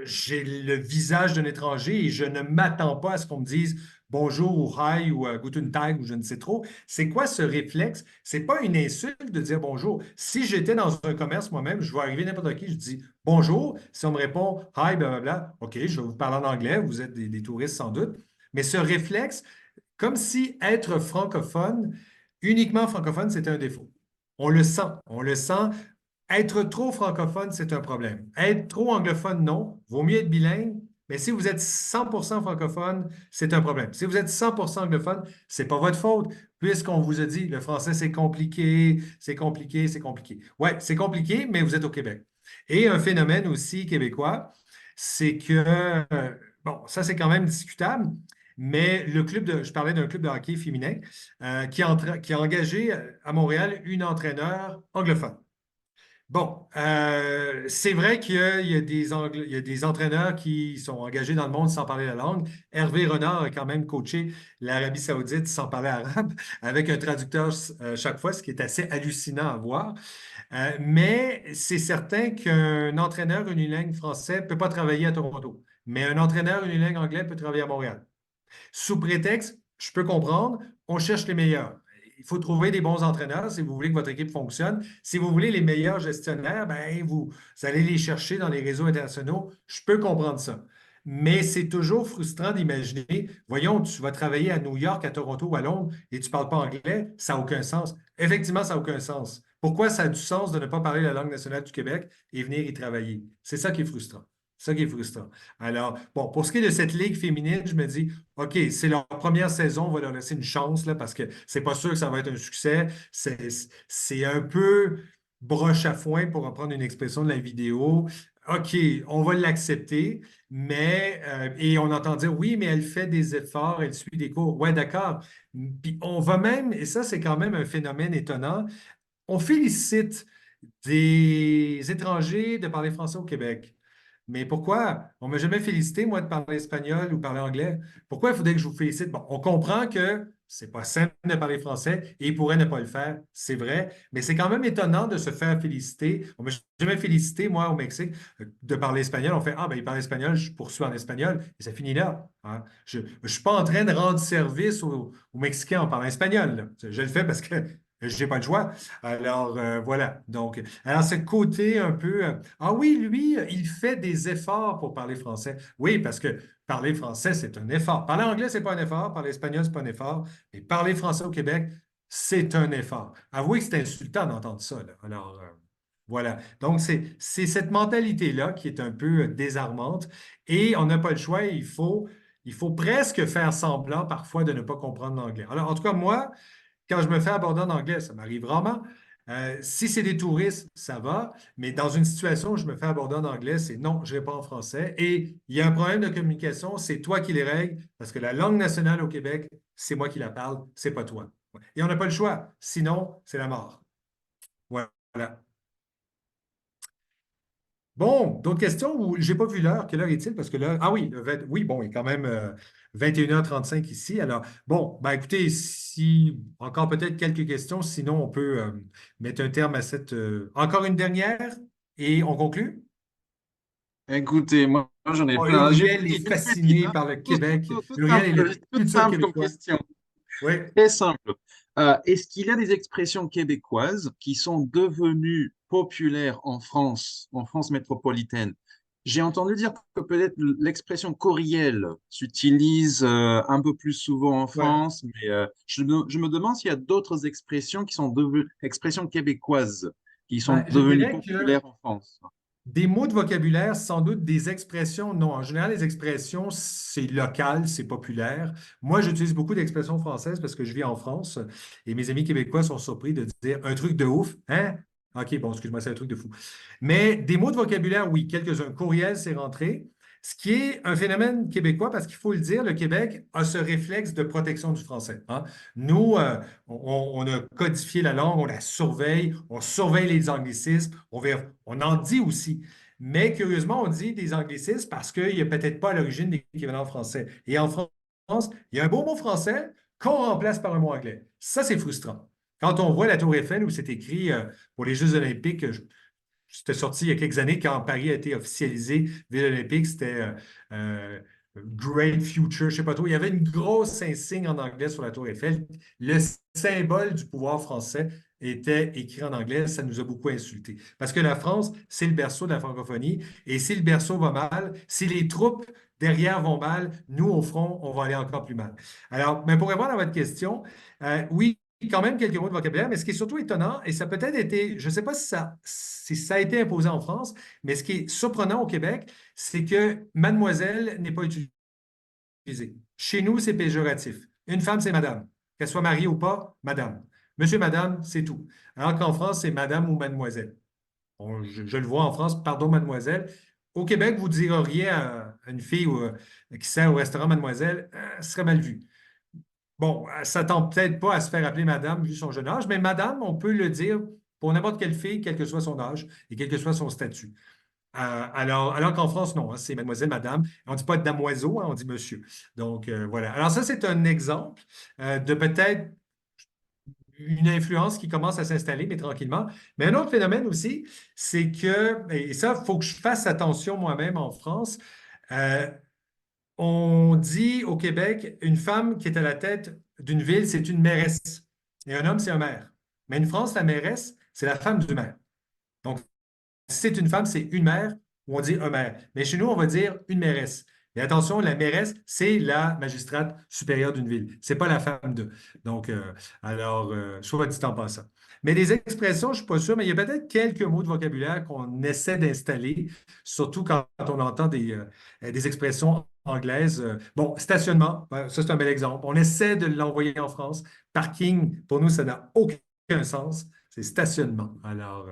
J'ai le visage d'un étranger et je ne m'attends pas à ce qu'on me dise bonjour ou hi ou guten tag ou je ne sais trop. C'est quoi ce réflexe? C'est pas une insulte de dire bonjour. Si j'étais dans un commerce moi-même, je vais arriver n'importe qui, je dis bonjour. Si on me répond hi, blablabla, OK, je vais vous parler en anglais, vous êtes des touristes sans doute. Mais ce réflexe, comme si être francophone, uniquement francophone, c'était un défaut. On le sent, on le sent. Être trop francophone, c'est un problème. Être trop anglophone, non. Vaut mieux être bilingue, mais si vous êtes 100% francophone, c'est un problème. Si vous êtes 100% anglophone, c'est pas votre faute, puisqu'on vous a dit le français, c'est compliqué, c'est compliqué, c'est compliqué. Ouais, c'est compliqué, mais vous êtes au Québec. Et un phénomène aussi québécois, c'est que, bon, ça c'est quand même discutable, mais je parlais d'un club de hockey féminin qui a engagé à Montréal une entraîneur anglophone. Bon, c'est vrai il y a des entraîneurs qui sont engagés dans le monde sans parler la langue. Hervé Renard a quand même coaché l'Arabie Saoudite sans parler arabe, avec un traducteur chaque fois, ce qui est assez hallucinant à voir. Mais c'est certain qu'un entraîneur unilingue français ne peut pas travailler à Toronto, mais un entraîneur unilingue anglais peut travailler à Montréal. Sous prétexte, je peux comprendre, on cherche les meilleurs. Il faut trouver des bons entraîneurs si vous voulez que votre équipe fonctionne. Si vous voulez les meilleurs gestionnaires, ben, vous allez les chercher dans les réseaux internationaux. Je peux comprendre ça. Mais c'est toujours frustrant d'imaginer, voyons, tu vas travailler à New York, à Toronto ou à Londres et tu ne parles pas anglais, ça n'a aucun sens. Effectivement, ça n'a aucun sens. Pourquoi ça a du sens de ne pas parler la langue nationale du Québec et venir y travailler? C'est ça qui est frustrant. C'est ça qui est frustrant. Alors, bon, pour ce qui est de cette ligue féminine, je me dis, OK, c'est leur première saison, on va leur laisser une chance, là, parce que c'est pas sûr que ça va être un succès. C'est un peu broche à foin, pour reprendre une expression de la vidéo. OK, on va l'accepter, mais, et on entend dire, oui, mais elle fait des efforts, elle suit des cours. Ouais, d'accord. Puis on va même, et ça, c'est quand même un phénomène étonnant, on félicite des étrangers de parler français au Québec. Mais pourquoi? On ne m'a jamais félicité, moi, de parler espagnol ou parler anglais. Pourquoi il faudrait que je vous félicite? Bon, on comprend que c'est pas simple de parler français et il pourrait ne pas le faire, c'est vrai, mais c'est quand même étonnant de se faire féliciter. On ne m'a jamais félicité, moi, au Mexique, de parler espagnol. On fait, ah, ben, il parle espagnol, je poursuis en espagnol et ça finit là. Hein. Je ne suis pas en train de rendre service aux Mexicains en parlant espagnol. Là. Je le fais parce que j'ai pas le choix. Alors, voilà. Donc, alors, ce côté un peu, ah oui, lui, il fait des efforts pour parler français. Oui, parce que parler français, c'est un effort. Parler anglais, c'est pas un effort. Parler espagnol, c'est pas un effort. Mais parler français au Québec, c'est un effort. Avouez que c'est insultant d'entendre ça, là. Alors, voilà. Donc, c'est cette mentalité-là qui est un peu désarmante et on n'a pas le choix. Il faut presque faire semblant parfois de ne pas comprendre l'anglais. Alors, en tout cas, moi, quand je me fais aborder en anglais, ça m'arrive rarement. Si c'est des touristes, ça va, mais dans une situation où je me fais aborder en anglais, c'est non, je réponds en français. Et il y a un problème de communication, c'est toi qui les règles, parce que la langue nationale au Québec, c'est moi qui la parle, c'est pas toi. Et on n'a pas le choix, sinon, c'est la mort. Voilà. Bon, d'autres questions ou j'ai pas vu l'heure? Quelle heure est-il? Parce que là, ah oui, oui, bon, il est quand même 21h35 ici. Alors, bon, ben écoutez, si encore peut-être quelques questions, sinon on peut mettre un terme à cette. Encore une dernière et on conclut? Écoutez, moi j'en ai Oh, là, plein. J'ai Uriel est une toute petite, fasciné hein. par le Tout, Québec. tout Uriel est simple, le toute futur simple comme Québécois. question. Oui. Très simple. Est-ce qu'il y a des expressions québécoises qui sont devenues populaires en France métropolitaine? J'ai entendu dire que peut-être l'expression courriel s'utilise un peu plus souvent en Ouais. France, mais je me demande s'il y a d'autres expressions qui sont devenues expressions québécoises qui Ben, sont je devenues dirais que populaires en France. des mots de vocabulaire, sans doute des expressions, non. En général, les expressions, c'est local, c'est populaire. Moi, j'utilise beaucoup d'expressions françaises parce que je vis en France et mes amis québécois sont surpris de dire un truc de ouf. Hein? OK, bon, excuse-moi, c'est un truc de fou. Mais des mots de vocabulaire, oui, quelques-uns. Courriel, c'est rentré. Ce qui est un phénomène québécois, parce qu'il faut le dire, le Québec a ce réflexe de protection du français. Hein. Nous, on a codifié la langue, on surveille les anglicismes, on en dit aussi. Mais curieusement, on dit des anglicismes parce qu'il n'y a peut-être pas à l'origine d'équivalent français. Et en France, il y a un beau mot français qu'on remplace par un mot anglais. Ça, c'est frustrant. Quand on voit la Tour Eiffel où c'est écrit pour les Jeux olympiques, c'était sorti il y a quelques années quand Paris a été officialisé ville olympique, c'était Great Future, je ne sais pas trop. Il y avait une grosse insigne en anglais sur la Tour Eiffel. Le symbole du pouvoir français était écrit en anglais. Ça nous a beaucoup insultés. Parce que la France, c'est le berceau de la francophonie. Et si le berceau va mal, si les troupes derrière vont mal, nous, au front, on va aller encore plus mal. Alors, mais pour répondre à votre question, oui, quand même quelques mots de vocabulaire, mais ce qui est surtout étonnant, et ça a peut-être été, je ne sais pas si ça a été imposé en France, mais ce qui est surprenant au Québec, c'est que mademoiselle n'est pas utilisée. Chez nous, c'est péjoratif. Une femme, c'est madame. Qu'elle soit mariée ou pas, madame. Monsieur, madame, c'est tout. Alors qu'en France, c'est madame ou mademoiselle. Je le vois en France, pardon, mademoiselle. Au Québec, vous diriez à une fille qui sert au restaurant mademoiselle, ce serait mal vu. Bon, elle ne s'attend peut-être pas à se faire appeler madame vu son jeune âge, mais madame, on peut le dire pour n'importe quelle fille, quel que soit son âge et quel que soit son statut. Alors qu'en France, non, hein, c'est mademoiselle, madame. On ne dit pas damoiseau, hein, on dit monsieur. Donc, voilà. Alors, ça, c'est un exemple de peut-être une influence qui commence à s'installer, mais tranquillement. Mais un autre phénomène aussi, c'est que, et ça, il faut que je fasse attention moi-même en France, euh, on dit au Québec, une femme qui est à la tête d'une ville, c'est une mairesse. Et un homme, c'est un maire. Mais en France, la mairesse, c'est la femme du maire. Donc, si c'est une femme, c'est une mère ou on dit un maire. Mais chez nous, on va dire une mairesse. Et attention, la mairesse, c'est la magistrate supérieure d'une ville. Ce n'est pas la femme de. Donc, soit dit en passant. Mais les expressions, je ne suis pas sûr, mais il y a peut-être quelques mots de vocabulaire qu'on essaie d'installer, surtout quand on entend des expressions anglaises. Bon, stationnement, ça c'est un bel exemple. On essaie de l'envoyer en France. Parking, pour nous, ça n'a aucun sens. C'est stationnement. Alors,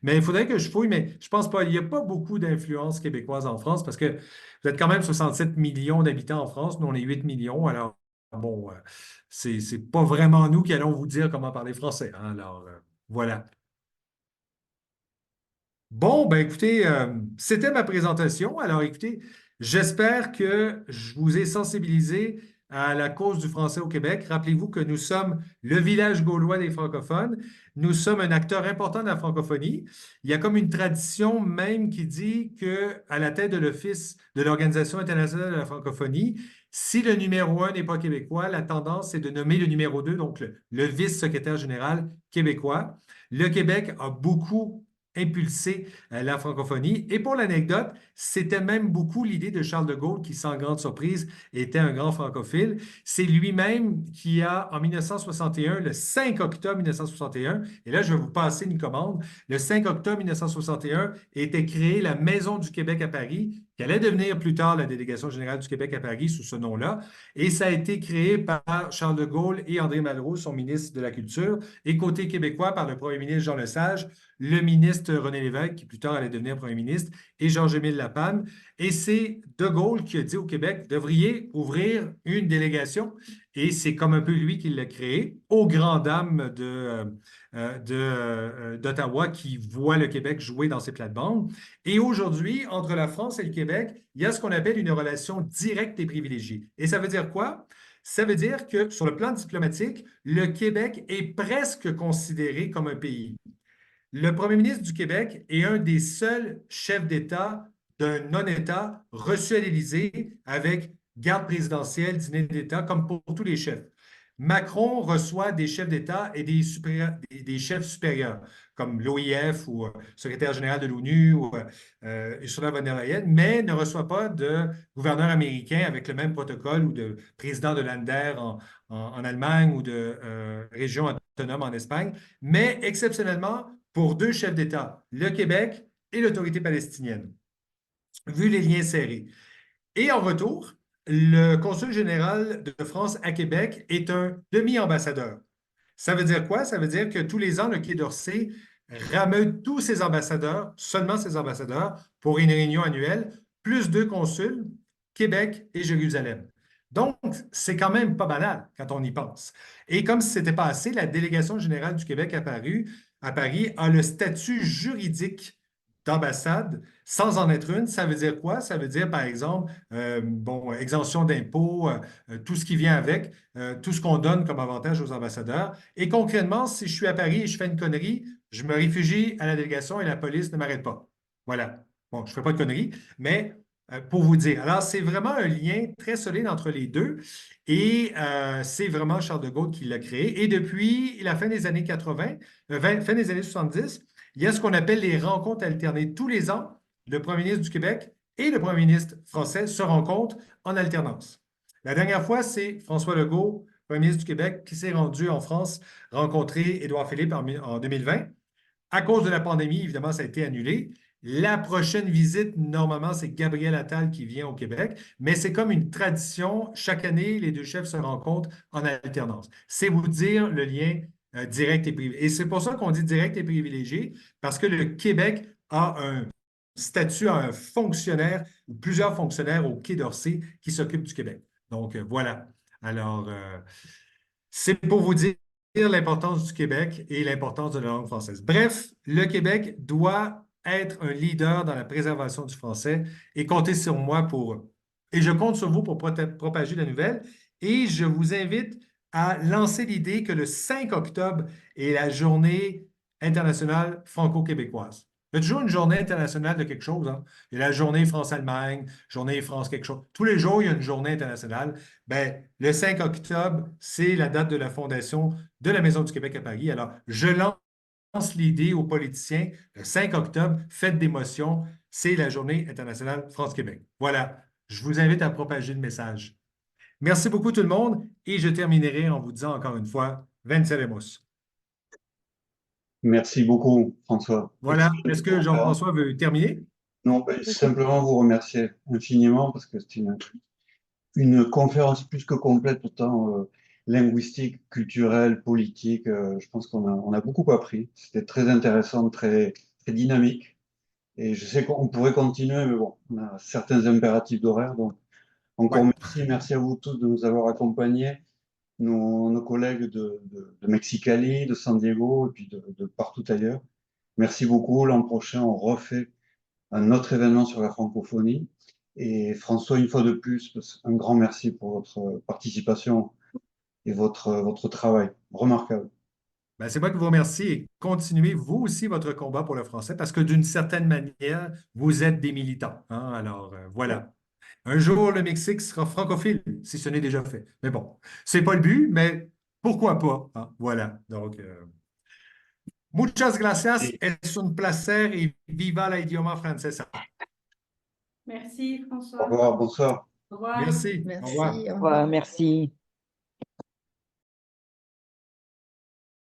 mais il faudrait que je fouille, mais je pense pas. Il n'y a pas beaucoup d'influence québécoise en France parce que vous êtes quand même 67 millions d'habitants en France. Nous, on est 8 millions. Alors, bon, c'est pas vraiment nous qui allons vous dire comment parler français. Hein. Alors, voilà. Bon, ben écoutez, c'était ma présentation. Alors, écoutez, j'espère que je vous ai sensibilisé à la cause du français au Québec. Rappelez-vous que nous sommes le village gaulois des francophones. Nous sommes un acteur important de la francophonie. Il y a comme une tradition même qui dit qu'à la tête de l'Office de l'Organisation internationale de la francophonie, si le numéro 1 n'est pas québécois, la tendance est de nommer le numéro 2, donc le vice-secrétaire général québécois. Le Québec a beaucoup impulsé la francophonie. Et pour l'anecdote, c'était même beaucoup l'idée de Charles de Gaulle, qui, sans grande surprise, était un grand francophile. C'est lui-même qui a, en 1961, le 5 octobre 1961, et là, je vais vous passer une commande, le 5 octobre 1961 était créée la Maison du Québec à Paris, qui allait devenir plus tard la Délégation générale du Québec à Paris sous ce nom-là. Et ça a été créé par Charles de Gaulle et André Malraux, son ministre de la Culture, et côté québécois par le premier ministre Jean Lesage, le ministre René Lévesque, qui plus tard allait devenir premier ministre, et Georges-Émile Lapanne. Et c'est De Gaulle qui a dit au Québec, vous devriez ouvrir une délégation. Et c'est comme un peu lui qui l'a créé, aux grandes dames d'Ottawa qui voient le Québec jouer dans ses plates-bandes. Et aujourd'hui, entre la France et le Québec, il y a ce qu'on appelle une relation directe et privilégiée. Et ça veut dire quoi? Ça veut dire que sur le plan diplomatique, le Québec est presque considéré comme un pays. Le premier ministre du Québec est un des seuls chefs d'État d'un non-État reçu à l'Élysée avec garde présidentielle, dîner d'État, comme pour tous les chefs. Macron reçoit des chefs d'État et des chefs supérieurs, comme l'OIF ou secrétaire général de l'ONU ou Ursula von der Leyen, mais ne reçoit pas de gouverneur américain avec le même protocole ou de président de l'ANDER en Allemagne ou de région autonome en Espagne. Mais exceptionnellement, pour deux chefs d'État, le Québec et l'autorité palestinienne, vu les liens serrés. Et en retour, le consul général de France à Québec est un demi-ambassadeur. Ça veut dire quoi? Ça veut dire que tous les ans, le Quai d'Orsay rameute tous ses ambassadeurs, seulement ses ambassadeurs, pour une réunion annuelle, plus deux consuls, Québec et Jérusalem. Donc, c'est quand même pas banal quand on y pense. Et comme si ce n'était pas assez, la délégation générale du Québec à Paris a le statut juridique d'ambassade sans en être une. Ça veut dire quoi? Ça veut dire, par exemple, exemption d'impôts, tout ce qui vient avec, tout ce qu'on donne comme avantage aux ambassadeurs. Et concrètement, si je suis à Paris et je fais une connerie, je me réfugie à la délégation et la police ne m'arrête pas. Voilà. Bon, je ne fais pas de conneries, mais pour vous dire. Alors, c'est vraiment un lien très solide entre les deux et c'est vraiment Charles de Gaulle qui l'a créé. Et depuis la fin des années 80, fin des années 70, il y a ce qu'on appelle les rencontres alternées. Tous les ans, le premier ministre du Québec et le premier ministre français se rencontrent en alternance. La dernière fois, c'est François Legault, premier ministre du Québec, qui s'est rendu en France rencontrer Édouard Philippe en 2020. À cause de la pandémie, évidemment, ça a été annulé. La prochaine visite, normalement, c'est Gabriel Attal qui vient au Québec, mais c'est comme une tradition. Chaque année, les deux chefs se rencontrent en alternance. C'est vous dire le lien direct et privilégié. Et c'est pour ça qu'on dit direct et privilégié, parce que le Québec a un statut, a un fonctionnaire ou plusieurs fonctionnaires au Quai d'Orsay qui s'occupent du Québec. Donc, voilà. Alors, c'est pour vous dire l'importance du Québec et l'importance de la langue française. Bref, le Québec doit être un leader dans la préservation du français et comptez sur moi et je compte sur vous pour propager la nouvelle. Et je vous invite à lancer l'idée que le 5 octobre est la journée internationale franco-québécoise. Il y a toujours une journée internationale de quelque chose. Hein? Il y a la journée France-Allemagne, journée France quelque chose. Tous les jours, il y a une journée internationale. Ben, le 5 octobre, c'est la date de la fondation de la Maison du Québec à Paris. Alors, je lance l'idée aux politiciens, le 5 octobre, fête d'émotion, c'est la journée internationale France-Québec. Voilà, je vous invite à propager le message. Merci beaucoup tout le monde et je terminerai en vous disant encore une fois, Venceremos. Merci beaucoup, François. Voilà, est-ce que Jean-François veut terminer? Non, simplement vous remercier infiniment parce que c'est une conférence plus que complète, autant linguistique, culturelle, politique. Je pense qu'on a beaucoup appris. C'était très intéressant, très, très dynamique. Et je sais qu'on pourrait continuer, mais bon, on a certains impératifs d'horaire. Donc, encore merci à vous tous de nous avoir accompagnés, nos collègues de Mexicali, de San Diego et puis de partout ailleurs. Merci beaucoup. L'an prochain, on refait un autre événement sur la francophonie. Et François, une fois de plus, un grand merci pour votre participation et votre travail remarquable. Ben, c'est moi qui vous remercie et continuez vous aussi votre combat pour le français parce que d'une certaine manière, vous êtes des militants, hein. Alors, voilà. Un jour, le Mexique sera francophile, si ce n'est déjà fait. Mais bon, c'est pas le but, mais pourquoi pas, hein. Voilà. Donc, muchas gracias. Et Es un placer y viva la idioma francesa. Merci, au François. revoir, bonsoir. Au revoir. Merci. Au revoir. Merci. Au Au revoir. revoir, merci.